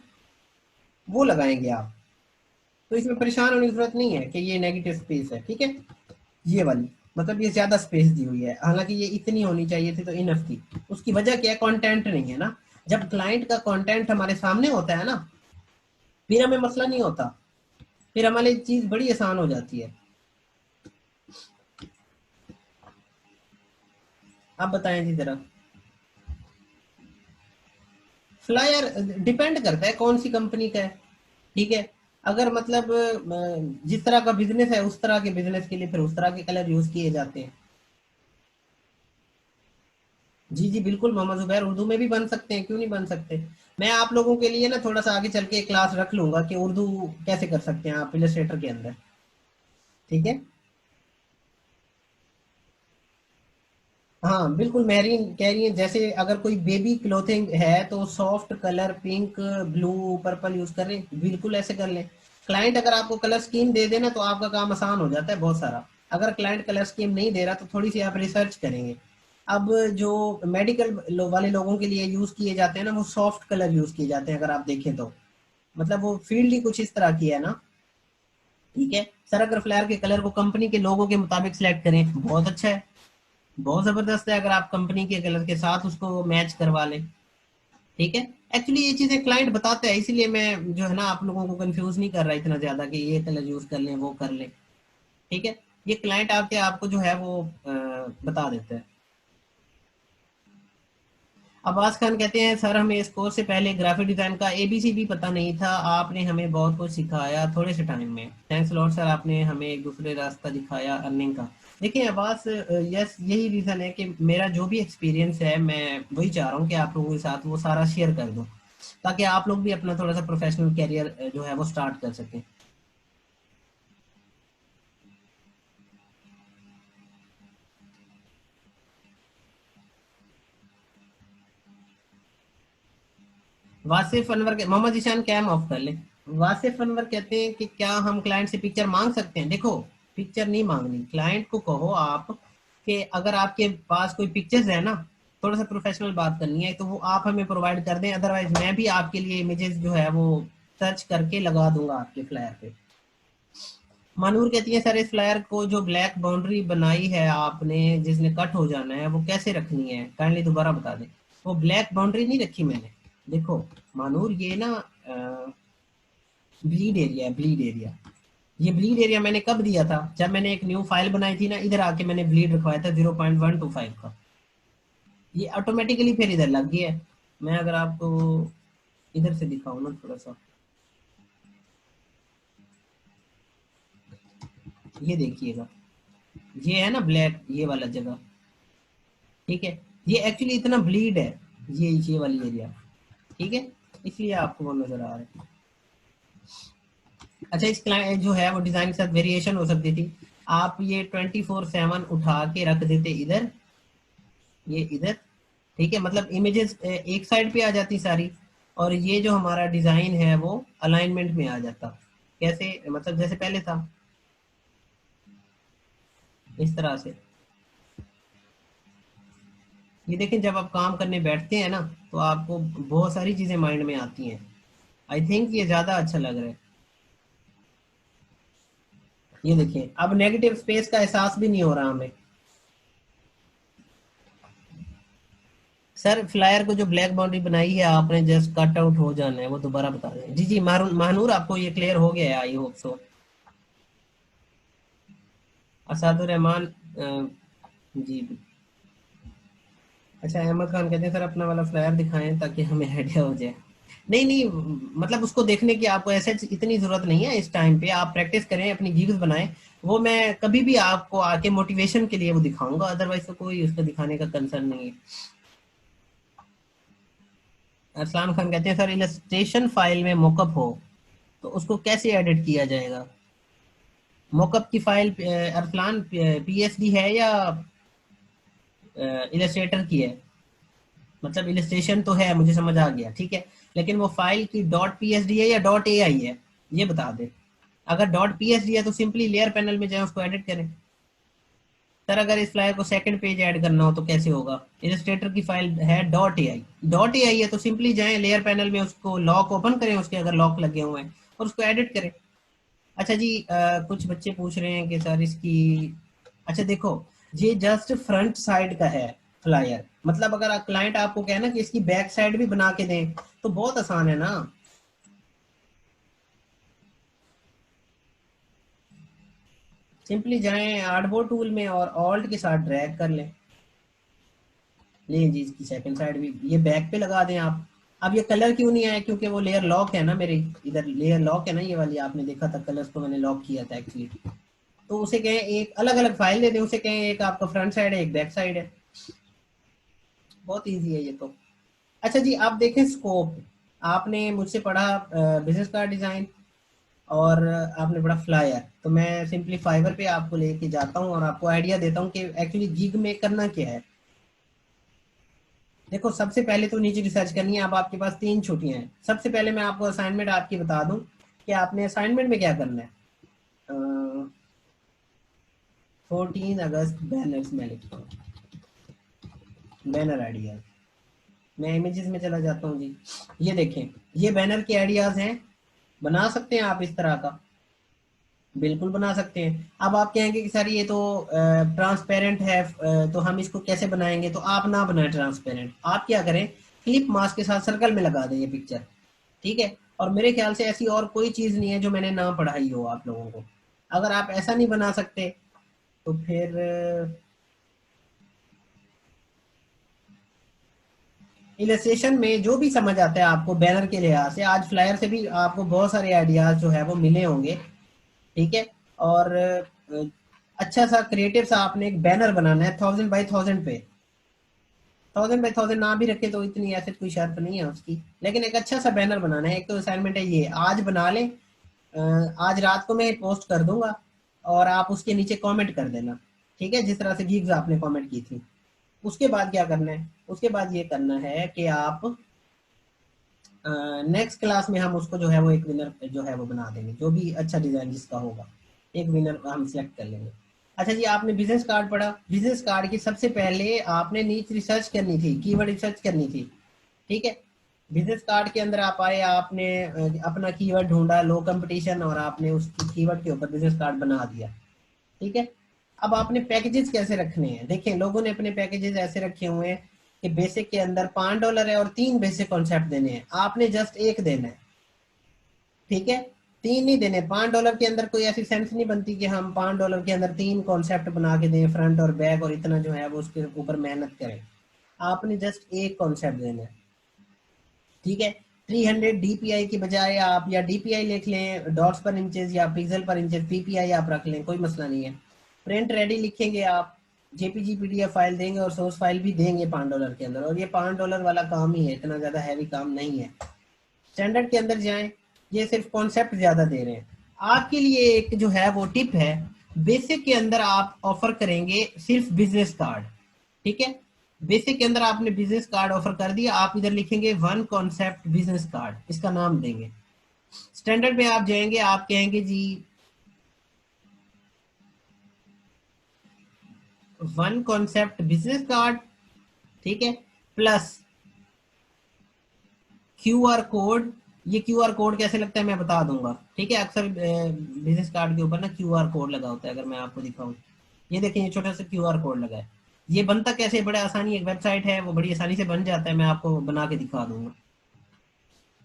वो लगाएंगे आप। तो इसमें परेशान होने की जरूरत नहीं है कि ये नेगेटिव स्पेस है। ठीक है, ये वाली मतलब ये ज्यादा स्पेस दी हुई है, हालांकि ये इतनी होनी चाहिए थी तो इनफ थी। उसकी वजह क्या है, कंटेंट नहीं है ना। जब क्लाइंट का कंटेंट हमारे सामने होता है ना, फिर हमें मसला नहीं होता, फिर हमारी चीज बड़ी आसान हो जाती है। आप बताएं जी जरा। फ्लायर डिपेंड करता है कौन सी कंपनी का है, ठीक है। अगर मतलब जिस तरह का बिजनेस है उस तरह के बिजनेस के लिए फिर उस तरह के कलर यूज किए जाते हैं। जी जी बिल्कुल मोहम्मद जुबैर, उर्दू में भी बन सकते हैं, क्यों नहीं बन सकते। मैं आप लोगों के लिए ना थोड़ा सा आगे चल के क्लास रख लूंगा कि उर्दू कैसे कर सकते हैं आप इलस्ट्रेटर के अंदर, ठीक है। हाँ बिल्कुल, मेहरीन कह रही है जैसे अगर कोई बेबी क्लोथिंग है तो soft colour pink blue purple use कर रहे हैं, बिल्कुल ऐसे कर लें। क्लाइंट अगर आपको कलर स्कीम दे देना तो आपका काम आसान हो जाता है बहुत सारा। अगर क्लाइंट कलर स्कीम नहीं दे रहा तो थोड़ी सी आप रिसर्च करेंगे। अब जो मेडिकल वाले लोगों के लिए यूज किए जाते हैं ना, वो सॉफ्ट कलर यूज किए जाते हैं अगर आप देखें तो। मतलब वो फील्ड ही कुछ इस तरह की है ना, ठीक है। सर अगर फ्लैर के कलर को कंपनी के लोगों के मुताबिक सिलेक्ट करें बहुत अच्छा है, बहुत जबरदस्त है। अगर आप कंपनी के कलर के साथ उसको मैच करवा लें, ठीक है। एक्चुअली ये चीजें क्लाइंट बताते हैं, इसीलिए मैं जो है ना आप लोगों को कंफ्यूज नहीं कर रहा इतना ज्यादा कि ये कलर यूज कर लें वो कर लें, ठीक है। ये क्लाइंट आके आपको जो है वो बता देता है। अब्बास खान कहते हैं सर हमें इस कोर्स से पहले ग्राफिक डिजाइन का एबीसी भी पता नहीं था, आपने हमें बहुत कुछ सिखाया थोड़े से टाइम में, थैंक्स लॉट सर, आपने हमें एक दूसरे रास्ता दिखाया अर्निंग का। देखिए अब्बास, यस यही रीजन है कि मेरा जो भी एक्सपीरियंस है मैं वही चाह रहा हूँ कि आप लोगों के साथ वो सारा शेयर कर दूँ, ताकि आप लोग भी अपना थोड़ा सा प्रोफेशनल कैरियर जो है वो स्टार्ट कर सकें। वासिफ अनवर के मोहम्मद ईशान कैम ऑफ कर ले। वासिफ अनवर कहते हैं कि क्या हम क्लाइंट से पिक्चर मांग सकते हैं। देखो, पिक्चर नहीं मांगनी, क्लाइंट को कहो आप कि अगर आपके पास कोई पिक्चर्स है ना, थोड़ा सा प्रोफेशनल बात करनी है तो वो आप हमें प्रोवाइड कर दें, अदरवाइज मैं भी आपके लिए इमेजेस जो है वो सर्च करके लगा दूंगा आपके फ्लायर पे। मानूर कहती है सर इस फ्लायर को जो ब्लैक बाउंड्री बनाई है आपने जिसने कट हो जाना है वो कैसे रखनी है, काइंडली दोबारा बता दें। वो ब्लैक बाउंड्री नहीं रखी मैंने। देखो मानूर, ये ना ब्लीड एरिया है, ब्लीड एरिया। ये ब्लीड एरिया मैंने कब दिया था, जब मैंने एक न्यू फाइल बनाई थी ना, इधर आके मैंने ब्लीड रखवाया था 0.125 का। ये ऑटोमेटिकली फिर इधर लग गया है। मैं अगर आपको इधर से दिखाऊं ना थोड़ा सा, ये देखिएगा, ये है ना ब्लैक ये वाला जगह, ठीक है। ये एक्चुअली इतना ब्लीड है, ये वाली एरिया, ठीक है, इसलिए आपको वो नजर आ रहा है। अच्छा, इस क्लाइंट जो है वो डिजाइन के साथ वेरिएशन हो सकती थी, आप ये 24/7 उठा के रख देते इधर, ये इधर, ठीक है। मतलब इमेजेस एक साइड पे आ जाती सारी, और ये जो हमारा डिजाइन है वो अलाइनमेंट में आ जाता। कैसे, मतलब जैसे पहले था, इस तरह से। ये देखें, जब आप काम करने बैठते हैं ना तो आपको बहुत सारी चीजें माइंड में आती हैं। आई थिंक ये ज्यादा अच्छा लग रहा है। ये देखिए, अब नेगेटिव स्पेस का एहसास भी नहीं हो रहा हमें। सर फ्लायर को जो ब्लैक बाउंड्री बनाई है आपने, जस्ट कट आउट हो जाना है, वो दोबारा बता दें। जी जी महानूर, आपको ये क्लियर हो गया है, आई होप सो। असादुर रहमान जी। अच्छा, अहमद खान कहते हैं सर अपना वाला फ्लायर दिखाएं ताकि हमें आइडिया हो जाए। नहीं नहीं, मतलब उसको देखने की आपको ऐसे इतनी जरूरत नहीं है, इस टाइम पे आप प्रैक्टिस करें, अपनी गिग्स बनाएं। वो मैं कभी भी आपको आके मोटिवेशन के लिए वो दिखाऊंगा, अदरवाइज तो कोई उसको दिखाने का कंसर्न नहीं है। अरसलान खान कहते हैं सर इलस्ट्रेशन फाइल में मोकअप हो तो उसको कैसे एडिट किया जाएगा। मोकअप की फाइल अरसलान पीएसडी है या इलस्ट्रेटर की है। मतलब इलस्ट्रेशन तो है, मुझे समझ आ गया, ठीक है। लेकिन वो फाइल की डॉट पीएसडी है या डॉट एआई है, ये बता दे। अगर डॉट पीएसडी है तो सिंपली लेयर पैनल में जाए, उसको एडिट करें। सर अगर इस फ्लायर को सेकंड पेज ऐड करना हो तो कैसे होगा। इलस्ट्रेटर की फाइल है डॉट एआई, डॉट एआई है तो सिंपली जाएं लेयर पैनल में, उसको लॉक ओपन करें, उसके अगर लॉक लगे हुए हैं, और उसको एडिट करें। अच्छा जी, कुछ बच्चे पूछ रहे हैं कि सर इसकी अच्छा देखो, ये जस्ट फ्रंट साइड का है फ्लायर, मतलब अगर क्लाइंट आपको कहे ना कि इसकी बैक साइड भी बना के दें तो बहुत आसान है ना। सिंपली जाएं आर्टबोर्ड टूल में और ऑल्ट के साथ ड्रैग कर लें। लें जी, इसकी सेकंड साइड भी ये बैक पे लगा दें आप। अब ये कलर क्यों नहीं आया, क्योंकि वो लेयर लॉक है ना मेरे, इधर लेयर लॉक है ना, ये वाली आपने देखा था, कलर्स को मैंने लॉक किया था एक्चुअली। तो उसे कहें एक अलग अलग फाइल दे दें, उसे कहें एक आपका फ्रंट साइड है एक बैक साइड है। बहुत ईजी है ये तो। अच्छा जी, आप देखें स्कोप, आपने मुझसे पढ़ा बिजनेस कार्ड डिजाइन और आपने पढ़ा फ्लायर, तो मैं सिंपली फाइवर पे आपको लेके जाता हूँ और आपको आइडिया देता हूँ कि एक्चुअली गिग में करना क्या है। देखो सबसे पहले तो नीचे रिसर्च करनी है। अब आपके पास 3 छुट्टियां हैं। सबसे पहले मैं आपको असाइनमेंट आपकी बता दूं कि आपने असाइनमेंट में क्या करना है। 14 अगस्त बैनर्स में लिखता हूँ, बैनर आइडियाज। मैं इमेजेस में चला जाता हूँ जी। ये देखें, ये बैनर के आइडियाज हैं। बना सकते हैं आप इस तरह का, बिल्कुल बना सकते हैं। अब आप कहेंगे कि सर ये तो ट्रांसपेरेंट है, तो हम इसको कैसे बनाएंगे, तो आप ना बनाए ट्रांसपेरेंट। आप क्या करें, क्लिप मास्क के साथ सर्कल में लगा दें ये पिक्चर, ठीक है। और मेरे ख्याल से ऐसी और कोई चीज नहीं है जो मैंने ना पढ़ाई हो आप लोगों को। अगर आप ऐसा नहीं बना सकते तो फिर इलस्ट्रेशन में जो भी समझ आता है आपको बैनर के लिहाज से, आज फ्लायर से भी आपको बहुत सारे आइडियाज जो है वो मिले होंगे, ठीक है। और अच्छा सा क्रिएटिव सा आपने एक बैनर बनाना है 1000 बाई 1000 पे। 1000 बाई 1000 ना भी रखे तो इतनी ऐसे कोई शर्त नहीं है उसकी, लेकिन एक अच्छा सा बैनर बनाना है। एक तो असाइनमेंट है ये, आज बना लें। आज रात को मैं पोस्ट कर दूंगा और आप उसके नीचे कमेंट कर देना, ठीक है, जिस तरह से गीग्स आपने कमेंट की थी। उसके बाद क्या करना है, उसके बाद ये करना है कि आप नेक्स्ट क्लास में हम उसको जो है वो एक विनर जो है वो बना देंगे, जो भी अच्छा डिजाइन जिसका होगा एक विनर हम सिलेक्ट कर लेंगे। अच्छा जी, आपने बिजनेस कार्ड पढ़ा। बिजनेस कार्ड की सबसे पहले आपने नीच रिसर्च करनी थी, कीवर्ड रिसर्च करनी थी, ठीक है। बिजनेस कार्ड के अंदर आप आए, आपने अपना कीवर्ड ढूंढा लो कंपटीशन, और आपने उस कीवर्ड के ऊपर बिजनेस कार्ड बना दिया, ठीक है। अब आपने पैकेजेस कैसे रखने हैं, देखें लोगों ने अपने पैकेजेस ऐसे रखे हुए हैं कि बेसिक के अंदर $5 है और 3 बेसिक कॉन्सेप्ट देने हैं, आपने जस्ट एक देना है, ठीक है। 3 नहीं देने। $5 के अंदर कोई ऐसी सेंस नहीं बनती कि हम $5 के अंदर 3 कॉन्सेप्ट बना के दें फ्रंट और बैक, और इतना जो है वो उसके ऊपर मेहनत करें। आपने जस्ट एक कॉन्सेप्ट देना है, ठीक है। 300 डीपीआई की बजाय आप या डीपीआई लिख लें, डॉट्स पर इंचेस या पिक्सल पर इंचेस, पीपीआई आप रख लें, कोई मसला नहीं है। प्रिंट रेडी लिखेंगे आप, जेपीजी पीडीएफ फाइल देंगे और सोर्स फाइल भी देंगे $5 के अंदर, और ये $5 वाला काम ही है, इतना ज्यादा हैवी काम नहीं है। स्टैंडर्ड के अंदर जाएं, ये सिर्फ कॉन्सेप्ट ज्यादा दे रहे हैं। आपके लिए एक जो है वो टिप है, बेसिक के अंदर आप ऑफर करेंगे सिर्फ बिजनेस कार्ड, ठीक है। बेसिक के अंदर आपने बिजनेस कार्ड ऑफर कर दिया, आप इधर लिखेंगे वन कॉन्सेप्ट बिजनेस कार्ड, इसका नाम देंगे। स्टैंडर्ड पे आप जाएंगे, आप कहेंगे जी वन कॉन्सेप्ट बिजनेस कार्ड, ठीक है, प्लस क्यू आर कोड। ये क्यू आर कोड कैसे लगता है मैं बता दूंगा, ठीक है। अक्सर बिजनेस कार्ड के ऊपर ना क्यू आर कोड लगा होता है, अगर मैं आपको दिखाऊं, ये देखिए ये छोटा सा क्यू आर कोड लगा है। ये बनता कैसे, बड़ा आसानी, एक वेबसाइट है वो बड़ी आसानी से बन जाता है, मैं आपको बना के दिखा दूंगा।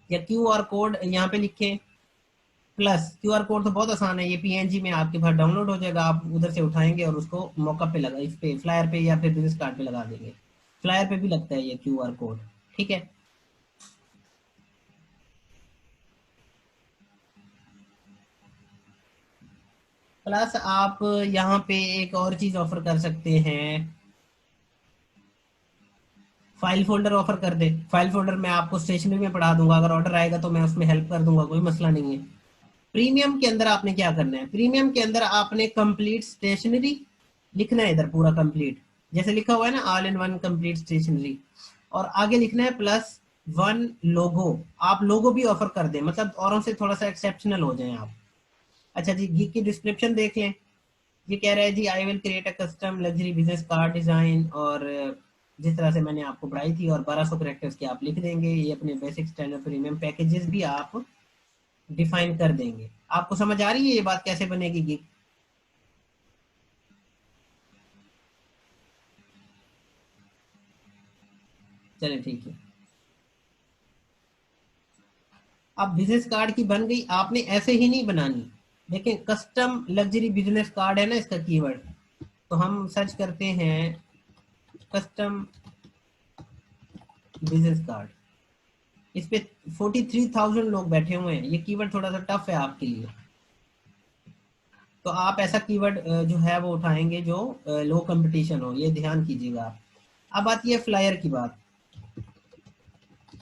या क्यू आर कोड यहाँ पे लिखे, प्लस क्यू आर कोड तो बहुत आसान है, ये पीएनजी में आपके पास डाउनलोड हो जाएगा, आप उधर से उठाएंगे और उसको मौका पे लगा, इस पे फ्लायर पे या फिर बिजनेस कार्ड पे लगा देंगे। फ्लायर पे भी लगता है ये क्यू आर कोड, ठीक है। प्लस आप यहाँ पे एक और चीज ऑफर कर सकते हैं, फाइल फोल्डर ऑफर कर दे। फाइल फोल्डर मैं आपको स्टेशनरी में पढ़ा दूंगा, अगर ऑर्डर आएगा तो मैं उसमें हेल्प कर दूंगा, कोई मसला नहीं है। प्रीमियम के अंदर आपने क्या करना है, प्रीमियम के अंदर आपने कंप्लीट स्टेशनरी लिखना है, इधर पूरा कंप्लीट, जैसे लिखा हुआ है ना all in one complete stationery, और आगे लिखना है प्लस वन लोगो। आप लोगो भी ऑफर कर दें, मतलब औरों से थोड़ा सा एक्सेप्शनल हो जाए आप। अच्छा जी, गीक की डिस्क्रिप्शन देख लें। ये कह रहा है जी I will create a custom luxury business card design, और जिस तरह से मैंने आपको पढ़ाई थी, और 1200 करेक्टर्स के आप लिख देंगे। ये अपने बेसिक स्टैंडर्ड प्रीमियम पैकेजेस भी आप डिफाइन कर देंगे। आपको समझ आ रही है ये बात कैसे बनेगी गिग? चले ठीक है। अब बिजनेस कार्ड की बन गई, आपने ऐसे ही नहीं बनानी। देखें कस्टम लग्जरी बिजनेस कार्ड है ना इसका कीवर्ड, तो हम सर्च करते हैं कस्टम बिजनेस कार्ड। इस पे 43,000 लोग बैठे हुए हैं, ये कीवर्ड थोड़ा सा टफ है आपके लिए। तो आप ऐसा कीवर्ड जो है वो उठाएंगे जो लो कंपटीशन हो, ये ध्यान कीजिएगा आप। अब आती है फ्लायर की बात।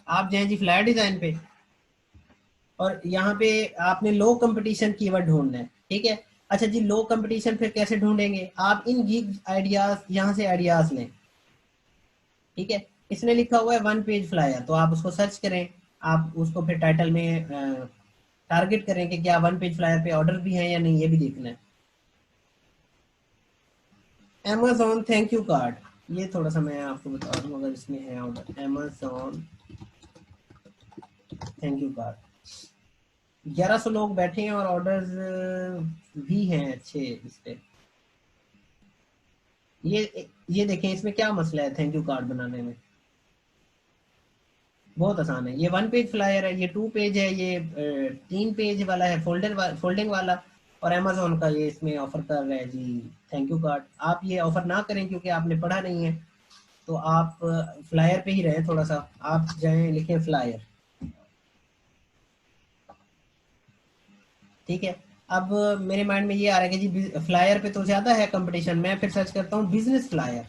आप जाएं जी फ्लायर डिजाइन पे, और यहाँ पे आपने लो कंपटीशन कीवर्ड ढूंढना है, ठीक है। अच्छा जी, लो कंपटीशन फिर कैसे ढूंढेंगे? आप इन गिग आइडियाज, यहाँ से आइडियाज लें, ठीक है। इसने लिखा हुआ है वन पेज फ्लायर, तो आप उसको सर्च करें। आप उसको फिर टाइटल में टारगेट करें कि क्या वन पेज फ्लायर पे ऑर्डर भी है या नहीं, ये भी देखना है। Amazon थैंक यू कार्ड, ये थोड़ा सा मैं आपको बता दूं, अगर इसमें है order Amazon thank you card, 1100 लोग बैठे हैं और ऑर्डर्स भी हैं अच्छे इस पे। ये देखें इसमें क्या मसला है थैंक यू कार्ड बनाने में। बहुत आसान है, ये वन पेज फ्लायर है, ये टू पेज है, ये 3 पेज वाला है, फोल्डिंग वाला। और अमेजोन का ये इसमें ऑफर कर रहा है जी थैंक यू कार्ड। आप ये ऑफर ना करें क्योंकि आपने पढ़ा नहीं है, तो आप फ्लायर पे ही रहें थोड़ा सा। आप जाएं लिखें फ्लायर, ठीक है। अब मेरे माइंड में ये आ रहा है कि जी फ्लायर पे तो ज्यादा है कंपटीशन, मैं फिर सर्च करता हूँ बिजनेस फ्लायर।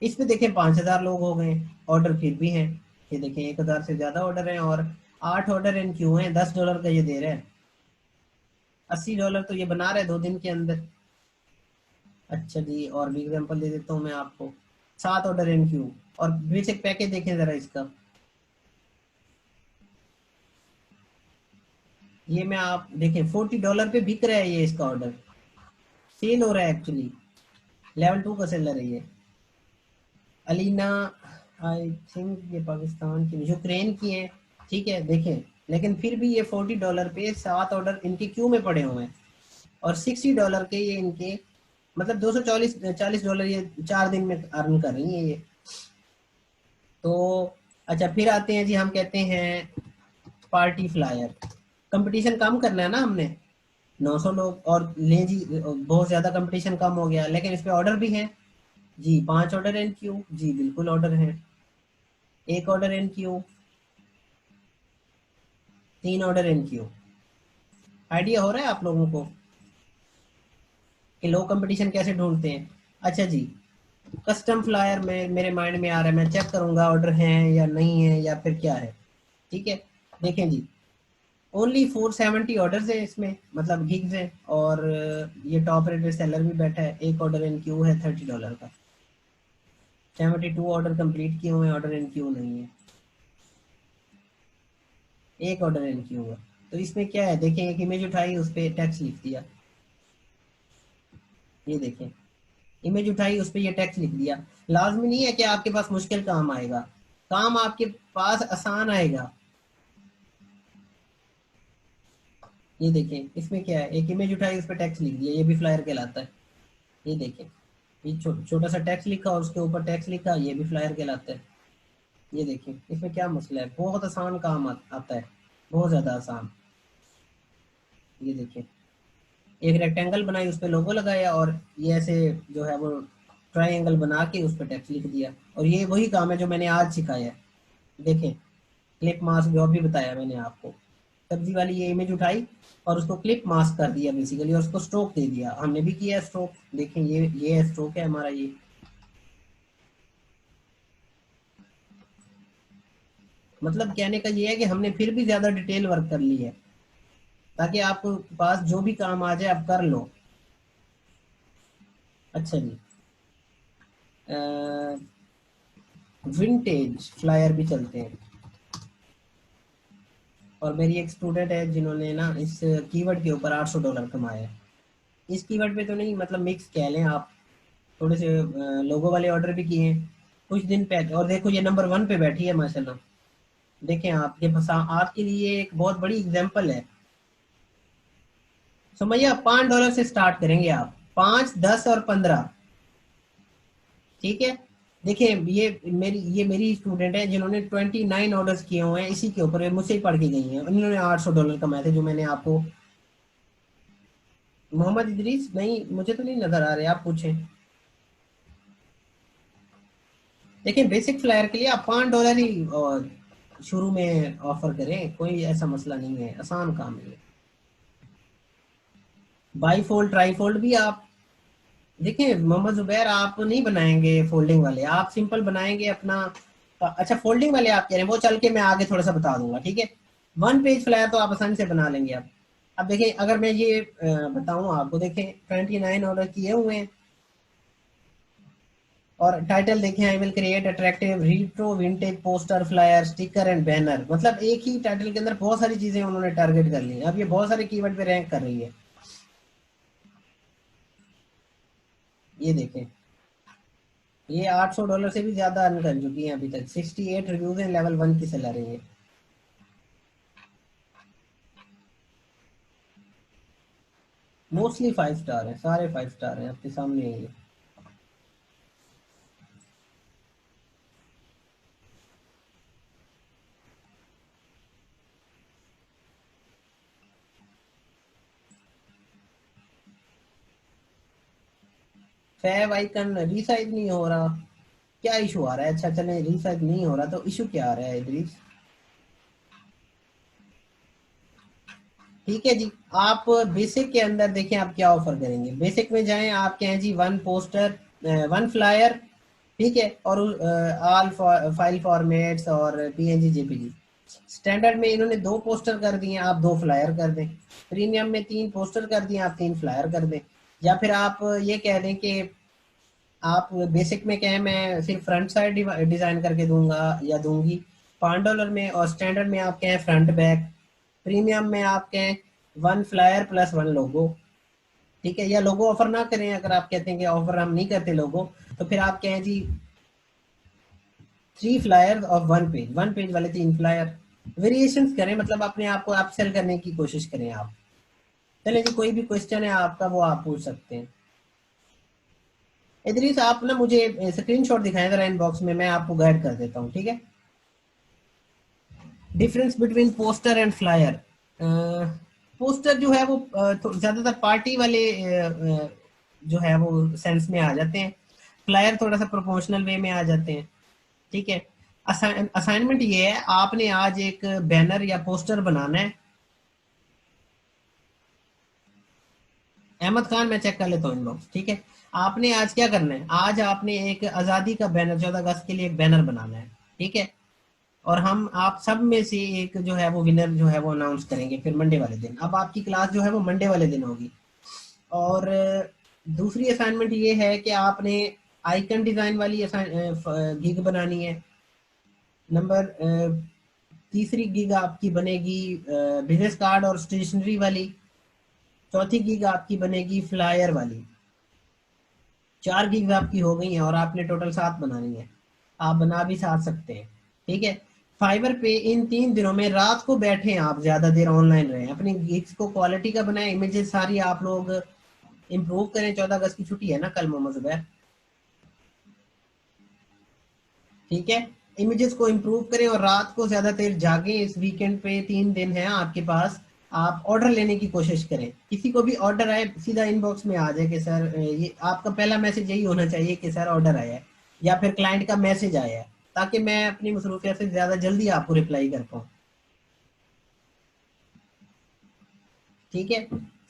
इस पे देखें 5,000 लोग हो गए, ऑर्डर फिर भी हैं। ये देखें 1,000 से ज्यादा ऑर्डर हैं, और 8 ऑर्डर इन क्यों हैं, $10 का ये दे रहे हैं। $80 तो ये बना रहे 2 दिन के अंदर। अच्छा जी, और भी एग्जांपल दे देता हूँ मैं आपको। 7 ऑर्डर इन क्यू, और बेसिक पैकेज देखें जरा इसका। ये मैं आप देखें $40 पे बिक रहा है ये, इसका ऑर्डर सेल हो रहा है एक्चुअली। लेवल 2 का सेलर है ये। अलीना, आई थिंक ये पाकिस्तान की, यूक्रेन की है, ठीक है देखें। लेकिन फिर भी ये $40 पे 7 ऑर्डर इनके क्यू में पड़े हुए हैं, और $60 के ये इनके, मतलब 240 $40 ये 4 दिन में अर्न कर रही है ये। तो अच्छा, फिर आते हैं जी, हम कहते हैं पार्टी फ्लायर। कंपटीशन कम करना है ना हमने, 900 लोग और ले जी, बहुत ज्यादा कंपटीशन कम हो गया, लेकिन इस पे ऑर्डर भी है जी। 5 ऑर्डर इन क्यू जी, बिल्कुल ऑर्डर है। 1 order in Q, 3 order in Q. Idea हो रहा है आप लोगों को कि लो कंपटीशन कैसे ढूंढते हैं? अच्छा जी, कस्टम फ्लायर में मेरे माइंड में आ रहा है, मैं चेक करूंगा ऑर्डर है या नहीं है या फिर क्या है, ठीक है। देखें जी, ओनली 470 ऑर्डर है इसमें, मतलब गिग्स है, और ये टॉप रेटेड सेलर भी बैठा है। 1 ऑर्डर इन क्यू है $30 का। 72 ऑर्डर कंप्लीट किए हुए हैं, ऑर्डर इन क्यू नहीं है। 1 ऑर्डर इन क्यू है। तो इसमें क्या है, देखें एक इमेज उठाई, उस पर टैक्स लिख दिया। ये देखें, इमेज उठाई, उस पर ये टैक्स लिख दिया। लाजमी नहीं है कि आपके पास मुश्किल काम आएगा, काम आपके पास आसान आएगा। ये देखें इसमें क्या है, एक इमेज उठाई, उस पर टैक्स लिख दिया, ये भी फ्लायर कहलाता है। ये देखें, ये छोटा सा टैक्स लिखा और उसके ऊपर टैक्स लिखा, ये भी फ्लायर कहलाता है। ये देखें इसमें क्या मसला है, बहुत आसान काम आता है, बहुत ज्यादा आसान। ये देखें, एक रेक्टेंगल बनाई, उस पर लोगो लगाया, और ये ऐसे जो है वो ट्राइंगल बना के उस पर टेक्स्ट लिख दिया। और ये वही काम है जो मैंने आज सिखाया है। देखें, क्लिप मास्क जो अभी बताया मैंने आपको, सब्जी वाली ये इमेज उठाई और उसको क्लिप मास्क कर दिया बेसिकली, और उसको स्ट्रोक दे दिया, हमने भी किया स्ट्रोक। देखें ये स्ट्रोक है हमारा ये। मतलब कहने का ये है कि हमने फिर भी ज्यादा डिटेल वर्क कर ली है, ताकि आपको पास जो भी काम आ जाए आप कर लो। अच्छा जी, विंटेज फ्लायर भी चलते हैं। और मेरी एक स्टूडेंट है जिन्होंने ना इस कीवर्ड के ऊपर $800 कमाए हैं। इस कीवर्ड पे तो नहीं, मतलब मिक्स कह लें आप, थोड़े से लोगों वाले ऑर्डर भी किए हैं कुछ दिन पहले। और देखो ये नंबर 1 पे बैठी है माशाल्लाह। देखें आपके पास, आपके लिए एक बहुत बड़ी एग्जांपल है। सुमैया $5 से स्टार्ट करेंगे आप, 5, 10 और 15। ठीक है। देखिए ये मेरी स्टूडेंट है जिन्होंने 29 ऑर्डर्स किए हुए हैं इसी के ऊपर, मुझसे ही पढ़ के गई हैं, उन्होंने $800 कमाए थे, जो मैंने आपको। मोहम्मद इदरीस नहीं, मुझे तो नहीं नजर आ रहे, आप पूछें। देखिए बेसिक फ्लायर के लिए आप $5 ही शुरू में ऑफर करें, कोई ऐसा मसला नहीं है, आसान काम है। बाई फोल्ड ट्राई फोल्ड भी आप, देखिए मोहम्मद जुबैर, आप नहीं बनाएंगे फोल्डिंग वाले, आप सिंपल बनाएंगे अपना। अच्छा फोल्डिंग वाले आप कह रहे हैं, वो चल के मैं आगे थोड़ा सा बता दूंगा, ठीक है। वन पेज फ्लायर तो आप आसानी से बना लेंगे। अब देखिए अगर मैं ये बताऊं आपको, देखें 29 ऑर्डर किए हुए हैं, और टाइटल देखें, आई will create attractive retro vintage poster flyer sticker and banner. मतलब एक ही टाइटल के अंदर बहुत सारी चीजें उन्होंने टारगेट कर ली हैं। अब ये बहुत सारे कीवर्ड पे रैंक कर रही है। ये देखें, ये $800 से भी ज्यादा अर्न कर चुकी है अभी तक। 68 रिव्यूज हैं, लेवल 1 की सैलरी है। मोस्टली 5 स्टार है, सारे 5 स्टार हैं, आपके सामने है ये। फैब आइकन रीसाइज नहीं हो रहा, क्या इशू आ रहा है? अच्छा चले, रीसाइज नहीं हो रहा तो इशू क्या आ रहा है इदरीस? ठीक है जी। आप बेसिक के अंदर देखें आप क्या ऑफर करेंगे। बेसिक में जाएं, आप कहें जी वन पोस्टर, वन फ्लायर, ठीक है, और ऑल फाइल फॉर्मेट्स और पीएनजी जेपीजी। स्टैंडर्ड में इन्होंने 2 पोस्टर कर दिए, आप 2 फ्लायर कर दें। प्रीमियम में 3 पोस्टर कर दिए, आप 3 फ्लायर कर दें। या फिर आप ये कह दें कि आप बेसिक में कहें मैं सिर्फ फ्रंट साइड डिजाइन करके दूंगा या दूंगी $5 में, और स्टैंडर्ड में आप कहें फ्रंट बैक। प्रीमियम में आप कहें 1 फ्लायर प्लस 1 लोगो, ठीक है। या लोगो ऑफर ना करें, अगर आप कहते हैं कि ऑफर हम नहीं करते लोगो, तो फिर आप कहें जी 3 फ्लायर ऑफ 1 पेज, 1 पेज वाले 3 फ्लायर। वेरिएशंस करें, मतलब अपने आप को आप सेल करने की कोशिश करें आप। चले जी, कोई भी क्वेश्चन है आपका वो आप पूछ सकते हैं। इदरीस आप ना मुझे स्क्रीनशॉट दिखाएं जरा इनबॉक्स में, मैं आपको गाइड कर देता हूँ, ठीक है। Difference between poster and flyer. Poster जो है वो ज्यादातर पार्टी वाले जो है वो सेंस में आ जाते हैं। फ्लायर थोड़ा सा प्रोपोर्शनल वे में आ जाते हैं, ठीक है। असाइनमेंट ये है, आपने आज एक बैनर या पोस्टर बनाना है। अहमद खान, मैं चेक कर लेता हूँ इनबॉक्स, ठीक है। आपने आज क्या करना है, आज आपने एक आज़ादी का बैनर, 14 अगस्त के लिए एक बैनर बनाना है, ठीक है। और हम आप सब में से एक जो है वो विनर जो है वो अनाउंस करेंगे फिर मंडे वाले दिन। अब आपकी क्लास जो है वो मंडे वाले दिन होगी। और दूसरी असाइनमेंट ये है कि आपने आइकन डिजाइन वाली गिग बनानी है। नंबर तीसरी गिग आपकी बनेगी बिजनेस कार्ड और स्टेशनरी वाली। चौथी गिग आपकी बनेगी फ्लायर वाली। 4 गिग आपकी हो गई हैं, और आपने टोटल 7 बनानी है। आप बना भी 7 सकते हैं, ठीक है। फाइवर पे इन 3 दिनों में रात को बैठे आप, ज्यादा देर ऑनलाइन रहे, अपनी गिग्स को क्वालिटी का बनाए, इमेजेस सारी आप लोग इम्प्रूव करें। 14 अगस्त की छुट्टी है ना कल, मोहम्मद जुबैर, ठीक है। इमेजेस को इम्प्रूव करें और रात को ज्यादा देर जागें। इस वीकेंड पे 3 दिन है आपके पास, आप ऑर्डर लेने की कोशिश करें। किसी को भी ऑर्डर आए सीधा इनबॉक्स में आ जाए कि सर ये आपका पहला मैसेज यही होना चाहिए कि सर ऑर्डर आया है, या फिर क्लाइंट का मैसेज आया है, ताकि मैं अपनी मसरूफियत से ज्यादा जल्दी आपको रिप्लाई कर पाऊँ, ठीक है।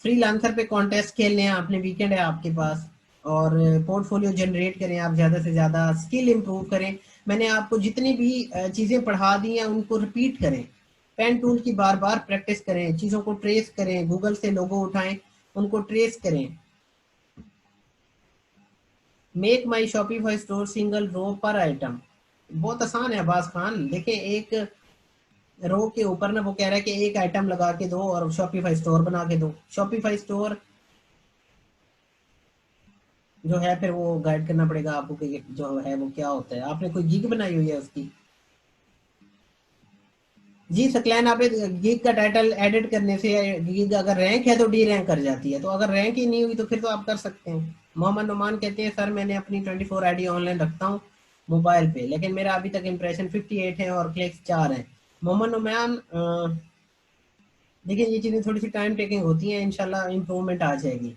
फ्रीलांसर पे कॉन्टेस्ट खेलने हैं आपने, वीकेंड है आपके पास, और पोर्टफोलियो जनरेट करें आप, ज़्यादा से ज़्यादा स्किल इंप्रूव करें। मैंने आपको जितनी भी चीज़ें पढ़ा दी हैं उनको रिपीट करें। पेन टूल की बार बार प्रैक्टिस करें, चीज़ों को ट्रेस करें, गूगल से लोगो उठाएं, उनको ट्रेस करें। मेक माई शॉपिफाई स्टोर सिंगल रो पर आइटम, बहुत आसान है अब्बास खान। देखें एक रो के ऊपर ना वो कह रहा है कि एक आइटम लगा के दो और शॉपिफाई स्टोर बना के दो। शॉपिफाई स्टोर जो है फिर वो गाइड करना पड़ेगा आपको कि जो है वो क्या होता है। आपने कोई गिग बनाई हुई है उसकी? जी सकलैन, आप गिग का टाइटल एडिट करने से गिग अगर रैंक है तो डी रैंक कर जाती है, तो अगर रैंक ही नहीं हुई तो फिर तो आप कर सकते हैं। मोहम्मद नुमान कहते हैं सर मैंने अपनी 24 आईडी ऑनलाइन रखता हूँ मोबाइल पे, लेकिन मेरा अभी तक इम्प्रेशन 58 है और क्लिक्स 4 हैं। मोहम्मद नुमान देखिए ये चीज़ें थोड़ी सी टाइम टेकिंग होती हैं, इंशाल्लाह इम्प्रूवमेंट आ जाएगी।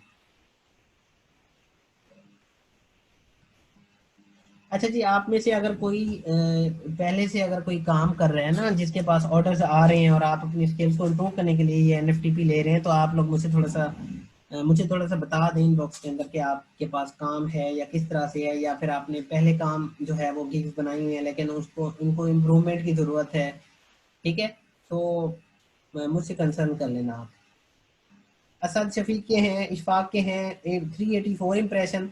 अच्छा जी, आप में से अगर कोई पहले से अगर कोई काम कर रहे हैं ना, जिसके पास ऑर्डर्स आ रहे हैं और आप अपनी स्किल्स को इम्प्रूव करने के लिए ये एनएफटीपी ले रहे हैं, तो आप लोग मुझे थोड़ा सा बता दें इनबॉक्स के अंदर कि आपके पास काम है या किस तरह से है, या फिर आपने पहले काम जो है वो गिग्स बनाई हुई है लेकिन उसको उनको इम्प्रूवमेंट की ज़रूरत है। ठीक है, तो मुझसे कंसर्न कर लेना आप। असद शफीक के हैं, इशफाक के हैं 384 इम्प्रेशन,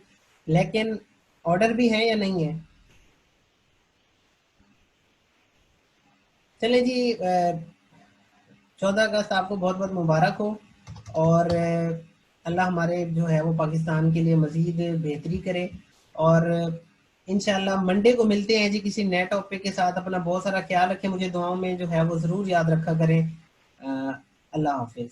लेकिन ऑर्डर भी है या नहीं है। चले जी, 14 अगस्त आपको बहुत बहुत मुबारक हो, और अल्लाह हमारे जो है वो पाकिस्तान के लिए मज़ीद बेहतरी करे। और इंशाल्लाह मंडे को मिलते हैं जी किसी नए टॉपिक के साथ। अपना बहुत सारा ख्याल रखें, मुझे दुआओं में जो है वो ज़रूर याद रखा करें। अल्लाह हाफिज़।